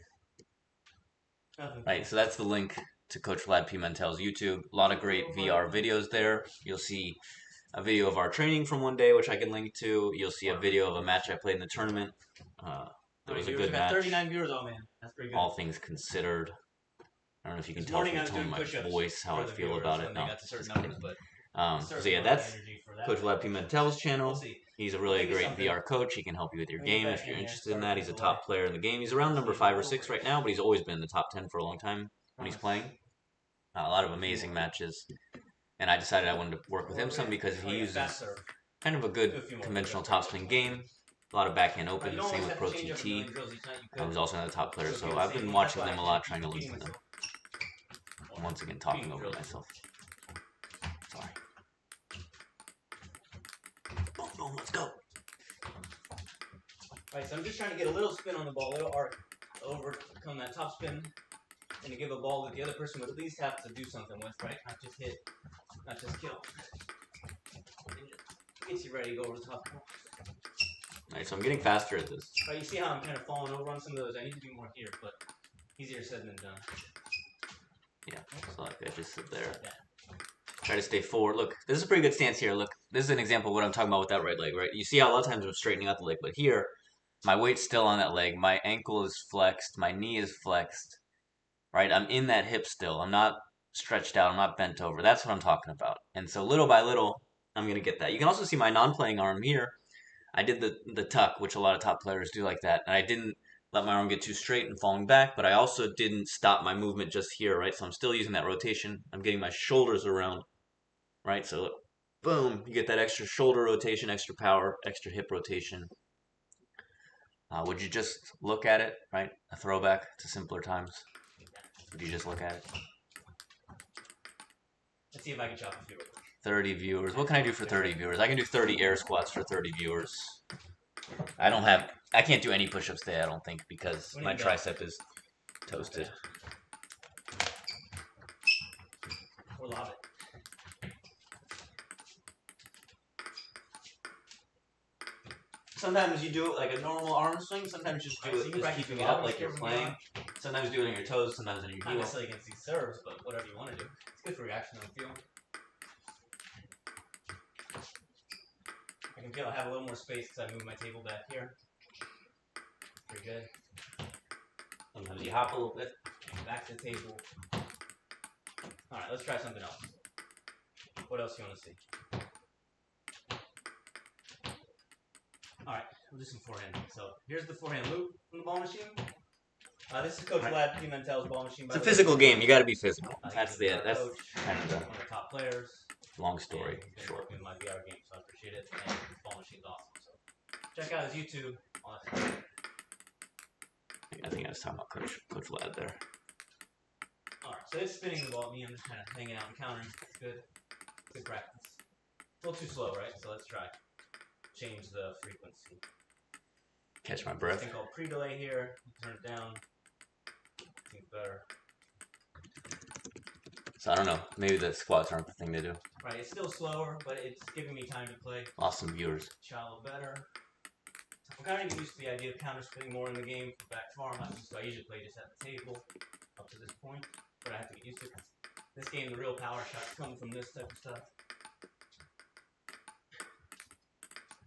Right, so that's the link to Coach Vlad Pimentel's YouTube. A lot of great VR videos there. You'll see a video of our training from one day, which I can link to. You'll see a video of a match I played in the tournament. That was a good match. 39 viewers, oh man, that's pretty good. All things considered. I don't know if you can tell from the tone of my voice how I feel about it. No, so yeah, that's Coach Vlad Pimentel's channel. He's a really great VR coach. He can help you with your game if you're interested in that. He's a top player in the game. He's around number 5 or 6 right now, but he's always been in the top 10 for a long time when he's playing. A lot of amazing matches. And I decided I wanted to work with him some because he uses kind of a good conventional topspin game. A lot of backhand open, same with Pro TT. He's also another top player, so I've been watching them a lot, trying to learn from them. I'm once again talking over myself. Sorry. Boom, boom, let's go. Alright, so I'm just trying to get a little spin on the ball, a little arc, overcome that top spin, and to give a ball that the other person would at least have to do something with, right? Not just hit, not just kill. Gets you ready to go over the top. Alright, so I'm getting faster at this. Right, you see how I'm kind of falling over on some of those? I need to do more here, but easier said than done. Yeah, so like I just sit there. Try to stay forward. Look, this is a pretty good stance here. Look, this is an example of what I'm talking about with that right leg, right? You see how a lot of times I'm straightening out the leg, but here, my weight's still on that leg. My ankle is flexed. My knee is flexed, right? I'm in that hip still. I'm not stretched out. I'm not bent over. That's what I'm talking about. And so little by little, I'm going to get that. You can also see my non-playing arm here. I did the tuck, which a lot of top players do like that, and I didn't let my arm get too straight and falling back, but I also didn't stop my movement just here, right? So I'm still using that rotation. I'm getting my shoulders around, right? So look, boom, you get that extra shoulder rotation, extra power, extra hip rotation. Would you just look at it, right? A throwback to simpler times. Would you just look at it? Let's see if I can chop a few. 30 viewers. What can I do for 30 viewers? I can do 30 air squats for 30 viewers. I can't do any push-ups today, I don't think, because my tricep is toasted. or lob it. Sometimes you do it like a normal arm swing. Sometimes you just do it just keeping it up like you're playing. Sometimes do it on your toes. Sometimes on your heel. Not necessarily against these serves, but whatever you want to do. It's good for reaction on feel. I can feel I have a little more space because I moved my table back here. Pretty good. Sometimes you hop a little bit, back to the table. Alright, let's try something else. What else do you want to see? Alright, we'll do some forehand. So here's the forehand loop from the ball machine. This is Coach Vlad Pimentel's ball machine.
It's a physical game. You got to be physical. That's kind of the
one of the top players.
Long story short.
In my VR game, so I appreciate it. And his ball machine's awesome. So check out his YouTube.
I think I was talking about Coach Vlad there.
Alright, so it's spinning the ball. Me, I'm just kind of hanging out and countering. It's good. Good practice. It's a little too slow, right? So let's try. Change the frequency.
Catch my breath.
Something called pre-delay here. Turn it down. I think better.
So I don't know. Maybe the squats aren't the thing to do.
Right, it's still slower, but it's giving me time to play.
Lost some viewers.
Shallow better. I'm kind of used to the idea of counter spinning more in the game from back far. I'm not used to. I usually play just at the table up to this point, but I have to get used to it. This game, the real power shots come from this type of stuff.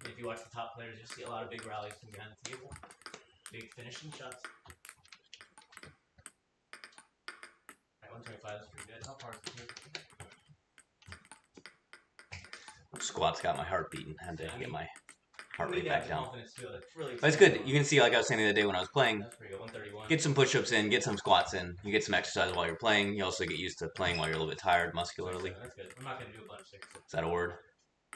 If you watch the top players, you'll see a lot of big rallies from behind the table. Big finishing shots. Alright, 125 is pretty good. How far is the table?
Squats got my heart beating. Had to get my heart rate back down.
Really
but it's good. You can see, like I was saying the other day when I was playing,
good.
get some push-ups in, get some squats in. You get some exercise while you're playing. You also get used to playing while you're a little bit tired muscularly.
That's good. I'm not going to do a bunch of six.
Is that a word?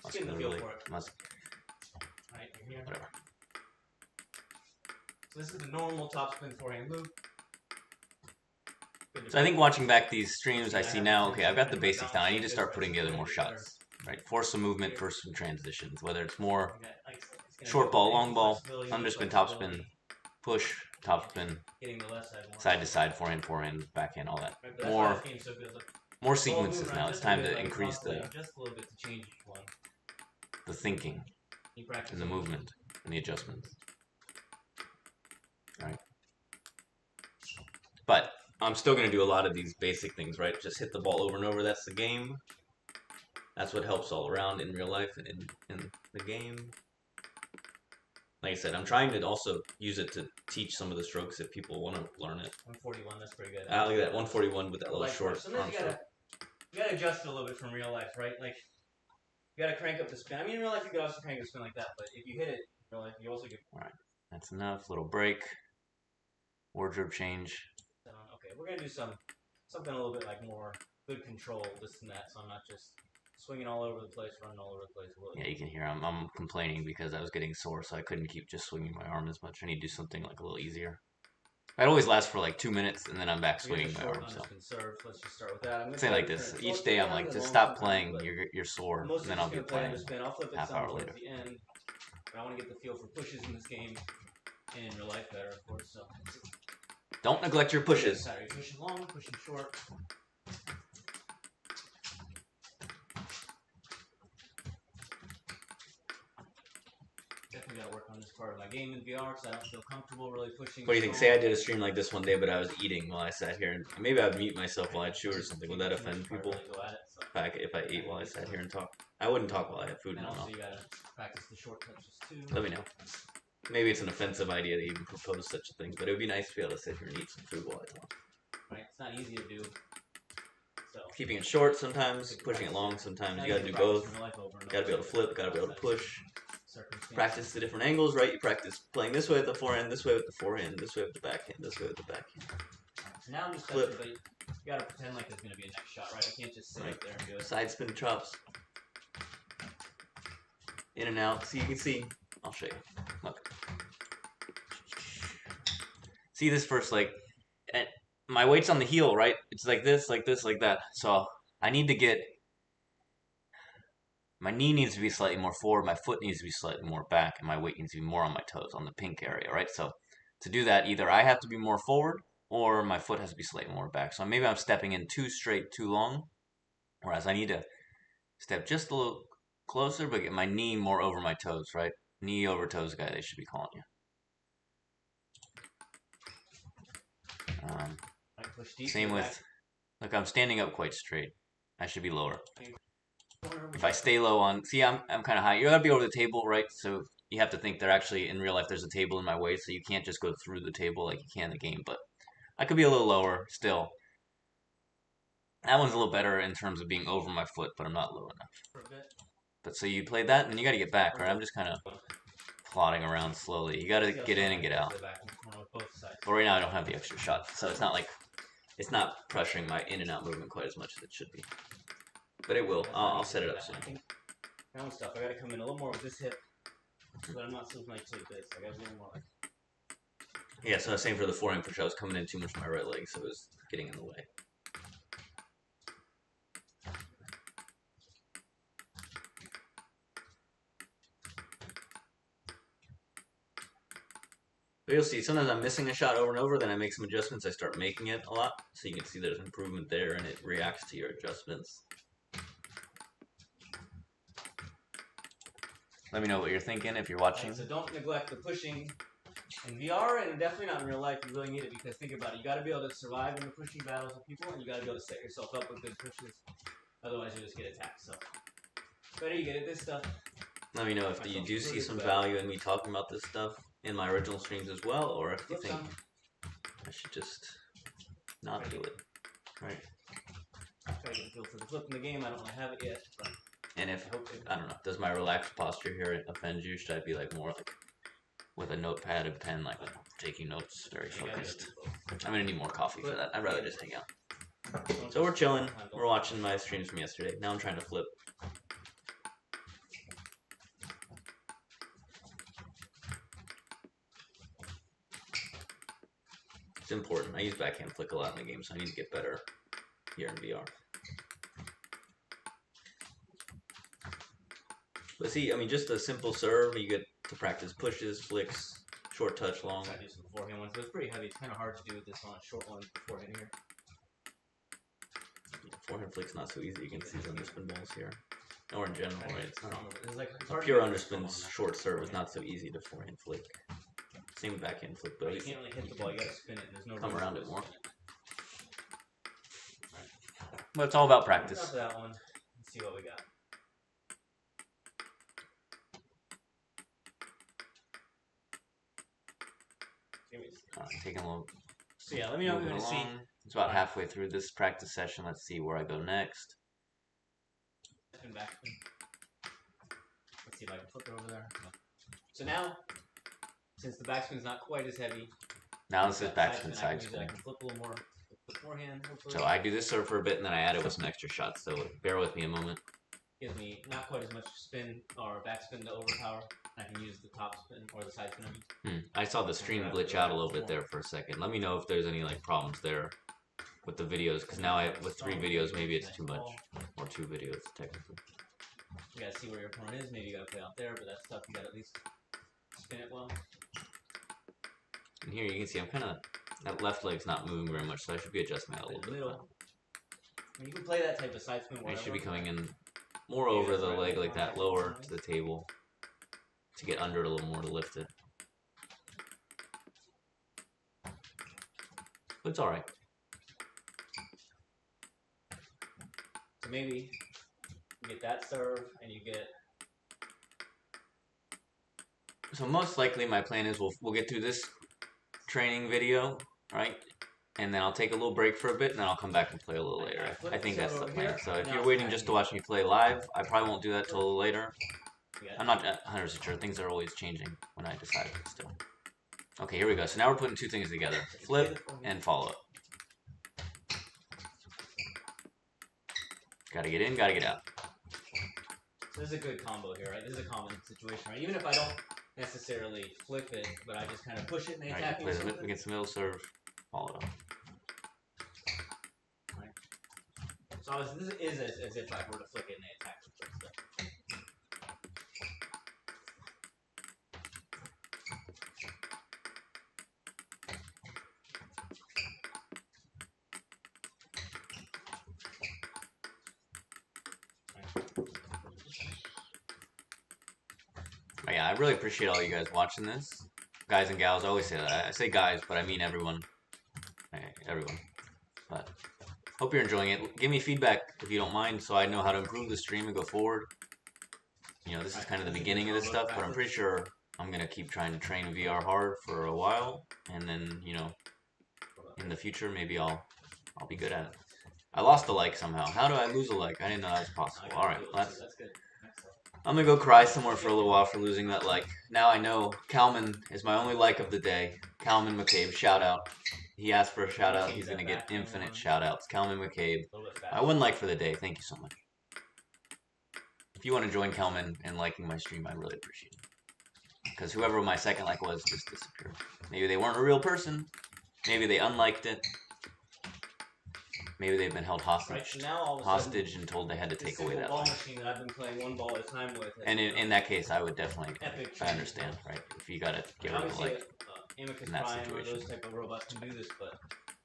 Just getting the feel for it. Right, here.
Whatever.
So this is the normal topspin forehand loop.
So I think watching back these streams, I see now, okay, I've got the basics down. I need to start putting together more shots. Right, force some movement, force some transitions. Whether it's more short ball, long ball, underspin, topspin, push, topspin, side to side, forehand, forehand, backhand, all that. More sequences now. It's time to increase the thinking and the movement and the adjustments. All right, but I'm still going to do a lot of these basic things. Right, just hit the ball over and over. That's the game. That's what helps all around in real life and in the game. Like I said, I'm trying to also use it to teach some of the strokes if people want to learn it.
141, that's pretty good.
Look at that, 141 with that little short arm
stroke. You gotta adjust it a little bit from real life, right? Like, you gotta crank up the spin. I mean, in real life, you could also crank up the spin like that, but if you hit it in real life, you also get...
Alright, that's enough. Little break. Wardrobe change.
Okay, we're gonna do something a little bit like more good control, this and that, so I'm not just swinging all over the place, running all over the place.
Yeah, you can hear I'm complaining because I was getting sore, so I couldn't keep just swinging my arm as much. I need to do something like a little easier. I'd always last for like 2 minutes, and then I'm back swinging my arm. So
let's just start with that.
Say like this. Each day I'm like, just stop playing. You're sore, and then I'll get playing half hour later.
But I want to get the feel for pushes in this game and in real life better, of course. So
don't neglect your pushes.
Sorry, pushing long, pushing short. Definitely gotta work on this part of my game in VR because I don't feel comfortable really pushing.
What do you think? Say I did a stream like this one day, but I was eating while I sat here, and maybe I'd mute myself while I chew or something. Would that offend people? If I ate while I sat here and talked, I wouldn't talk while I had food in my mouth.
You gotta practice the short touches too.
Let me know. Maybe it's an offensive idea to even propose such a thing, but it would be nice to be able to sit here and eat some food while I talk.
Right, it's not easy to do. So
keeping it short sometimes, pushing it long sometimes. You gotta do both. You gotta be able to flip. Gotta be able to push. Practice the different angles, right? You practice playing this way with the forehand, this way with the forehand, this way with the backhand, this way with the backhand.
So now I'm just flip. But you gotta pretend like there's gonna be a next shot, right? I can't just sit there and do it.
Side spin chops. In and out. So you can see. I'll show you. Look. See this first, like, my weight's on the heel, right? It's like this, like this, like that. So I need to get. My knee needs to be slightly more forward, my foot needs to be slightly more back, and my weight needs to be more on my toes, on the pink area, right? So to do that, either I have to be more forward, or my foot has to be slightly more back. So maybe I'm stepping in too straight, too long. Whereas I need to step just a little closer, but get my knee more over my toes, right? Knee over toes guy, they should be calling you. Same with, look, I'm standing up quite straight. I should be lower. If I stay low on, see, I'm kind of high. You gotta be over the table, right? So you have to think that actually in real life there's a table in my way, so you can't just go through the table like you can in the game. But I could be a little lower still. That one's a little better in terms of being over my foot, but I'm not low enough. But so you played that, and then you got to get back, right? I'm just kind of plodding around slowly. You got to get in and get out. But right now I don't have the extra shot, so it's not like it's not pressuring my in and out movement quite as much as it should be. But it will. I'll set it up soon.
Round stuff. I got to come in a little more with this hip, but I'm not so much like this. I got to be a little more like.
Yeah, so same for the forehand push. I was coming in too much with my right leg, so it was getting in the way. But you'll see, sometimes I'm missing a shot over and over, then I make some adjustments, I start making it a lot, so you can see there's improvement there, and it reacts to your adjustments. Let me know what you're thinking if you're watching.
Right, so don't neglect the pushing in VR, and definitely not in real life. You really need it, because think about it, you got to be able to survive in the pushing battles with people, and you got to be able to set yourself up with good pushes, otherwise you just get attacked. So better you get at this stuff.
Let me know if you do see some value in me talking about this stuff in my original streams as well, or if you think I should just not do it. Right.
I'm trying to get a feel for the flip in the game. I don't really have it yet. But
and if, I don't know, does my relaxed posture here offend you? Should I be like more like with a notepad and pen, like taking notes, very focused? I'm gonna need more coffee for that. I'd rather just hang out. So we're chilling. We're watching my streams from yesterday. Now I'm trying to flip. It's important. I use backhand flick a lot in the game, so I need to get better here in VR. But see, I mean, just a simple serve, you get to practice pushes, flicks, short touch, long.
I do some forehand ones, but it's pretty heavy. It's kind of hard to do with this on a short one forehand here.
Yeah, forehand flick's not so easy. You can see some underspin balls here. Or in general, right? It's not.
It's like,
A pure underspin short serve is not so easy to forehand flick. Same backhand flick, but
you can't really hit the ball. You gotta spin it. There's no
come around it more.
Right.
But it's all about practice.
After that one, let's see what we got.
Taking a little.
So yeah, let me know what you want to see.
It's about halfway through this practice session. Let's see where I go next.
Backspin. Let's see if I can flip it over there. So now, since the backspin's not quite as heavy,
now this is backspin,
I
sidespin.
can flip a little more with forehand.
So I do this serve for a bit, and then I add it with some extra shots. So bear with me a moment.
Gives me not quite as much spin or backspin to overpower. I can use the top spin or the side spin.
I saw the stream glitch out a little bit there for a second. Let me know if there's any like problems there with the videos, because now with 3 videos, maybe it's too much, or 2 videos technically.
You gotta see where your opponent is. Maybe you gotta play out there, but that's tough. You gotta at least spin it well.
And here you can see I'm kind of, that left leg's not moving very much, so I should be adjusting that a little bit.
You can play that type of side spin.
I should be coming in more over the leg like that, lower to the table, to get under it a little more to lift it. But it's alright.
So maybe you get that serve and you get.
So most likely my plan is we'll get through this training video, right? And then I'll take a little break for a bit, and then I'll come back and play a little later. I think that's the plan. So if you're waiting just to watch me play live, I probably won't do that till a little later. I'm not 100% sure. Things are always changing when I decide still. Okay, here we go. So now we're putting 2 things together. Flip and follow up. Gotta get in, gotta get out.
So this is a good combo here, right? This is a common situation, right? Even if I don't necessarily flip it, but I just kind of push it and they attack me.
Against the middle serve, follow it up.
Right. So this is as if I were to flick it and they attack me.
yeah, I really appreciate all you guys watching this. Guys and gals, I always say that. I say guys, but I mean everyone. Everyone. But hope you're enjoying it. Give me feedback if you don't mind so I know how to improve the stream and go forward. You know, this is kind of the beginning of this stuff, but I'm pretty sure I'm going to keep trying to train VR hard for a while. And then, you know, in the future, maybe I'll be good at it. I lost a like somehow. How do I lose a like? I didn't know that was possible. Alright, that's good. I'm gonna go cry somewhere for a little while for losing that like. Now I know Calman is my only like of the day. Calman McCabe, shout out. He asked for a shout out. He's gonna get infinite shout outs. Calman McCabe. My one like for the day. Thank you so much. If you want to join Calman in liking my stream, I really appreciate it. Because whoever my second like was just disappeared. Maybe they weren't a real person. Maybe they unliked it. Maybe they've been held hostage, and told they had to take away that
ball
like.
machine that I've been playing one ball at a time with.
And in that case, I would definitely, I understand, right? If you gotta get rid of a like,
Amicus
in that
Prime or
situation.
those type of robots can do this, but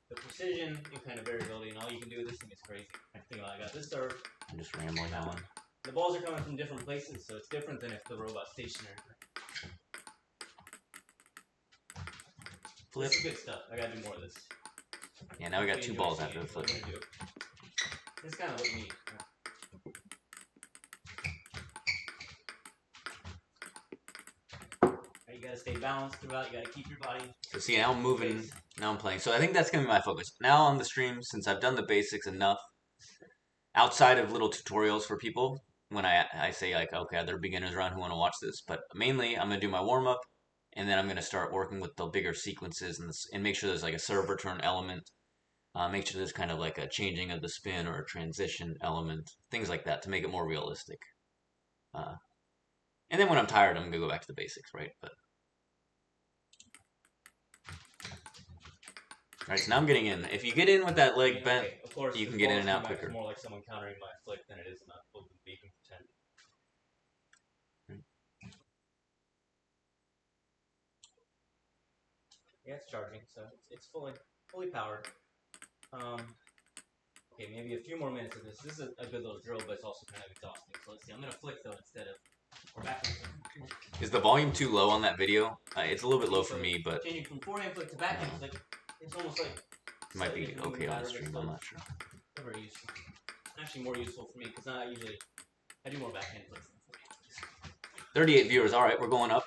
the precision and kind of variability and all you can do with this thing is crazy. I think I got this serve.
I'm just rambling on.
The balls are coming from different places, so it's different than if the robot's stationary.
Flip.
This is good stuff. I gotta do more of this.
Yeah, now we got two balls after the flip.
This is kind of what you need. You gotta stay balanced throughout. You gotta keep your body.
So see, now I'm moving, now I'm playing. So I think that's gonna be my focus. Now on the stream, since I've done the basics enough, outside of little tutorials for people, when I say like, okay, there are beginners around who want to watch this, but mainly I'm gonna do my warm up, and then I'm gonna start working with the bigger sequences and make sure there's like a serve return element. Make sure there's kind of like a changing of the spin or a transition element, things like that to make it more realistic. And then when I'm tired, I'm gonna go back to the basics, right? But all right, so now I'm getting in. If you get in with that leg bent,
of course,
you can get in and out quicker.
It's more like someone countering my flick than it is not open beat and pretend. Yeah, it's charging, so it's fully powered. Okay, maybe a few more minutes of this. This is a good little drill, but it's also kind of exhausting. So let's see. I'm gonna flick though instead of. Or backhand.
Is the volume too low on that video? It's a little bit low for me, but
changing from forehand flick to backhand flick, it's almost like
it might be okay on the stream. I'm not sure.
Very useful. Actually, more useful for me because I do more backhand flicks than forehand.
38 viewers. All right, we're going up.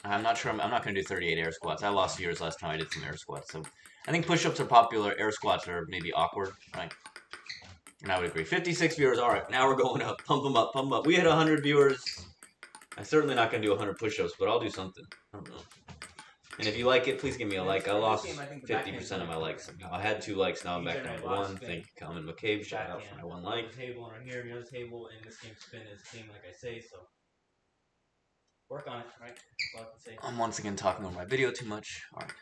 I'm not sure. I'm not going to do 38 air squats. I lost viewers last time I did some air squats. So I think push-ups are popular. Air squats are maybe awkward, right? And I would agree. 56 viewers. All right, now we're going up. Pump them up. Pump them up. We hit 100 viewers. I'm certainly not going to do 100 push-ups, but I'll do something. I don't know. And if you like it, please give me a like. I lost 50% of my likes. I had 2 likes. Now I'm back down to 1. Thank you, Calman McCabe. Shout out for my 1 like.
Table right here, another table, and this game spin is king, like I say. So work on it, right? That's all I can say.
I'm once again talking over my video too much. All right.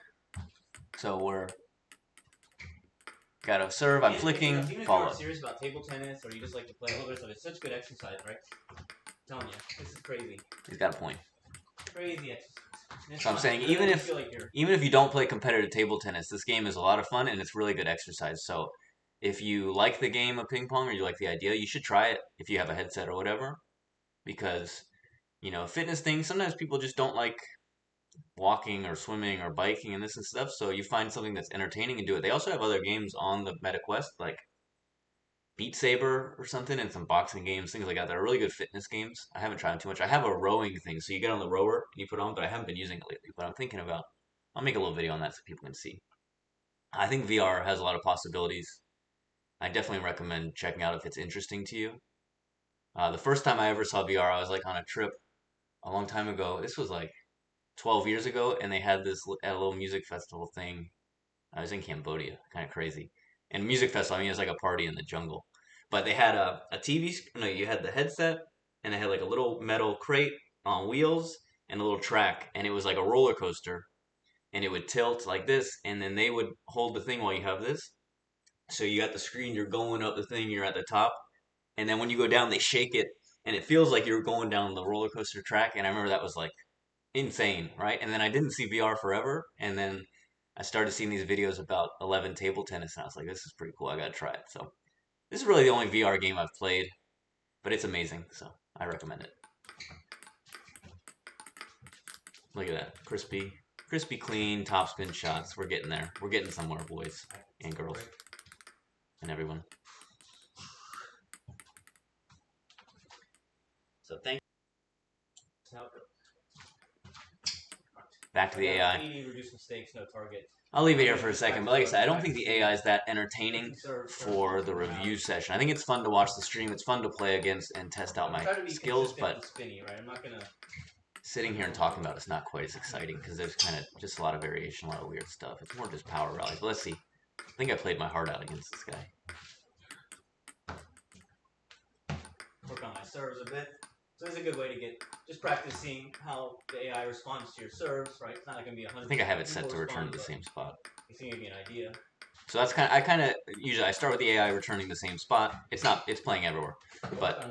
So we're gotta serve. I'm flicking.
Even if you're serious about table tennis or you just like to play a little bit of it, it's such good exercise, right? I'm telling you, this is crazy.
He's got a point.
Crazy exercise.
So I'm saying even if you don't play competitive table tennis, this game is a lot of fun and it's really good exercise. So if you like the game of ping pong or you like the idea, you should try it if you have a headset or whatever. Because, you know, fitness things, sometimes people just don't like walking or swimming or biking and this and stuff. So you find something that's entertaining and do it. They also have other games on the MetaQuest, like Beat Saber or something, and some boxing games, things like that. They're really good fitness games. I haven't tried them too much. I have a rowing thing, so you get on the rower and you put it on, but I haven't been using it lately. But I'm thinking about, I'll make a little video on that so people can see. I think VR has a lot of possibilities. I definitely recommend checking out if it's interesting to you. The first time I ever saw VR, I was like on a trip a long time ago. This was like 12 years ago, and they had this at a little music festival thing. I was in Cambodia, kind of crazy. And music festival, I mean, it's like a party in the jungle. But they had a TV, no, you had the headset, and they had like a little metal crate on wheels and a little track, and it was like a roller coaster, and it would tilt like this, and then they would hold the thing while you have this. So you got the screen, you're going up the thing, you're at the top, and then when you go down, they shake it, and it feels like you're going down the roller coaster track, and I remember that was like insane, right? And then I didn't see VR forever, and then I started seeing these videos about 11 table tennis, and I was like, this is pretty cool. I gotta try it. So this is really the only VR game I've played, but it's amazing, so I recommend it. Look at that. Crispy, clean, topspin shots. We're getting there. We're getting somewhere, boys and girls and everyone. So thank you. Back to the AI.
Reduce mistakes, no target.
I'll leave it here for a second, but like I said, I don't think the AI is that entertaining for the review session. I think it's fun to watch the stream. It's fun to play against and test out my skills, but sitting here and talking about it's not quite as exciting because there's kind of just a lot of variation, a lot of weird stuff. It's more just power rallies. But let's see. I think I played my heart out against this guy.
Work on my serves a bit. So this is a good way to get just practicing how the AI responds to your serves, right? It's not like going to be 100%.
I think I have it set to return to the same spot.
It's going to give you an idea.
So that's usually I start with the AI returning the same spot. It's playing everywhere, but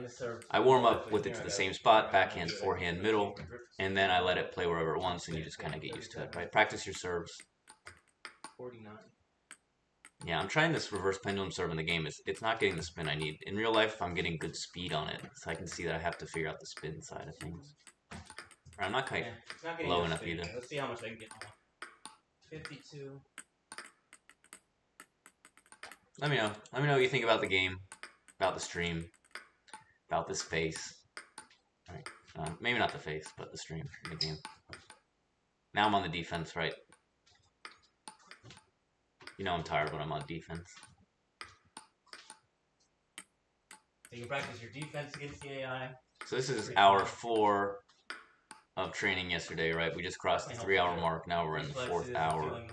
I warm up with it to the same spot, backhand, forehand, middle, and then I let it play wherever it wants, and you just kind of get used to it, right? Practice your serves.
49.
Yeah, I'm trying this reverse pendulum serve in the game. It's not getting the spin I need. In real life, I'm getting good speed on it, so I can see that I have to figure out the spin side of things. I'm not quite low enough either.
Let's see how much I can get on. 52.
Let me know. Let me know what you think about the game, about the stream, about this face. All right. Maybe not the face, but the stream, the game. Now I'm on the defense, right? You know I'm tired when I'm on defense.
So you can practice your defense against the AI.
So this is hour 4 of training yesterday, right? We just crossed the 3-hour mark. Now we're in the 4th hour.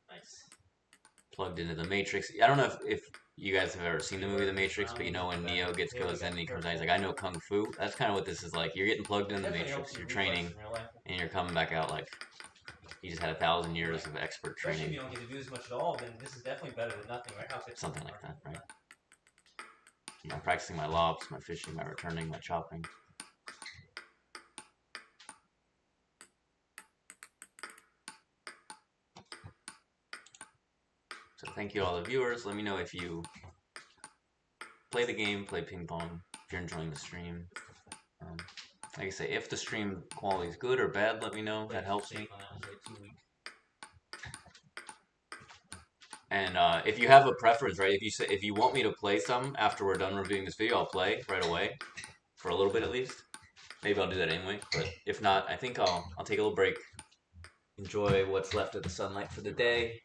Nice.
Plugged into the Matrix. I don't know if you guys have ever seen the movie The Matrix, but you know when Neo goes in and he comes out, he's like, I know Kung Fu. That's kind of what this is like. You're getting plugged into the Matrix, you're training, and you're coming back out like you just had 1,000 years of expert training.
If you don't get to do as much at all, then this is definitely better than nothing, right?
Something like that, right? I'm practicing my lobs, my fishing, my returning, my chopping. So thank you to all the viewers. Let me know if you play the game, play ping pong, if you're enjoying the stream. Like I say, if the stream quality is good or bad, let me know. That helps me. And if you have a preference, right? If you want me to play some after we're done reviewing this video, I'll play right away for a little bit at least. Maybe I'll do that anyway. But if not, I think I'll take a little break, enjoy what's left of the sunlight for the day,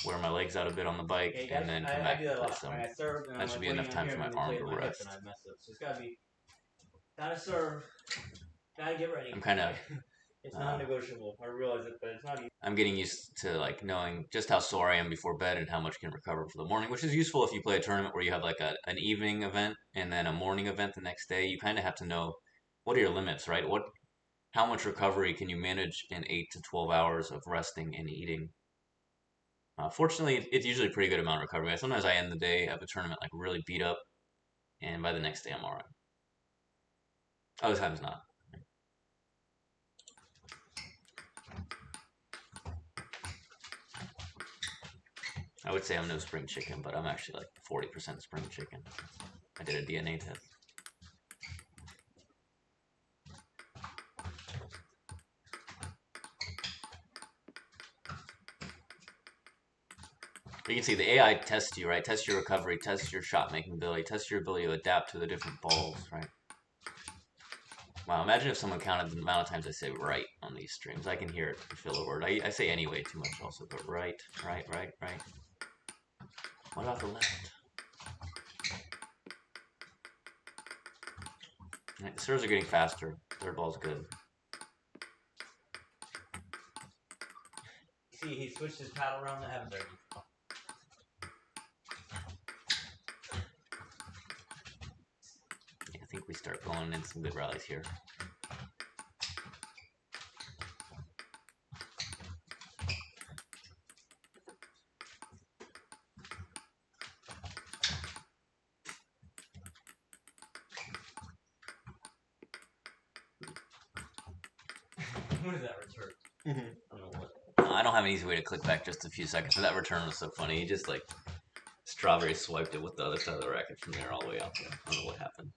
wear my legs out a bit on the bike, and then come back and play some. That should be enough time for my arm to rest.
Gotta serve. Gotta get ready.
I'm kind of.
It's non-negotiable. I realize it, but it's not easy.
I'm getting used to like knowing just how sore I am before bed and how much I can recover for the morning, which is useful if you play a tournament where you have like an evening event and then a morning event the next day. You kind of have to know what are your limits, right? How much recovery can you manage in 8 to 12 hours of resting and eating? Fortunately, it's usually a pretty good amount of recovery. Sometimes I end the day of a tournament like really beat up, and by the next day I'm all right. Other times not. I would say I'm no spring chicken, but I'm actually like 40% spring chicken. I did a DNA test. You can see the AI tests you, right? Tests your recovery, tests your shot making ability, tests your ability to adapt to the different balls, right? Wow, imagine if someone counted the amount of times I say right on these streams. I can hear it to fill a word. I say anyway too much also, but right. What about the left? Right, the serves are getting faster. Third ball's good.
See, he switched his paddle around the heaven.
Yeah, I think we start going in some good rallies here.
What is that return? I don't know what.
I don't have an easy way to click back just a few seconds, but that return was so funny. He just like strawberry swiped it with the other side of the racket from there all the way out there. I don't know what happened.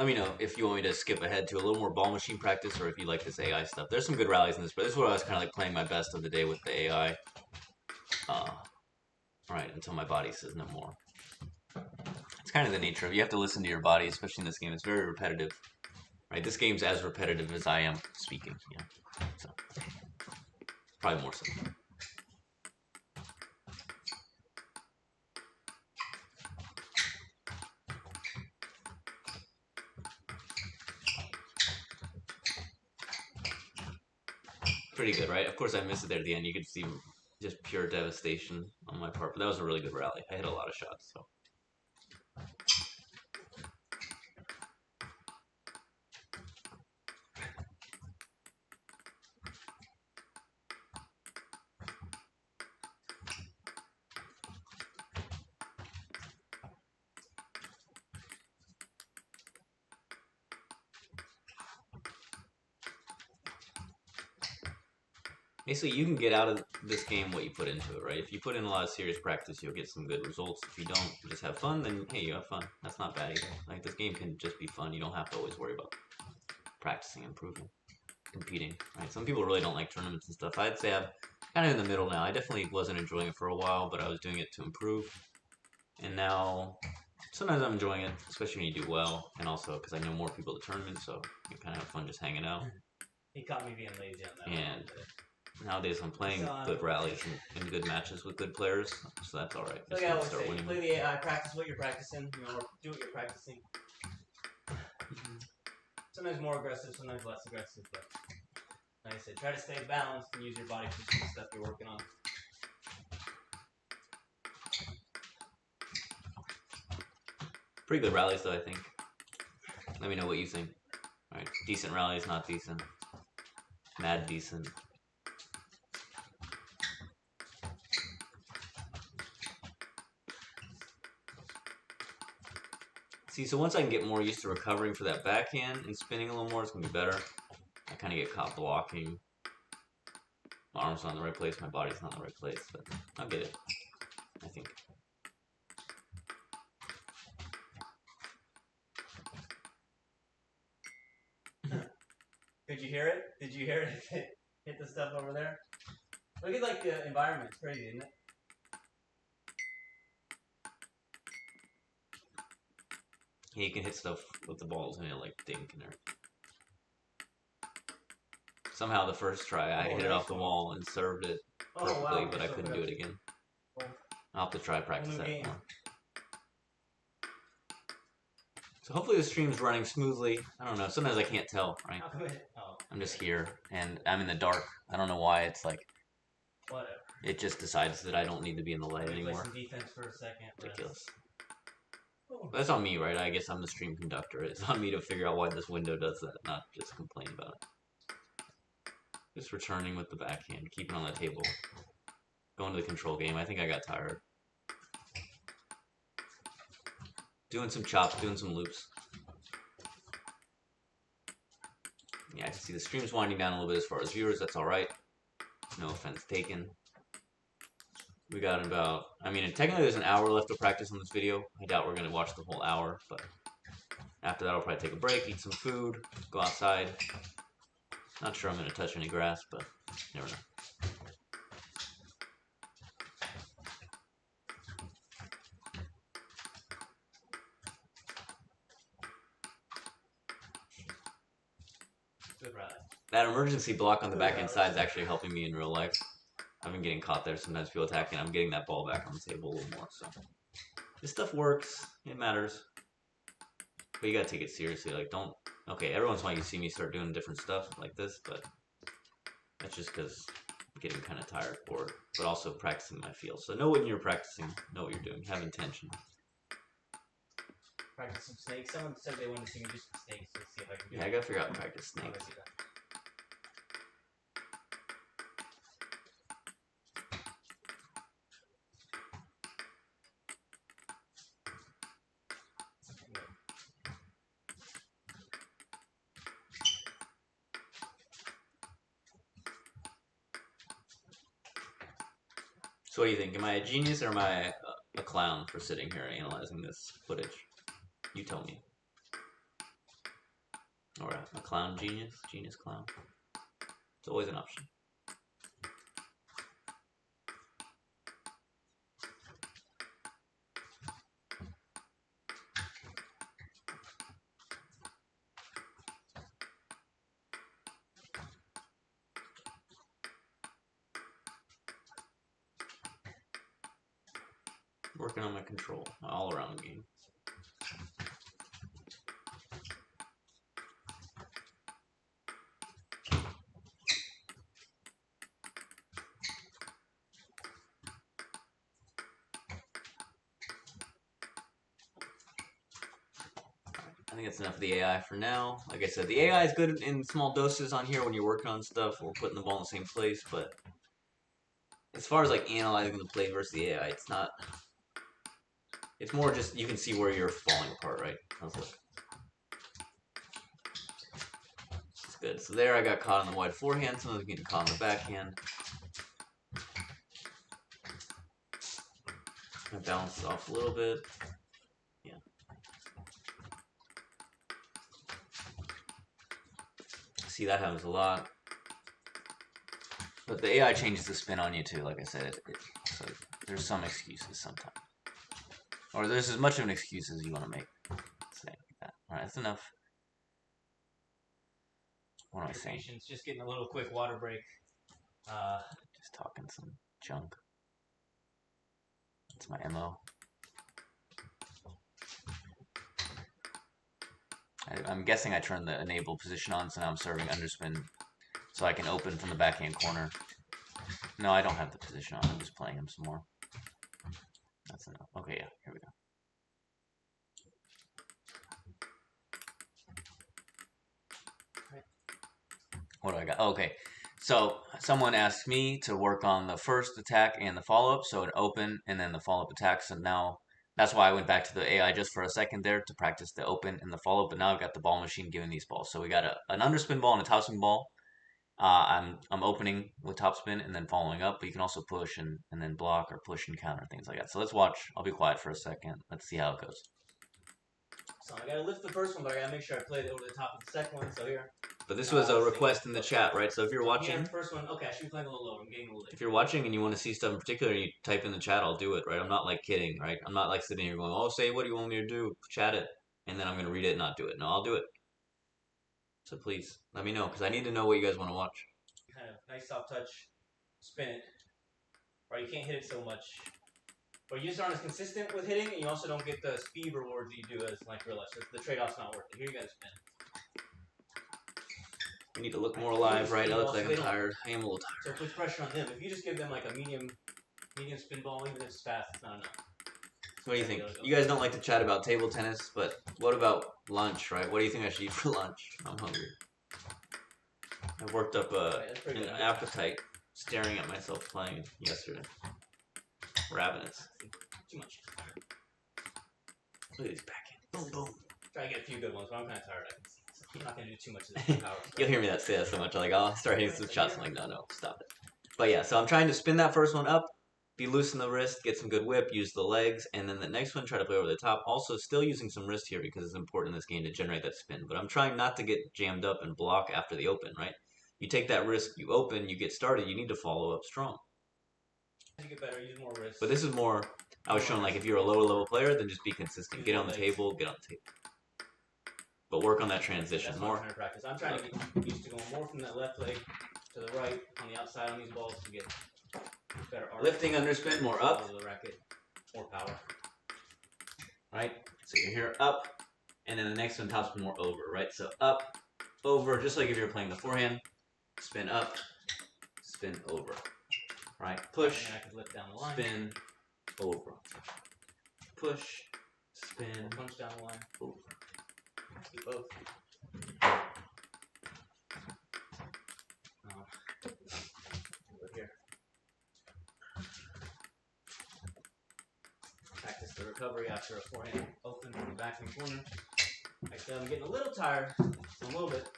Let me know if you want me to skip ahead to a little more ball machine practice or if you like this AI stuff. There's some good rallies in this, but this is where I was kind of like playing my best of the day with the AI. Right, until my body says no more. It's kind of the nature of you have to listen to your body, especially in this game. It's very repetitive. Right, this game's as repetitive as I am speaking. Yeah, so probably more so. Pretty good, right? Of course, I missed it there at the end. You could see just pure devastation on my part, but that was a really good rally. I hit a lot of shots, so. Basically, you can get out of this game what you put into it, right? If you put in a lot of serious practice, you'll get some good results. If you don't, you just have fun, then hey, you have fun. That's not bad either. Like, this game can just be fun. You don't have to always worry about practicing, improving, competing, right? Some people really don't like tournaments and stuff. I'd say I'm kind of in the middle now. I definitely wasn't enjoying it for a while, but I was doing it to improve. And now, sometimes I'm enjoying it, especially when you do well, and also because I know more people at the tournament, so you kind of have fun just hanging out.
He caught me being lazy on that.
And nowadays I'm playing good rallies and good matches with good players, so that's all right.
So yeah, I would say play the AI, practice what you're practicing, you know, or do what you're practicing. Sometimes more aggressive, sometimes less aggressive, but like I said, try to stay balanced and use your body for some stuff you're working on.
Pretty good rallies though, I think. Let me know what you think. All right, decent rallies, not decent. Mad decent. See, so once I can get more used to recovering for that backhand and spinning a little more, it's going to be better. I kind of get caught blocking. My arm's not in the right place, my body's not in the right place, but I'll get it, I think.
Could you hear it? Did you hear it hit the stuff over there? Look at like the environment, it's crazy, isn't it?
Yeah, you can hit stuff with the balls and it'll like dink and everything. Somehow the first try I hit it off the wall and served it perfectly, but I couldn't do it again. I'll have to try practice that more. So hopefully the stream's running smoothly. I don't know, sometimes I can't tell, right? I'm just here and I'm in the dark. I don't know why it's like
whatever.
It just decides that I don't need to be in the light anymore.
Play some defense for a second.
Ridiculous. But that's on me, right? I guess I'm the stream conductor. It's on me to figure out why this window does that, not just complain about it. Just returning with the backhand, keeping on the table. Going to the control game. I think I got tired. Doing some chops, doing some loops. Yeah, I can see the stream's winding down a little bit as far as viewers. That's alright. No offense taken. We got about, I mean, technically there's an hour left of practice on this video. I doubt we're going to watch the whole hour, but after that I'll probably take a break, eat some food, go outside. Not sure I'm going to touch any grass, but never know.
Good ride.
That emergency block on the backhand side is actually helping me in real life. I've been getting caught there. Sometimes people attacking. I'm getting that ball back on the table a little more. So this stuff works. It matters. But you gotta take it seriously. Like, don't. Okay, every once in a while you see me start doing different stuff like this, but that's just because I'm getting kind of tired, bored, but also practicing my feel. So know when you're practicing. Know what you're doing. Have intention.
Practice some snakes. Someone said they wanted to see me do some snakes. Let's see if I can do
Yeah, I gotta figure out how to practice snakes. So what do you think? Am I a genius or am I a clown for sitting here analyzing this footage? You tell me. Or a clown genius clown. It's always an option. Working on my control, my all-around game. I think that's enough of the AI for now. Like I said, the AI is good in small doses on here when you're working on stuff or putting the ball in the same place, but as far as like analyzing the play versus the AI, it's not. It's more just you can see where you're falling apart, right? Let's look. It's good. So there I got caught on the wide forehand, someone's getting caught on the backhand. I balance it off a little bit. Yeah. See, that happens a lot. But the AI changes the spin on you too, like I said. So there's some excuses sometimes. Or there's as much of an excuse as you want to make. Say like that. Alright, that's enough. What am I saying?
Just getting a little quick water break.
Just talking some junk. That's my MO. I'm guessing I turned the enable position on, so now I'm serving underspin so I can open from the backhand corner. No, I don't have the position on. I'm just playing him some more. That's enough. Okay, yeah, here we go. What do I got? Oh, okay. So someone asked me to work on the first attack and the follow-up, so an open and then the follow-up attack. So now that's why I went back to the AI just for a second there to practice the open and the follow-up. But now I've got the ball machine giving these balls. So we got an underspin ball and a topspin ball. I'm opening with topspin and then following up, but you can also push and then block or push and counter, things like that. So let's watch. I'll be quiet for a second. Let's see how it goes.
So I gotta lift the first one, but I gotta make sure I play it over the top of the second one. So here.
But this was a request in the chat, right? So if you're watching,
yeah, first one. Okay, I should be playing a little low. I'm getting a little late.
If you're watching and you want to see stuff in particular, and you type in the chat, I'll do it, right? I'm not like kidding, right? I'm not like sitting here going, "Oh, say what do you want me to do? Chat it," and then I'm gonna read it and not do it. No, I'll do it. So please let me know because I need to know what you guys want to watch.
Kind of nice soft touch, spin it. Right, you can't hit it so much. But you just aren't as consistent with hitting, and you also don't get the speed rewards that you do as like real life. So the trade-off's not worth it. Here you gotta spin.
We need to look more alive, right? I look like I'm tired. I am a little tired.
So it puts pressure on them. If you just give them like a medium spin ball, even if it's fast, it's not enough.
So what do you think? You guys don't like to chat about table tennis, but what about lunch, right? What do you think I should eat for lunch? I'm hungry. I worked up an appetite staring at myself playing yesterday. Ravenous.
Too much.
Look at these backhand. Boom, boom.
Try to get a few good ones, but I'm kind of tired. I'm not going to do too much of this power.
You'll hear me say that so much. I'm like, I'll start hitting some shots. I'm like, no, stop it. But yeah, so I'm trying to spin that first one up, be loose in the wrist, get some good whip, use the legs, and then the next one, try to play over the top. Also, still using some wrist here because it's important in this game to generate that spin. But I'm trying not to get jammed up and block after the open, right? You take that risk, you open, you get started, you need to follow up strong.
As you get better, use more wrist.
But this is more, I was showing like if you're a lower level player, then just be consistent. Get on the table, get on the table. But work on that transition more.
I'm trying to practice. I'm trying to get used to going more from that left leg to the right on the outside on these balls to get better arc.
Lifting underspin, more up.
The racket, more power.
Right? So you're here up, and then the next one topspin more over, right? So up, over, just like if you're playing the forehand. Spin up, spin over. Right? Push,
and I can lift down the line.
Spin, over. Push, spin,
punch down the line.
Over.
Do both. Over here. Practice the recovery after a forehand open from the back in the corner. Like I said, I'm getting a little tired, so a little bit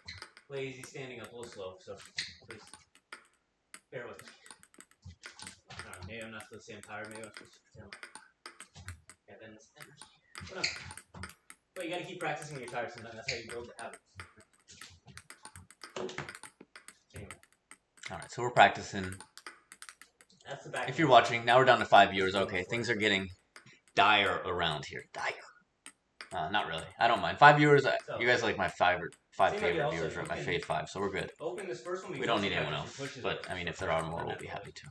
lazy standing up, a little slow, so please bear with me. I don't know, maybe I'm not supposed to say I'm tired, maybe I'm supposed to pretend. Yeah, then it's energy. But you gotta keep practicing when you're tired sometimes. That's how you build the habits. Alright, so we're practicing.
That's the back.
If you're watching, now we're down to 5 viewers. Okay, things are getting dire around here. Dire. Not really. I don't mind. 5 viewers. You guys are like my five favorite viewers, right? My fave 5, so we're good.
Open this first one.
We don't need anyone else. But I mean, if there are more, we'll be happy to.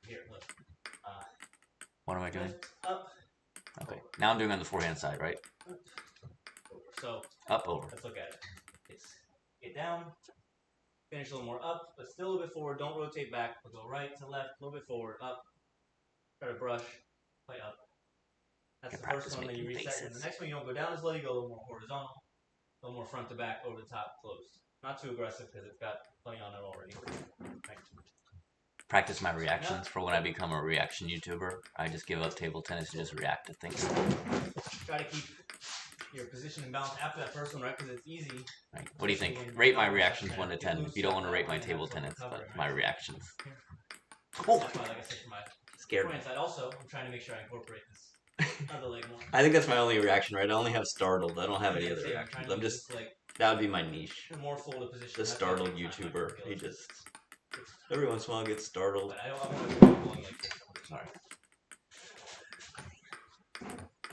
Here, look.
What am I doing?
Up.
Okay, now I'm doing on the forehand side, right?
So
up, over.
Let's look at it. It's get down. Finish a little more up, but still a little bit forward. Don't rotate back. We'll go right to left, a little bit forward, up. Try to brush, play up. That's the first one that you reset. And the next one you don't go down as low, you go a little more horizontal, a little more front to back, over the top, closed. Not too aggressive because it's got plenty on it already. Right.
Practice my reactions for when I become a reaction YouTuber. I just give up table tennis and just react to things.
Try to keep your position and balance after that first one, right? Because it's easy.
Right. What do you think? Rate my reactions 1 to 10. If you don't want to rate my table tennis, but my reactions.
Oh! That's why, like I said, for my
scared me.
Side also, I'm trying to make sure I incorporate this other leg more.
I think that's my only reaction, right? I only have startled. I don't have any other reactions. I'm just, that would be my niche.
More folded position.
The startled YouTuber. He just, every once in a while gets startled. Sorry.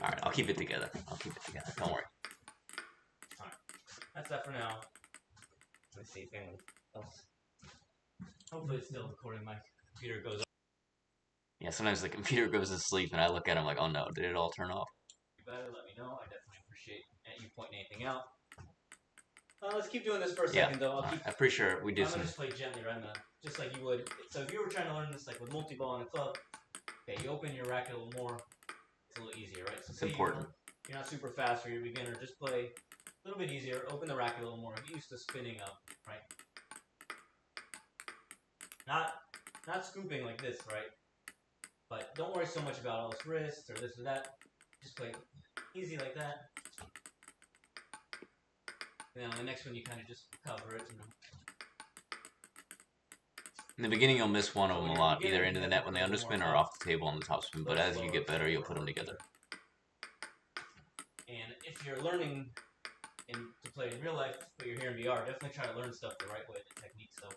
Alright, I'll keep it together. Don't worry.
Alright. That's that for now. Let's see if anyone else. Hopefully it's still recording. My computer goes off.
Yeah, sometimes the computer goes to sleep and I look at it, I'm like, oh no, did it all turn off?
You better let me know. I definitely appreciate you pointing anything out. Let's keep doing this for a second though.
I'm pretty sure we did
I'm gonna just play gently right now, just like you would. So if you were trying to learn this like with multi-ball and a club, okay, you open your racket a little more. It's a little easier, right? So
it's important.
You're not super fast for your beginner. Just play a little bit easier. Open the racket a little more. Get used to spinning up, right? Not scooping like this, right? But don't worry so much about all this wrists or this or that. Just play easy like that. And then on the next one, you kind of just cover it.
In the beginning, you'll miss one of them a lot, either into the net when they underspin or off the table on the topspin. But as you get better, you'll put them together.
And if you're learning to play in real life, but you're here in VR, definitely try to learn stuff the right way, the techniques. So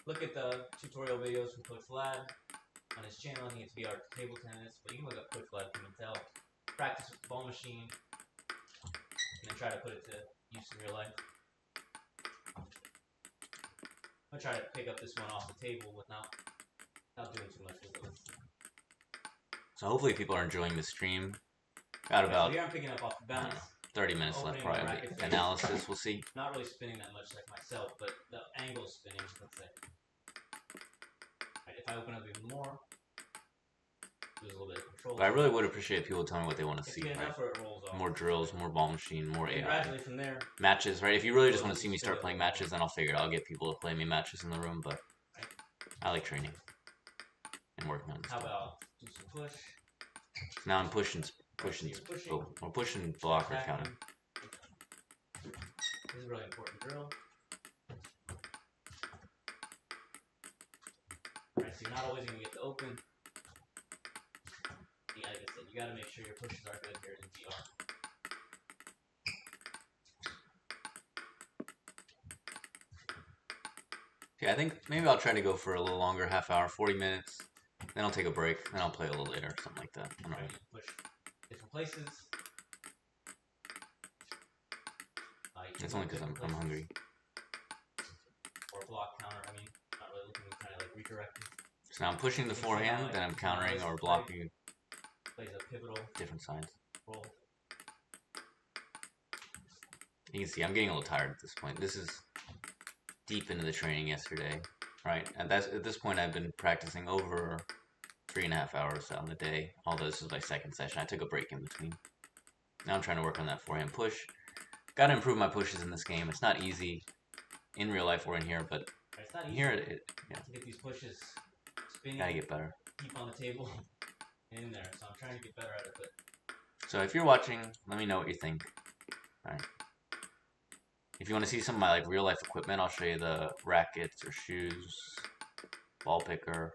look at the tutorial videos from Coach Vlad on his channel. I think it's VR Table Tennis, but you can look up Coach Vlad from Intel. Practice with the ball machine, and then try to put it to use in real life. I'll try to pick up this one off the table without doing too much with it.
So hopefully people are enjoying the stream. Got about,
I'm picking up off the bounce.
30 minutes left probably. Analysis, we'll see.
Not really spinning that much like myself, but the angle spinning, let's say. Right, if I open up even more, lose a little bit of control.
But I really would appreciate people telling me what they want to see. Right?
It rolls off.
More drills, more ball machine, more AI.
Gradually from there.
Matches, right? If you really just want to see me start playing matches, then I'll figure I'll get people to play me matches in the room, but I like training and working on this.
How about do some push?
Now I'm pushing oh, we're pushing blocker counter.
This is a really important drill. Alright, so you're not always going to get the open. Yeah, like I said, you got to make sure your pushes are good here in VR.
Okay, I think maybe I'll try to go for a little longer, half hour, 40 minutes. Then I'll take a break. Then I'll play a little later, something like that. I'm not really...
Push different places.
It's only because I'm hungry.
Or block counter. I mean, not really looking to kind of like redirect it.
So now I'm pushing the forehand, then I'm countering or blocking.
Plays a pivotal
different sides.
Role.
You can see I'm getting a little tired at this point. This is deep into the training yesterday, right? And at this point I've been practicing over 3.5 hours on the day. Although this is my second session, I took a break in between. Now I'm trying to work on that forehand push. Got to improve my pushes in this game. It's not easy in real life or in here, but
it's not easy
here
yeah. To get these pushes spinning.
Gotta get better.
Keep on the table and in there. So I'm trying to get better at it. But
so if you're watching, let me know what you think. All right. If you want to see some of my like real life equipment, I'll show you the rackets or shoes, ball picker.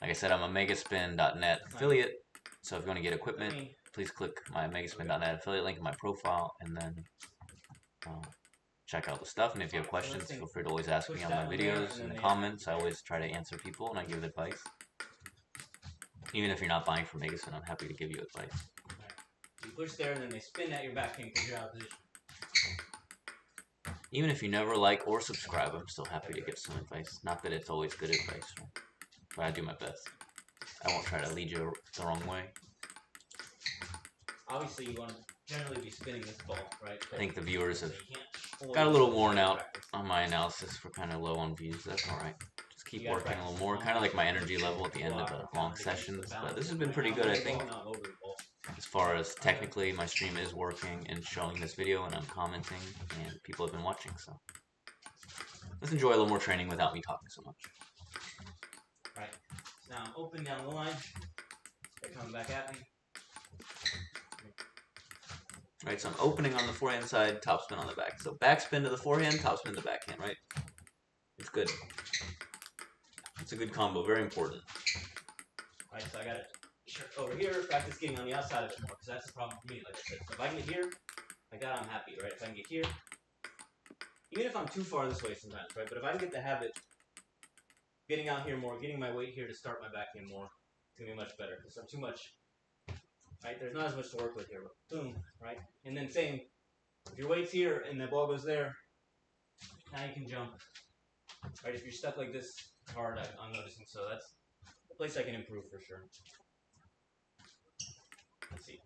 Like I said, I'm a megaspin.net affiliate. So if you want to get equipment, please click my megaspin.net affiliate link in my profile, and then check out the stuff. And if you have questions, feel free to always ask me on my videos in the comments. I always try to answer people and I give advice. Even if you're not buying from Vegas, I'm happy to give you advice.
Right. You push there and then they spin at your backhand because you're out of position.
Even if you never like or subscribe, I'm still happy to give some advice. Not that it's always good advice, but I do my best. I won't try to lead you the wrong way.
Obviously, you want to generally be spinning this ball, right?
I think the viewers have got a little worn out on my analysis. We're kind of low on views. That's all right. Just keep working a little more. Kind of like my energy level at the end of the long sessions. But this has been pretty good, I think. As far as technically, my stream is working and showing this video, and I'm commenting, and people have been watching. So let's enjoy a little more training without me talking so much.
Right. So now I'm open down the line. They're coming back at me.
Right, so I'm opening on the forehand side, topspin on the back. So backspin to the forehand, topspin to the backhand, right? It's good. It's a good combo, very important.
Right, so I got it over here, practice getting on the outside of it more, because that's the problem for me, like I said. So if I can get here, like that, I'm happy, right? If I can get here, even if I'm too far this way sometimes, right? But if I can get the habit getting out here more, getting my weight here to start my backhand more, it's going to be much better, because I'm too much. Right, there's not as much to work with here. Boom, right? And then same, if your weight's here and the ball goes there, now you can jump. Right, if you're stuck like this hard, I'm noticing, so that's a place I can improve for sure. Let's see.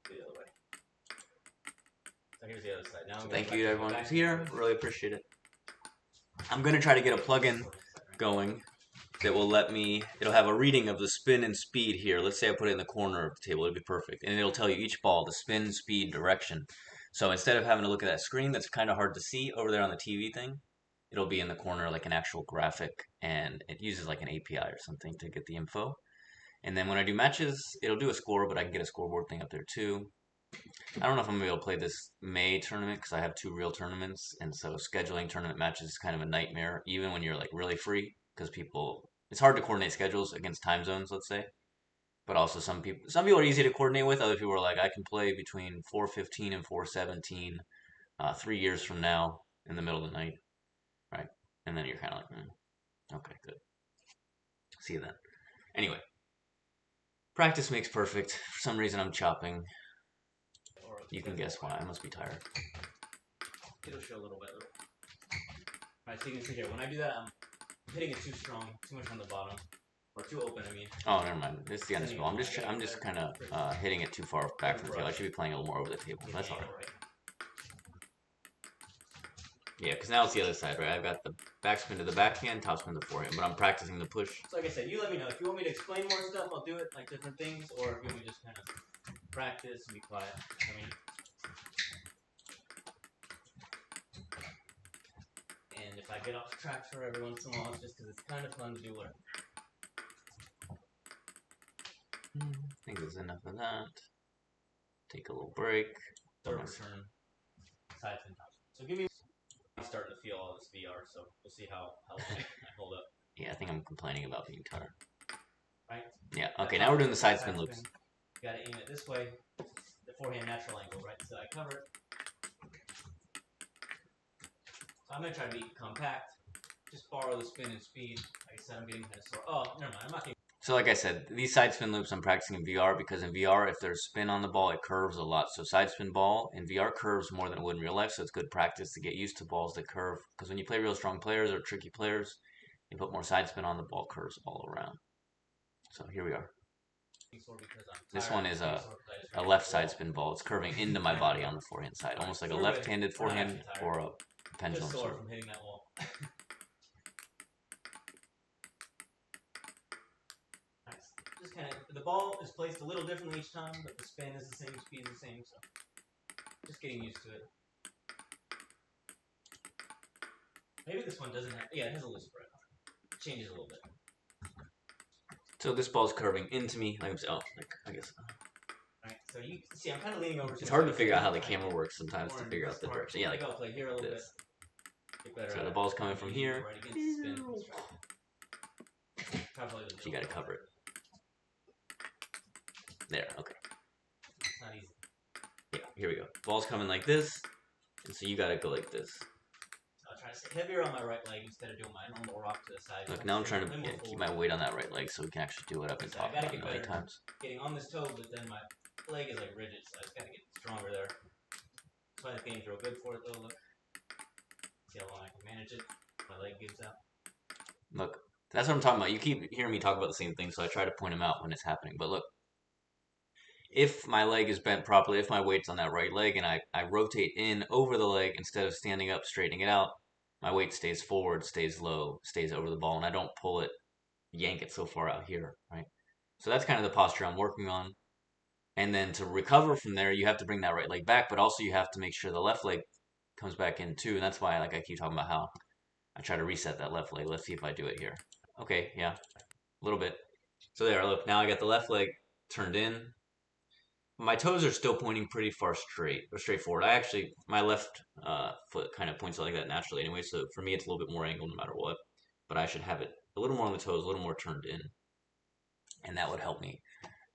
The other way. So here's the other side. Now
thank you to everyone who's here. Really appreciate it. I'm going to try to get a plugin going that will let me, it'll have a reading of the spin and speed here. Let's say I put it in the corner of the table, it'll be perfect. And it'll tell you each ball, the spin, speed, direction. So instead of having to look at that screen that's kind of hard to see over there on the TV thing, it'll be in the corner like an actual graphic, and it uses like an API or something to get the info. And then when I do matches, it'll do a score, but I can get a scoreboard thing up there too. I don't know if I'm going to be able to play this May tournament because I have 2 real tournaments, and so scheduling tournament matches is kind of a nightmare, even when you're like really free. Because people, it's hard to coordinate schedules against time zones, let's say. But also some people are easy to coordinate with. Other people are like, I can play between 4:15 and 4:17, 3 years from now in the middle of the night, right? And then you're kind of like, okay, good. See you then. Anyway, practice makes perfect. For some reason, I'm chopping. You can guess why. I must be tired.
It'll show a little bit. Alright, so you can see here, when I do that, I'm hitting it too strong, too much on the bottom, or too open. I mean.
Oh, never mind. This is the end ball. I'm just kind of hitting it too far back from the table. I should be playing a little more over the table. That's all right. Yeah, because now it's the other side, right? I've got the backspin to the backhand, topspin to the forehand, but I'm practicing the push.
So like I said, you let me know if you want me to explain more stuff. I'll do it, like different things, or if you want me to just kind of practice and be quiet. I mean. And if I get off track for every once in a while, it's just because it's kind of fun to do work.
I think there's enough of that. Take a little break.
Third return. Side spin top. So give me. I'm starting to feel all this VR, so we'll see how I hold up.
Yeah, I think I'm complaining about being tired.
Right?
Yeah, okay, now we're doing the side spin loops.
You gotta aim it this way. The forehand natural angle, right? So I cover it. So I'm going to try to be compact, just borrow the spin and speed. Like I said, I'm getting kind of sore. Oh, never mind. I'm not getting.
So like I said, these side spin loops I'm practicing in VR because in VR, if there's spin on the ball, it curves a lot. So side spin ball in VR curves more than it would in real life. So it's good practice to get used to balls that curve. Because when you play real strong players or tricky players, you put more side spin on, the ball curves all around. So here we are. This one is a left side spin ball. It's curving into my body on the forehand side, almost like a left-handed forehand or a pendulum
just
sort
sore from hitting that wall. Nice. Just kind of, the ball is placed a little differently each time, but the spin is the same, speed is the same, so just getting used to it. Maybe this one doesn't have, yeah, it has a loose spread. It changes a little bit.
So this ball's curving into me, like I'm saying, I guess.
Alright, so you see, I'm kind of leaning over.
It's hard to figure out how the camera works sometimes to figure out the direction. Yeah, like
I'll play here a little bit.
So the ball's coming from here.
So
you gotta cover it. There, okay.
It's not easy.
Yeah. here we go. Ball's coming like this, and so you gotta go like this.
I'll try to stay heavier on my right leg instead of doing my normal rock to the side.
Look, now I'm trying to keep my weight on that right leg so we can actually do what I've been talking about a million times.
Getting on this toe, but then my leg is like rigid, so I just gotta get stronger there. That's why this game's real good for it though, look. See how long I can manage it. My leg gives out.
Look, that's what I'm talking about. You keep hearing me talk about the same thing, so I try to point them out when it's happening. But look, if my leg is bent properly, if my weight's on that right leg and I rotate in over the leg instead of standing up, straightening it out, my weight stays forward, stays low, stays over the ball, and I don't pull it, yank it so far out here, right? So that's kind of the posture I'm working on. And then to recover from there, you have to bring that right leg back, but also you have to make sure the left leg comes back in too. And that's why I keep talking about how I try to reset that left leg. Let's see if I do it here. Okay, yeah, a little bit. So there, look, now I got the left leg turned in. My toes are still pointing pretty far straight forward. My left foot kind of points like that naturally anyway, so for me it's a little bit more angled no matter what. But I should have it a little more on the toes, a little more turned in. And that would help me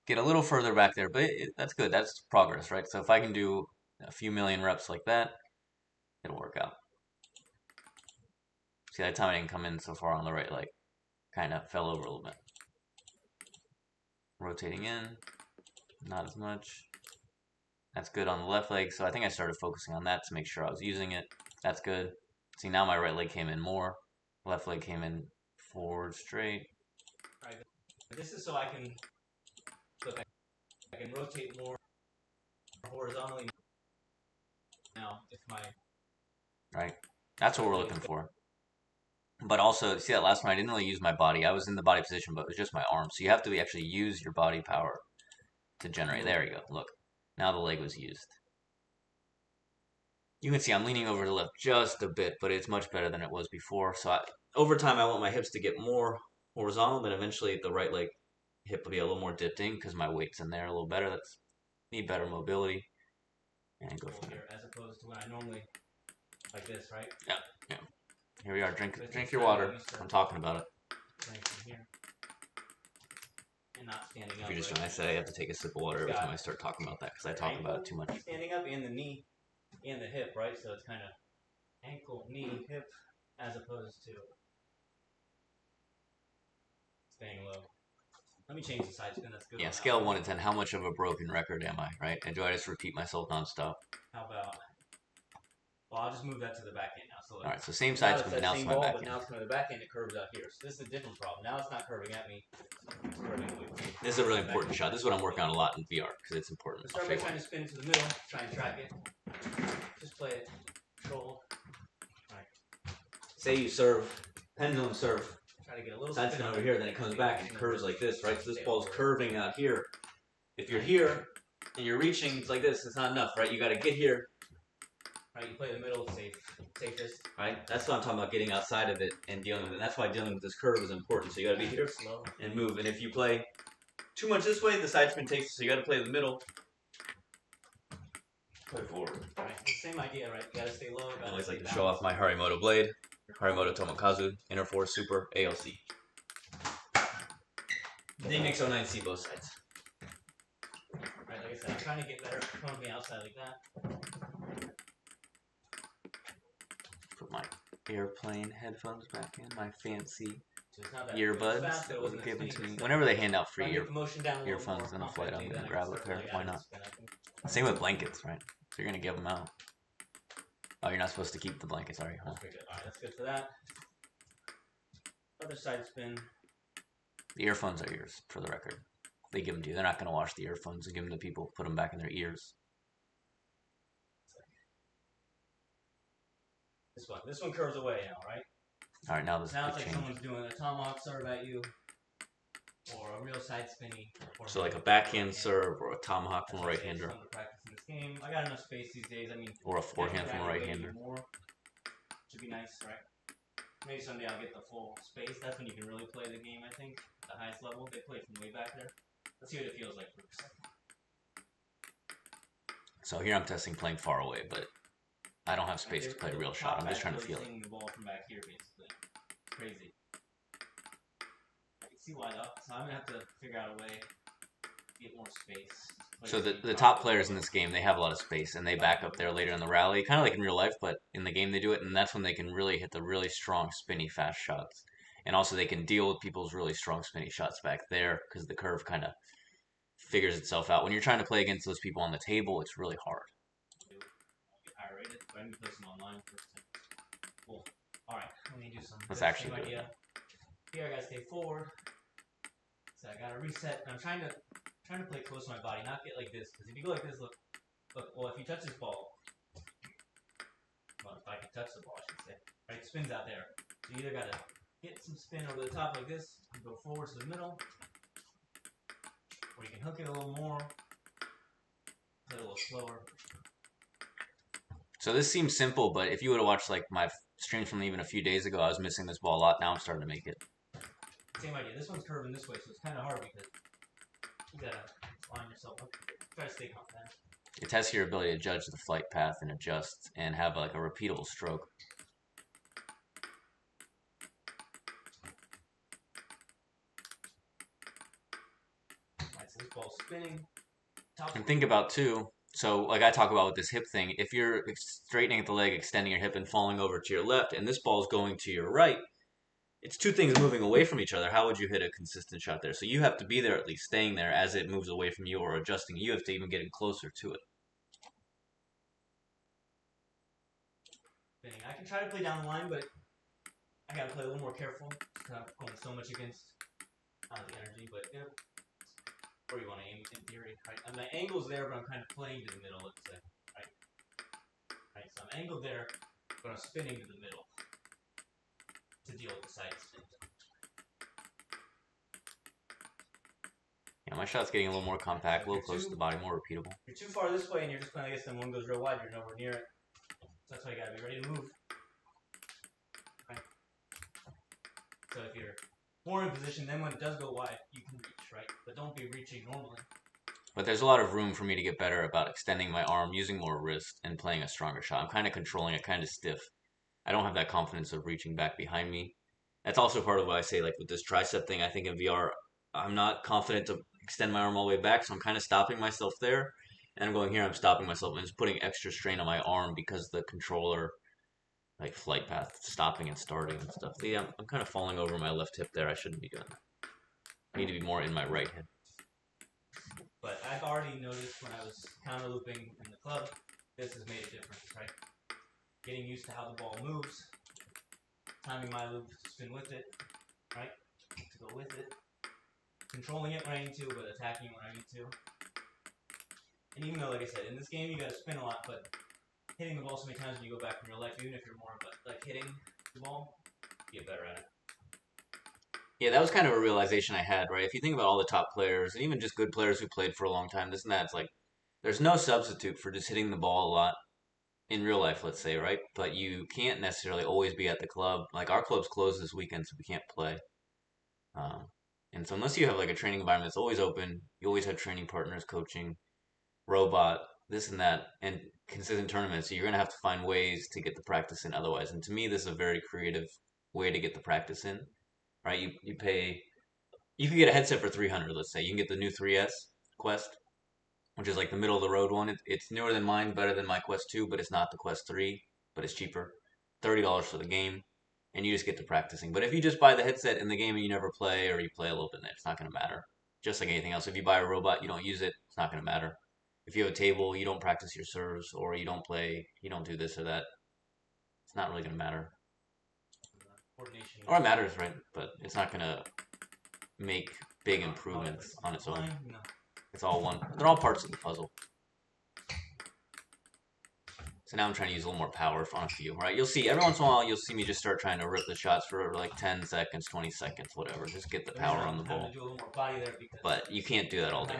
get a little further back there, but that's good. That's progress, right? So if I can do a few million reps like that, it'll work out. See, that time I didn't come in so far on the right leg. Kind of fell over a little bit. Rotating in, not as much. That's good on the left leg, so I think I started focusing on that to make sure I was using it. That's good. See, now my right leg came in more. Left leg came in forward straight.
Right. This is so I can look. I can rotate more horizontally now if my
right. That's what we're looking for. But also, see that last one? I didn't really use my body. I was in the body position, but it was just my arms. So you have to actually use your body power to generate. There you go. Look, now the leg was used. You can see I'm leaning over to the left just a bit, but it's much better than it was before. So over time, I want my hips to get more horizontal, but eventually the right leg hip will be a little more dipped in because my weight's in there a little better. That's need better mobility. And go from there.
As opposed to when I normally like this, right?
Yeah, yeah. Here we are. Drink your water. I'm talking about it.
Here. And not standing up.
If you're just trying to say I have to take a sip of water every time I start talking about that because I talk about it too much.
Standing up and the knee and the hip, right? So it's kind of ankle, knee, hip, as opposed to staying low. Let me change the side spin. That's good.
Yeah, scale 1 to 10. How much of a broken record am I, right? And do I just repeat myself nonstop?
How about... Well, I'll just move that to the back end now. So
all right, so same side spin, but now it's my back end.
Now it's coming to the back end, it curves out here. So this is a different problem. Now it's not curving at me. It's curving away from me.
This is a really important shot. This is what I'm working on a lot in VR because it's important.
Start by trying to spin to the middle, try and track it. Just play it. Control. All right.
Say you serve, pendulum serve.
Try to get a little
side spin over here, then it comes back and it curves like this, right? So this ball's curving out here. If you're here and you're reaching, it's like this. It's not enough, right? You got to get here.
Right, you play the middle, safest.
Right, that's what I'm talking about, getting outside of it and dealing with it. And that's why dealing with this curve is important. So you got to be here
slow
and move. And if you play too much this way, the side spin takes you. So you got to play the middle. Play forward.
Right, same idea, right? You got to stay low.
I always like to show off my Harimoto blade. Harimoto Tomokazu, Inner Force Super ALC. Dingix 09C both sides.
Right, like I said, I'm trying to get better from the outside like that.
Put my airplane headphones back in, my fancy
so
earbuds that wasn't given to me. Whenever they hand out free earphones in a flight, I'm going to grab a pair. Why not? Same with blankets, right? So you're going to give them out. Oh, you're not supposed to keep the blankets, are you? Huh?
Alright, that's good for that. Other side spin.
The earphones are yours, for the record. They give them to you. They're not going to wash the earphones and give them to people, put them back in their ears.
This one curves away now, right?
All right, now this
now it's
change.
Like someone's doing a tomahawk serve at you, or a real side spinny.
So like a backhand serve or a tomahawk from a right-hander.
Practice in this game. I got enough space these days. I mean,
or a forehand from a right-hander.
Should be nice, right? Maybe someday I'll get the full space. That's when you can really play the game. I think at the highest level. They play from way back there. Let's see what it feels like for a second.
So here I'm testing playing far away, but I don't have space to play a real shot. I'm just trying to feel it.
The ball from back here, basically. It's crazy. I can see why though. So I'm gonna have to figure out a way to get more space.
So the top players in this game, they have a lot of space and they back up there later in the rally, kind of like in real life, but in the game they do it, and that's when they can really hit the really strong, spinny, fast shots. And also they can deal with people's really strong, spinny shots back there because the curve kind of figures itself out. When you're trying to play against those people on the table, it's really hard.
Cool. All right, let me do some.
Let's actually do
it. Here I gotta stay forward. So I gotta reset. I'm trying to play close to my body, not get like this. Because if you go like this, look. Well, if you touch this ball, well, if I can touch the ball, I should say. Right, it spins out there. So you either gotta get some spin over the top like this, and go forward to the middle, or you can hook it a little more, play a little slower.
So this seems simple, but if you would have watched like my streams from even a few days ago, I was missing this ball a lot. Now I'm starting to make it.
Same idea. This one's curving this way, so it's kind of hard because you gotta line yourself up. Try to stay confident.
It tests your ability to judge the flight path and adjust and have like a repeatable stroke.
Alright, so this ball's spinning.
And think about too, so like I talk about with this hip thing, if you're straightening at the leg, extending your hip and falling over to your left, and this ball's going to your right, it's two things moving away from each other. How would you hit a consistent shot there? So you have to be there, at least staying there as it moves away from you or adjusting. You have to even get closer to it.
I can try to play down the line, but I gotta play a little more careful. Because I'm going so much against the energy, but yeah. Where you want to aim in theory, right? And my angle's there, but I'm kind of playing to the middle, let's say, right? Right, so I'm angled there, but I'm spinning to the middle to deal with the side spin.
Yeah, my shot's getting a little more compact, a little close to the body, more repeatable.
If you're too far this way and you're just playing against them, one goes real wide, you're nowhere near it. So that's why you gotta be ready to move. Okay. So if you're more in position, then when it does go wide, you can reach, right? But don't be reaching normally.
But there's a lot of room for me to get better about extending my arm, using more wrist, and playing a stronger shot. I'm kind of controlling it, kind of stiff. I don't have that confidence of reaching back behind me. That's also part of what I say, like with this tricep thing, I think in VR, I'm not confident to extend my arm all the way back, so I'm kind of stopping myself there. And I'm going here, I'm stopping myself, and it's putting extra strain on my arm because the controller, like flight path, stopping and starting and stuff. So yeah, I'm kind of falling over my left hip there. I shouldn't be doing that. I need to be more in my right hip.
But I've already noticed when I was counter looping in the club, this has made a difference, right? Getting used to how the ball moves, timing my loop to spin with it, right? To go with it, controlling it when I need to, but attacking it when I need to. And even though, like I said, in this game you gotta spin a lot, but hitting the ball so many times when you go back from real life, even if you're more like hitting the ball, you get better at it.
Yeah, that was kind of a realization I had, right? If you think about all the top players, and even just good players who played for a long time, this and that, it's like, there's no substitute for just hitting the ball a lot in real life, let's say, right? But you can't necessarily always be at the club. Like, our club's closed this weekend, so we can't play. And so unless you have, like, a training environment that's always open, you always have training partners, coaching, robot, this and that, and consistent tournaments, so you're going to have to find ways to get the practice in otherwise. And to me, this is a very creative way to get the practice in. Right, you pay, you can get a headset for 300, let's say. You can get the new 3S Quest, which is like the middle of the road one. It's newer than mine, better than my Quest 2, but it's not the Quest 3, but it's cheaper. $30 for the game, and you just get to practicing. But if you just buy the headset in the game and you never play, or you play a little bit, it's not going to matter. Just like anything else, if you buy a robot, you don't use it, it's not going to matter. If you have a table, you don't practice your serves, or you don't play, you don't do this or that, it's not really going to matter. Or it matters, right? But it's not going to make big improvements on its own. It's all one. They're all parts of the puzzle. So now I'm trying to use a little more power on a few, right? You'll see, every once in a while, you'll see me just start trying to rip the shots for like 10 seconds, 20 seconds, whatever. Just get the power on the ball. But you can't do that all day.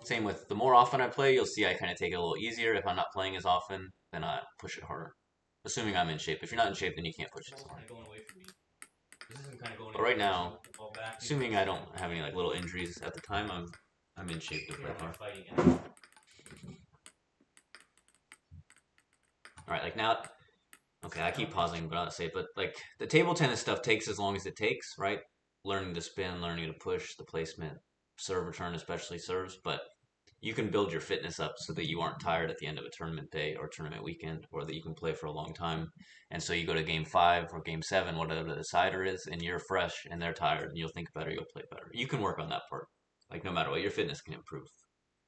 Same with, the more often I play, you'll see I kind of take it a little easier. If I'm not playing as often, then I push it harder. Assuming I'm in shape. If you're not in shape, then you can't push it as hard. But right now, assuming I don't have any like little injuries at the time, I'm in shape to play hard. Alright, like now, okay, I keep pausing, but I'll say it, but like the table tennis stuff takes as long as it takes, right? Learning to spin, learning to push, the placement,
serve return, especially serves, but you can build your fitness up so that you aren't tired at the end of a tournament day or tournament weekend, or that you can play for a long time. And so you go to game 5 or game 7, whatever the decider is, and you're fresh and they're tired, and you'll think better, you'll play better. You can work on that part. Like, no matter what, your fitness can improve.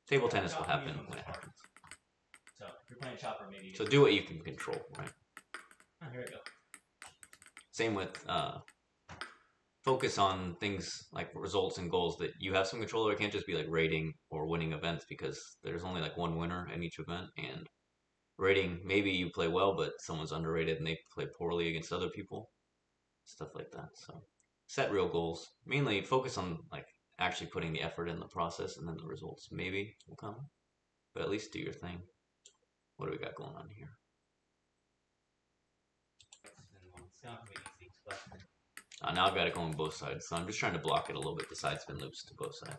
Table tennis will happen when it happens.
So if you're playing chopper, maybe.
So do what you can control, right?
Oh, here we go.
Same with focus on things like results and goals that you have some control over. It can't just be like rating or winning events, because there's only like one winner in each event. And rating, maybe you play well, but someone's underrated and they play poorly against other people. Stuff like that. So set real goals. Mainly focus on like actually putting the effort in the process, and then the results maybe will come. But at least do your thing. What do we got going on here? Now I've got it going both sides, so I'm just trying to block it a little bit, the side spin loops to both sides.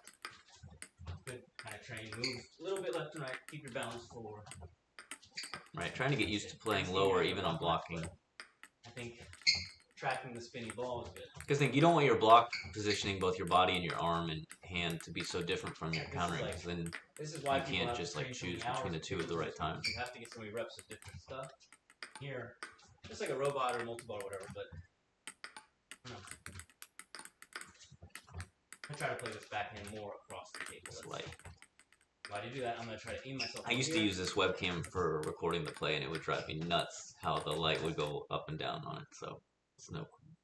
Good kind of train. Move a little bit left and right. Keep your balance forward.
Right, trying to get used to playing lower even on blocking.
I think tracking the spinny ball is good.
Because you don't want your block positioning, both your body and your arm and hand, to be so different from your countering, because then you can't just like choose between the two at the right time.
You have to get so many reps of different stuff. Here, just like a robot or a multi-ball or whatever, but I try to play this backhand more across the table.
Like,
why do you do that? I'm going to try to aim myself.
I used to use this webcam for recording the play, and it would drive me nuts how the light would go up and down on it. So it's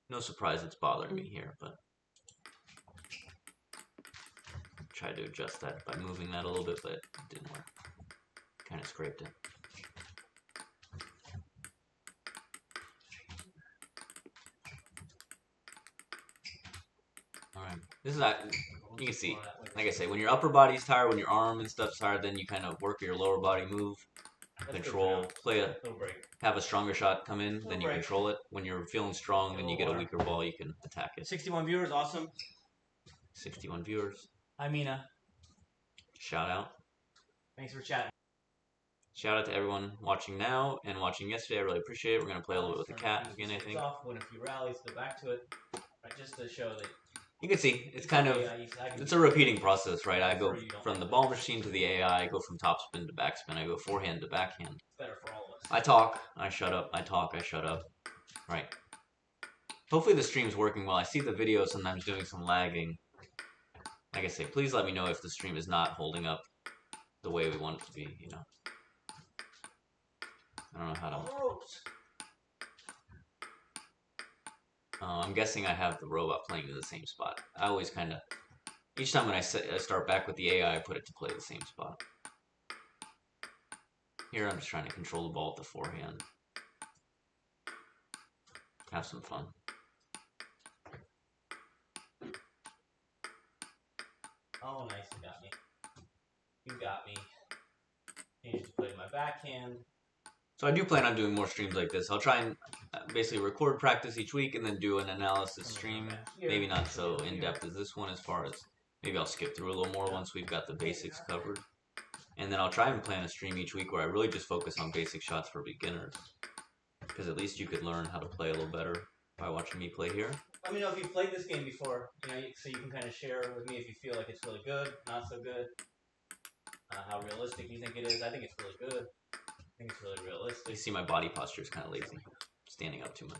no surprise it's bothering me here, but tried to adjust that by moving that a little bit, but it didn't work. Kind of scraped it. Alright, this is not, you can see, like I say, when your upper body's tired, when your arm and stuff's tired, then you kind of work your lower body move, control, have a stronger shot come in, then you control it. When you're feeling strong, then you get a weaker ball, you can attack it.
61 viewers, awesome.
61 viewers.
Hi, Mina.
Shout out.
Thanks for chatting.
Shout out to everyone watching now and watching yesterday. I really appreciate it. We're going to play a little bit with the cat again, I think.
Win a few rallies, go back to it. Right, just to show that.
You can see, it's kind of, it's a repeating process, right? I go from the ball machine to the AI, I go from topspin to backspin, I go forehand to backhand.
It's better for all of us.
I talk, I shut up, I talk, I shut up. Right. Hopefully the stream's working well. I see the video sometimes doing some lagging. Like I say, please let me know if the stream is not holding up the way we want it to be, you know. I don't know how to... I'm guessing I have the robot playing in the same spot. I always kind of... Each time when I start back with the AI, I put it to play the same spot. Here I'm just trying to control the ball with the forehand. Have some fun.
Oh, nice, you got me. You got me. Change to play my backhand.
So I do plan on doing more streams like this. I'll try and basically record practice each week and then do an analysis stream. Maybe not so in-depth as this one, as far as maybe I'll skip through a little more once we've got the basics covered. And then I'll try and plan a stream each week where I really just focus on basic shots for beginners. Because at least you could learn how to play a little better by watching me play here.
Let me know if you've played this game before, you know, so you can kind of share with me if you feel like it's really good, not so good, how realistic you think it is. I think it's really good. I think it's really realistic.
You see my body posture is kind of lazy, standing up too much.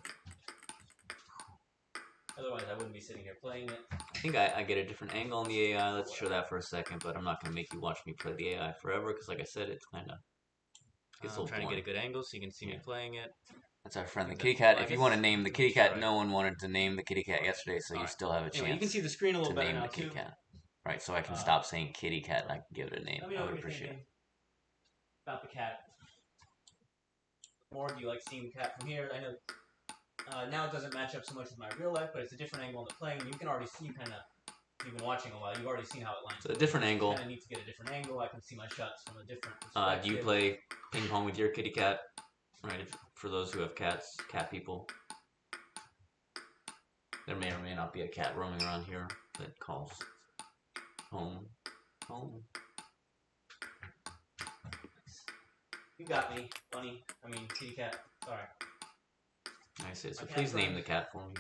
Otherwise, I wouldn't be sitting here playing it.
I think I get a different angle on the AI. Let's show that for a second, but I'm not going to make you watch me play the AI forever, because like I said, it's kind of...
I'm trying to get a good angle so you can see me playing it.
That's our friend the kitty cat. If you want to name the kitty cat, no one wanted to name the kitty cat yesterday, so you still have a chance.
You can see the screen a little better now,
kitty cat. Right, so I can stop saying kitty cat and I can give it a name. I would appreciate it.
About the cat. More, do you like seeing the cat from here? I know now it doesn't match up so much with my real life, but it's a different angle on the plane. You can already see, you've been watching a while, you've already seen how it lands.
So a different angle.
I kind of need to get a different angle. I can see my shots from a different perspective.
Do you play ping pong with your kitty cat? Right, for those who have cats, cat people. There may or may not be a cat roaming around here that calls home. Home.
You got me, bunny. I mean, kitty cat. Sorry.
I say, so please name the cat for me.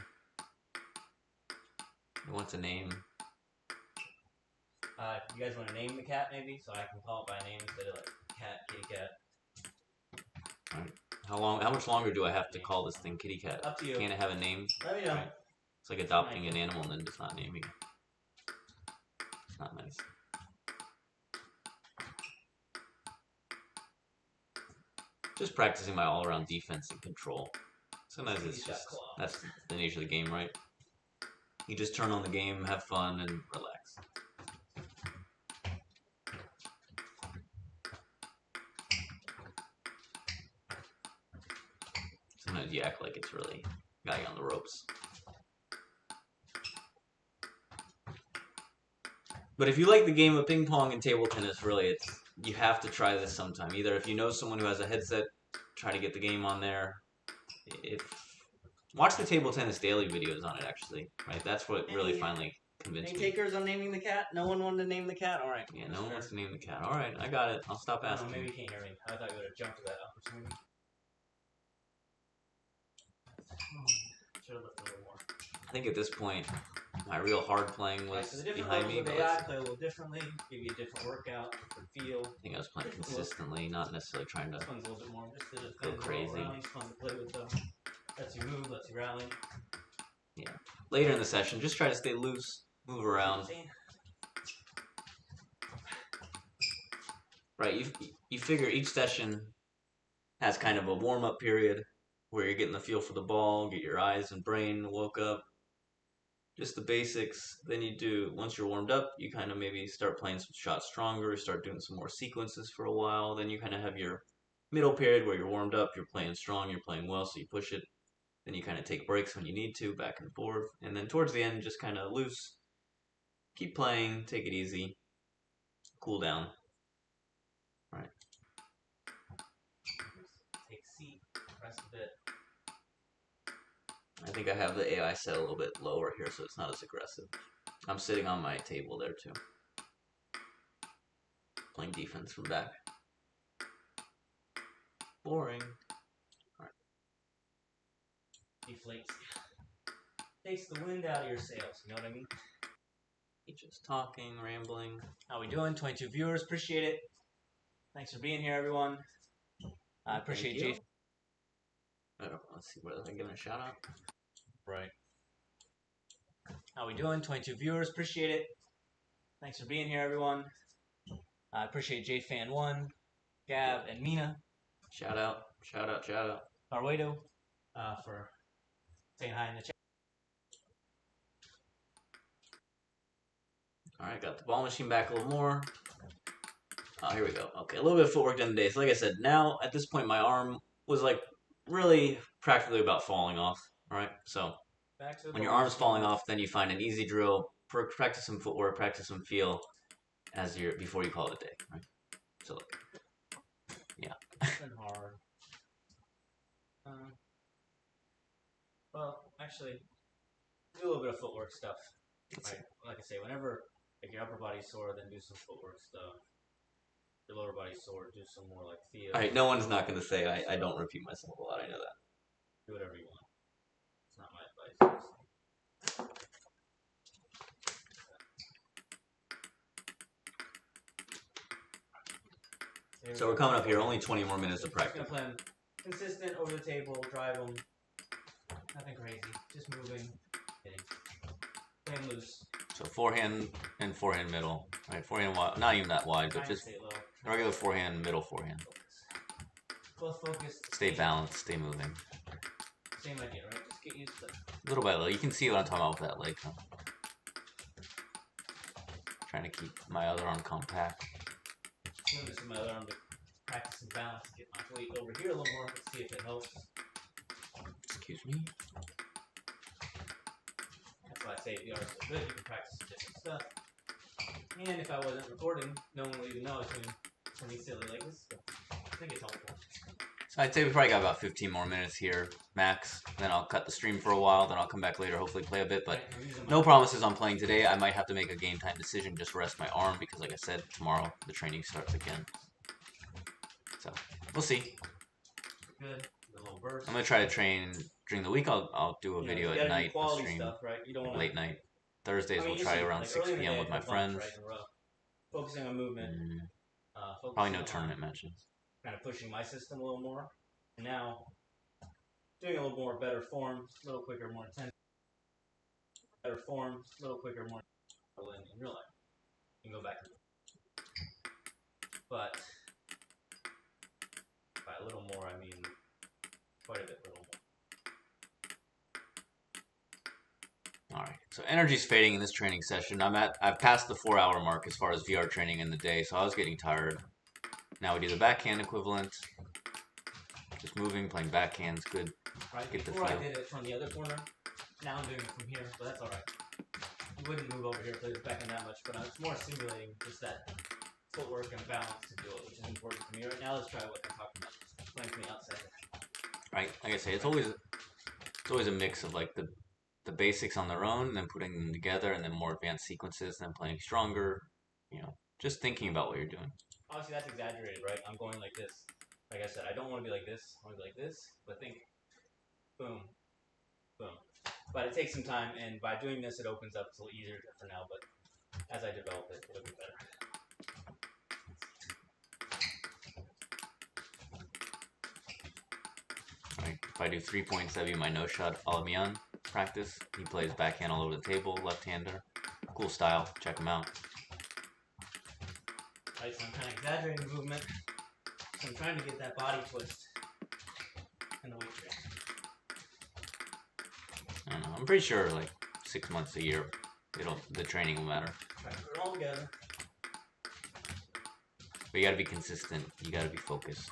It wants a name. You guys want to name the cat maybe, so I can call it by name instead of like cat, kitty cat.
All right. How much longer do I have to call this thing kitty cat?
Up to you.
Can't it have a name?
Let me know.
Right. It's like adopting an animal and then just not naming it. It's not nice. Just practicing my all-around defense and control. Sometimes it's just, that's the nature of the game, right? You just turn on the game, have fun, and relax. Sometimes you act like it's really got you on the ropes. But if you like the game of ping pong and table tennis, really, you have to try this sometime. Either if you know someone who has a headset, try to get the game on there. Watch the table tennis daily videos on it, actually. Right, that's what really finally convinced me.
Any takers on naming the cat? No one wanted to name the cat. All right.
Yeah, no one wants to name the cat. All right, I got it. I'll stop asking.
Maybe you can't hear me. I thought you would have jumped to that opportunity. Should have left a little more.
I think at this point, my real hard playing was
so
behind me.
But I play a little differently, give you a different workout, different feel.
I think I was playing consistently, not necessarily trying to
this one's a little bit more just
go crazy.
It's fun to play with though. Lets you move, lets you rally.
Yeah. Later in the session, just try to stay loose, move around. Right, you figure each session has kind of a warm-up period where you're getting the feel for the ball, get your eyes and brain woke up. Just the basics. Then you do, once you're warmed up, you kind of maybe start playing some shots stronger, start doing some more sequences for a while. Then you kind of have your middle period where you're warmed up, you're playing strong, you're playing well, so you push it. Then you kind of take breaks when you need to, back and forth. And then towards the end, just kind of loose. Keep playing, take it easy, cool down. All right.
Take a seat, rest a bit.
I think I have the AI set a little bit lower here, so it's not as aggressive. I'm sitting on my table there too. Playing defense from back. Boring. Alright.
Deflates. Takes the wind out of your sails, you know what I mean?
Just talking, rambling.
How we doing? 22 viewers, appreciate it. Thanks for being here, everyone. I appreciate you.
Let's see, what am I giving a shout out?
Right. How we doing? 22 viewers, appreciate it. Thanks for being here, everyone. I appreciate JFan1, Gav, and Mina.
Shout out, shout out, shout out.
Carwedo for saying hi in the chat.
Alright, got the ball machine back a little more. Oh, here we go. Okay, a little bit of footwork done today. So like I said, now at this point my arm was like really practically about falling off. Alright, so when your arm's falling off, then you find an easy drill, practice some footwork, practice some feel before you call it a day. Right? So look. Yeah.
It's been hard. Well, actually, do a little bit of footwork stuff. Right? Like I say, whenever if your upper body's sore, then do some footwork stuff. Your lower body's sore, do some more like feel.
Alright, no one's not going to say I don't repeat myself a lot. I know that.
Do whatever you want. It's not my advice.
So we're coming up here, only 20 more minutes of practice.
Just gonna play them consistent over the table, drive them. Nothing crazy, just moving, hitting. Playing loose.
So forehand and forehand middle. Right, forehand wide, not even that wide, but just regular forehand, middle forehand.
Both focused.
Stay balanced, stay moving.
Same idea, right? Just get used to it.
Little by little. You can see what I'm talking about with that leg. Huh? Trying to keep my other arm compact.
This is my other arm to practice some balance. Get my weight over here a little more. Let's see if it helps.
Excuse me.
That's why I say if the arm's so good, you can practice different stuff. And if I wasn't recording, no one would even know I was doing something silly like this. I think it's helpful.
So I'd say we probably got about 15 more minutes here, max. Then I'll cut the stream for a while. Then I'll come back later, hopefully play a bit. But no promises on playing today. I might have to make a game time decision, just rest my arm, because like I said, tomorrow the training starts again. So we'll see.
Good. A little burst.
I'm gonna try to train during the week. I'll do a video at night, a stream,
stuff, right? You don't
late night. Thursdays we'll try around 6 p.m. with my friends.
focusing on movement.
Probably no tournament matches.
Kind of pushing my system a little more. And now, doing a little more better form, a little quicker, more intense. Better form, a little quicker, more in real life. You can go back. But by a little more, I mean quite a bit little more.
Alright, so energy's fading in this training session. I've passed the 4-hour mark as far as VR training in the day, so I was getting tired. Now we do the backhand equivalent. Just moving, playing backhands, good.
Right,
get the
before
feel.
I did it from the other corner, now I'm doing it from here, but that's alright. You wouldn't move over here to play the backhand that much, but it's more simulating just that footwork and balance to do it, which is important for me. Right now, let's try what I'm talking about. Playing from the outside.
Right, like I say, it's always a mix of like the basics on their own, and then putting them together, and then more advanced sequences, and then playing stronger. You know, just thinking about what you're doing.
Obviously, that's exaggerated, right? I'm going like this. Like I said, I don't want to be like this. I want to be like this, but think, boom, boom. But it takes some time, and by doing this, it opens up. It's a little easier for now, but as I develop it, it'll be better.
Right. If I do 3 points, that'd be my no shot Alamian practice. He plays backhand all over the table, left-hander. Cool style. Check him out.
Right, so I'm kind of exaggerating the movement. So I'm trying to get that body twist in the weight training.
I don't know. I'm pretty sure like 6 months a year, the training will matter.
Try to put it all together.
But you got to be consistent. You got to be focused.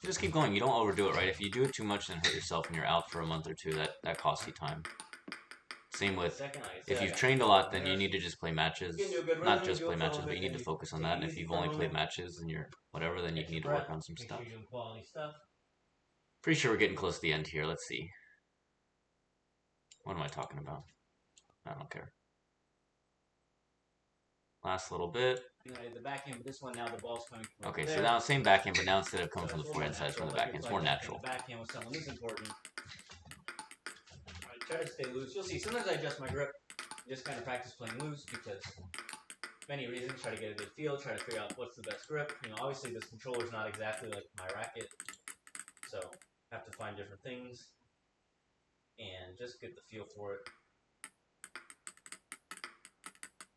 Just keep going. You don't overdo it, right? If you do it too much and hurt yourself and you're out for a month or two, that costs you time. Same with, if you've trained a lot, then you need to just play matches. Not just play matches, but you need to focus on that. And if you've only played matches and you're whatever, then you need to work on some stuff. Pretty sure we're getting close to the end here. Let's see. What am I talking about? I don't care. Last little bit.
The backhand, but this one now the ball's coming from
okay, so now same backhand, but now instead of coming from the forehand side, it's from the backhand. It's more natural.
The backhand with someone is important. Alright, try to stay loose. You'll see, sometimes I adjust my grip. Just kind of practice playing loose because many reasons. Try to get a good feel, try to figure out what's the best grip. You know, obviously this controller's not exactly like my racket, so I have to find different things and just get the feel for it.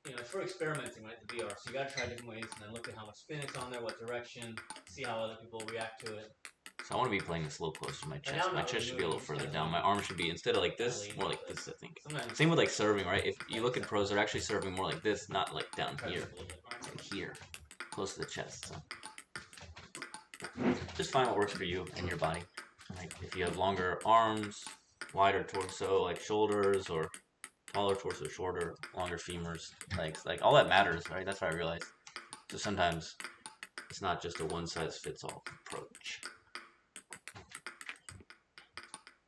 You know, it's for experimenting, right, the VR. So you gotta try different ways and then look at how much spin it's on there, what direction, see how other people react to it.
So I want to be playing this a little close to my chest. My chest should be a little further down. My arm should be, instead of like this, more like this, I think. Same with like serving, right? If you look at pros, they're actually serving more like this, not like down here. It's like here, close to the chest. So just find what works for you and your body. Like if you have longer arms, wider torso, like shoulders, or taller torso, shorter, longer femurs, legs, like all that matters, right? That's what I realized. So sometimes it's not just a one-size-fits-all approach.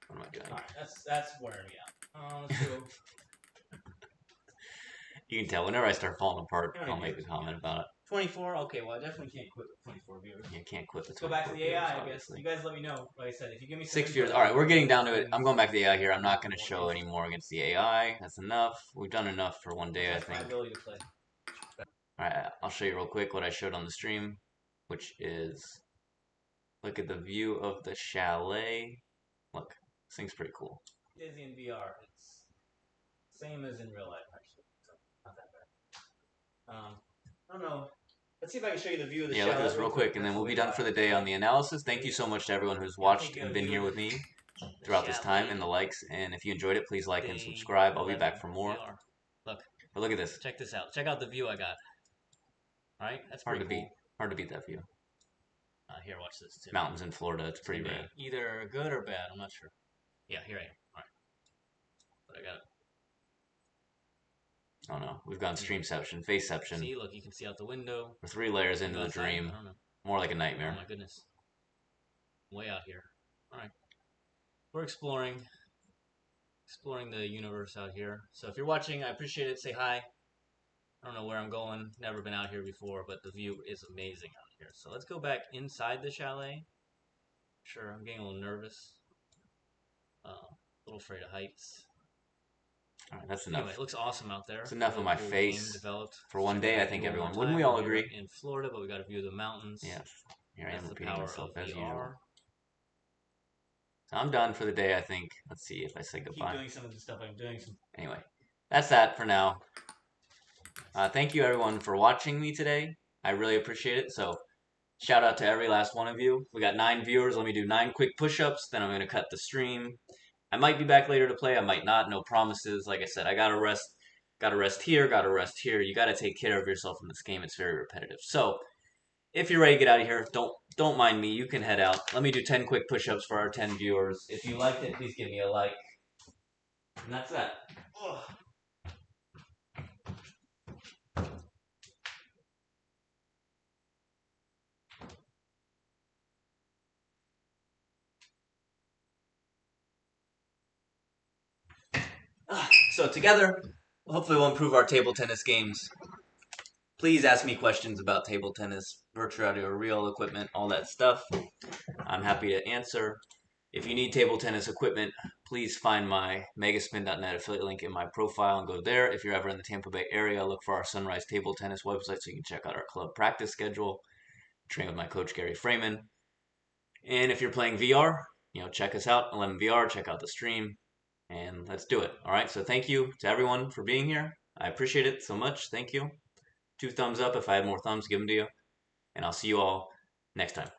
What am I doing?
Alright, that's wearing me out. Let's go.
You can tell whenever I start falling apart, I'll make a comment about it.
24? Okay, well I definitely can't quit with 24 viewers.
You can't quit the 24
Let's go back to the
viewers,
AI, I guess.
obviously.
You guys let me know. Like I said, if you give me
6 viewers. Alright, we're getting down to it. I'm going back to the AI here. I'm not going to show anymore against the AI. That's enough. We've done enough for one day, I think.
My ability to play.
Alright, I'll show you real quick what I showed on the stream, which is, look at the view of the chalet. Look, this thing's pretty cool.
Dizzy in VR. It's same as in real life, actually. So not that bad. I don't know. Let's see if I can show you the view of the chalet.
Yeah, look at this real quick, and then we'll be done for the day on the analysis. Thank you so much to everyone who's watched and been here with me throughout this time, and the likes. And if you enjoyed it, please like and subscribe. I'll be back for more.
Look.
But look at this.
Check this out. Check out the view I got. Alright, that's
hard to
cool.
beat. Hard to beat that view.
Here, watch this too.
Mountains in Florida. It's pretty rad.
Either good or bad. I'm not sure. Yeah, here I am. Alright. But I got it.
Oh no, we've gone streamception, faceception.
See, look, you can see out the window.
We're 3 layers into the dream. More like a nightmare.
Oh my goodness. Way out here. Alright. We're exploring the universe out here. So if you're watching, I appreciate it. Say hi. I don't know where I'm going. Never been out here before, but the view is amazing out here. So let's go back inside the chalet. Sure, I'm getting a little nervous. A little afraid of heights.
All right, that's enough.
Anyway, it looks awesome out there.
It's enough of
Really
my
cool
face.
game developed.
For one day, I think
One more
everyone. Wouldn't we
time.
all
We're
agree?
in Florida, but we got to view the mountains.
Yes. Here I am
That's the
repeating
power
myself
of
as
VR.
usual. So I'm done for the day, I think. Let's see if I say goodbye.
Keep doing some of the stuff I'm doing.
Anyway, that's that for now. Thank you everyone for watching me today. I really appreciate it. So shout out to every last one of you. We got 9 viewers. Let me do 9 quick push-ups. Then I'm going to cut the stream. I might be back later to play. I might not. No promises. Like I said, I got to rest. Got to rest here. Got to rest here. You got to take care of yourself in this game. It's very repetitive. So if you're ready to get out of here, don't mind me. You can head out. Let me do 10 quick push-ups for our 10 viewers. If you liked it, please give me a like. And that's that. Ugh. So together, hopefully we'll improve our table tennis games. Please ask me questions about table tennis, virtual reality or real equipment, all that stuff. I'm happy to answer. If you need table tennis equipment, please find my megaspin.net affiliate link in my profile and go there. If you're ever in the Tampa Bay area, look for our Sunrise Table Tennis website so you can check out our club practice schedule, train with my coach Gary Freeman. And if you're playing VR, check us out, 11 VR, check out the stream, and let's do it. All right, so thank you to everyone for being here. I appreciate it so much. Thank you. 2 thumbs up. If I had more thumbs, give them to you. And I'll see you all next time.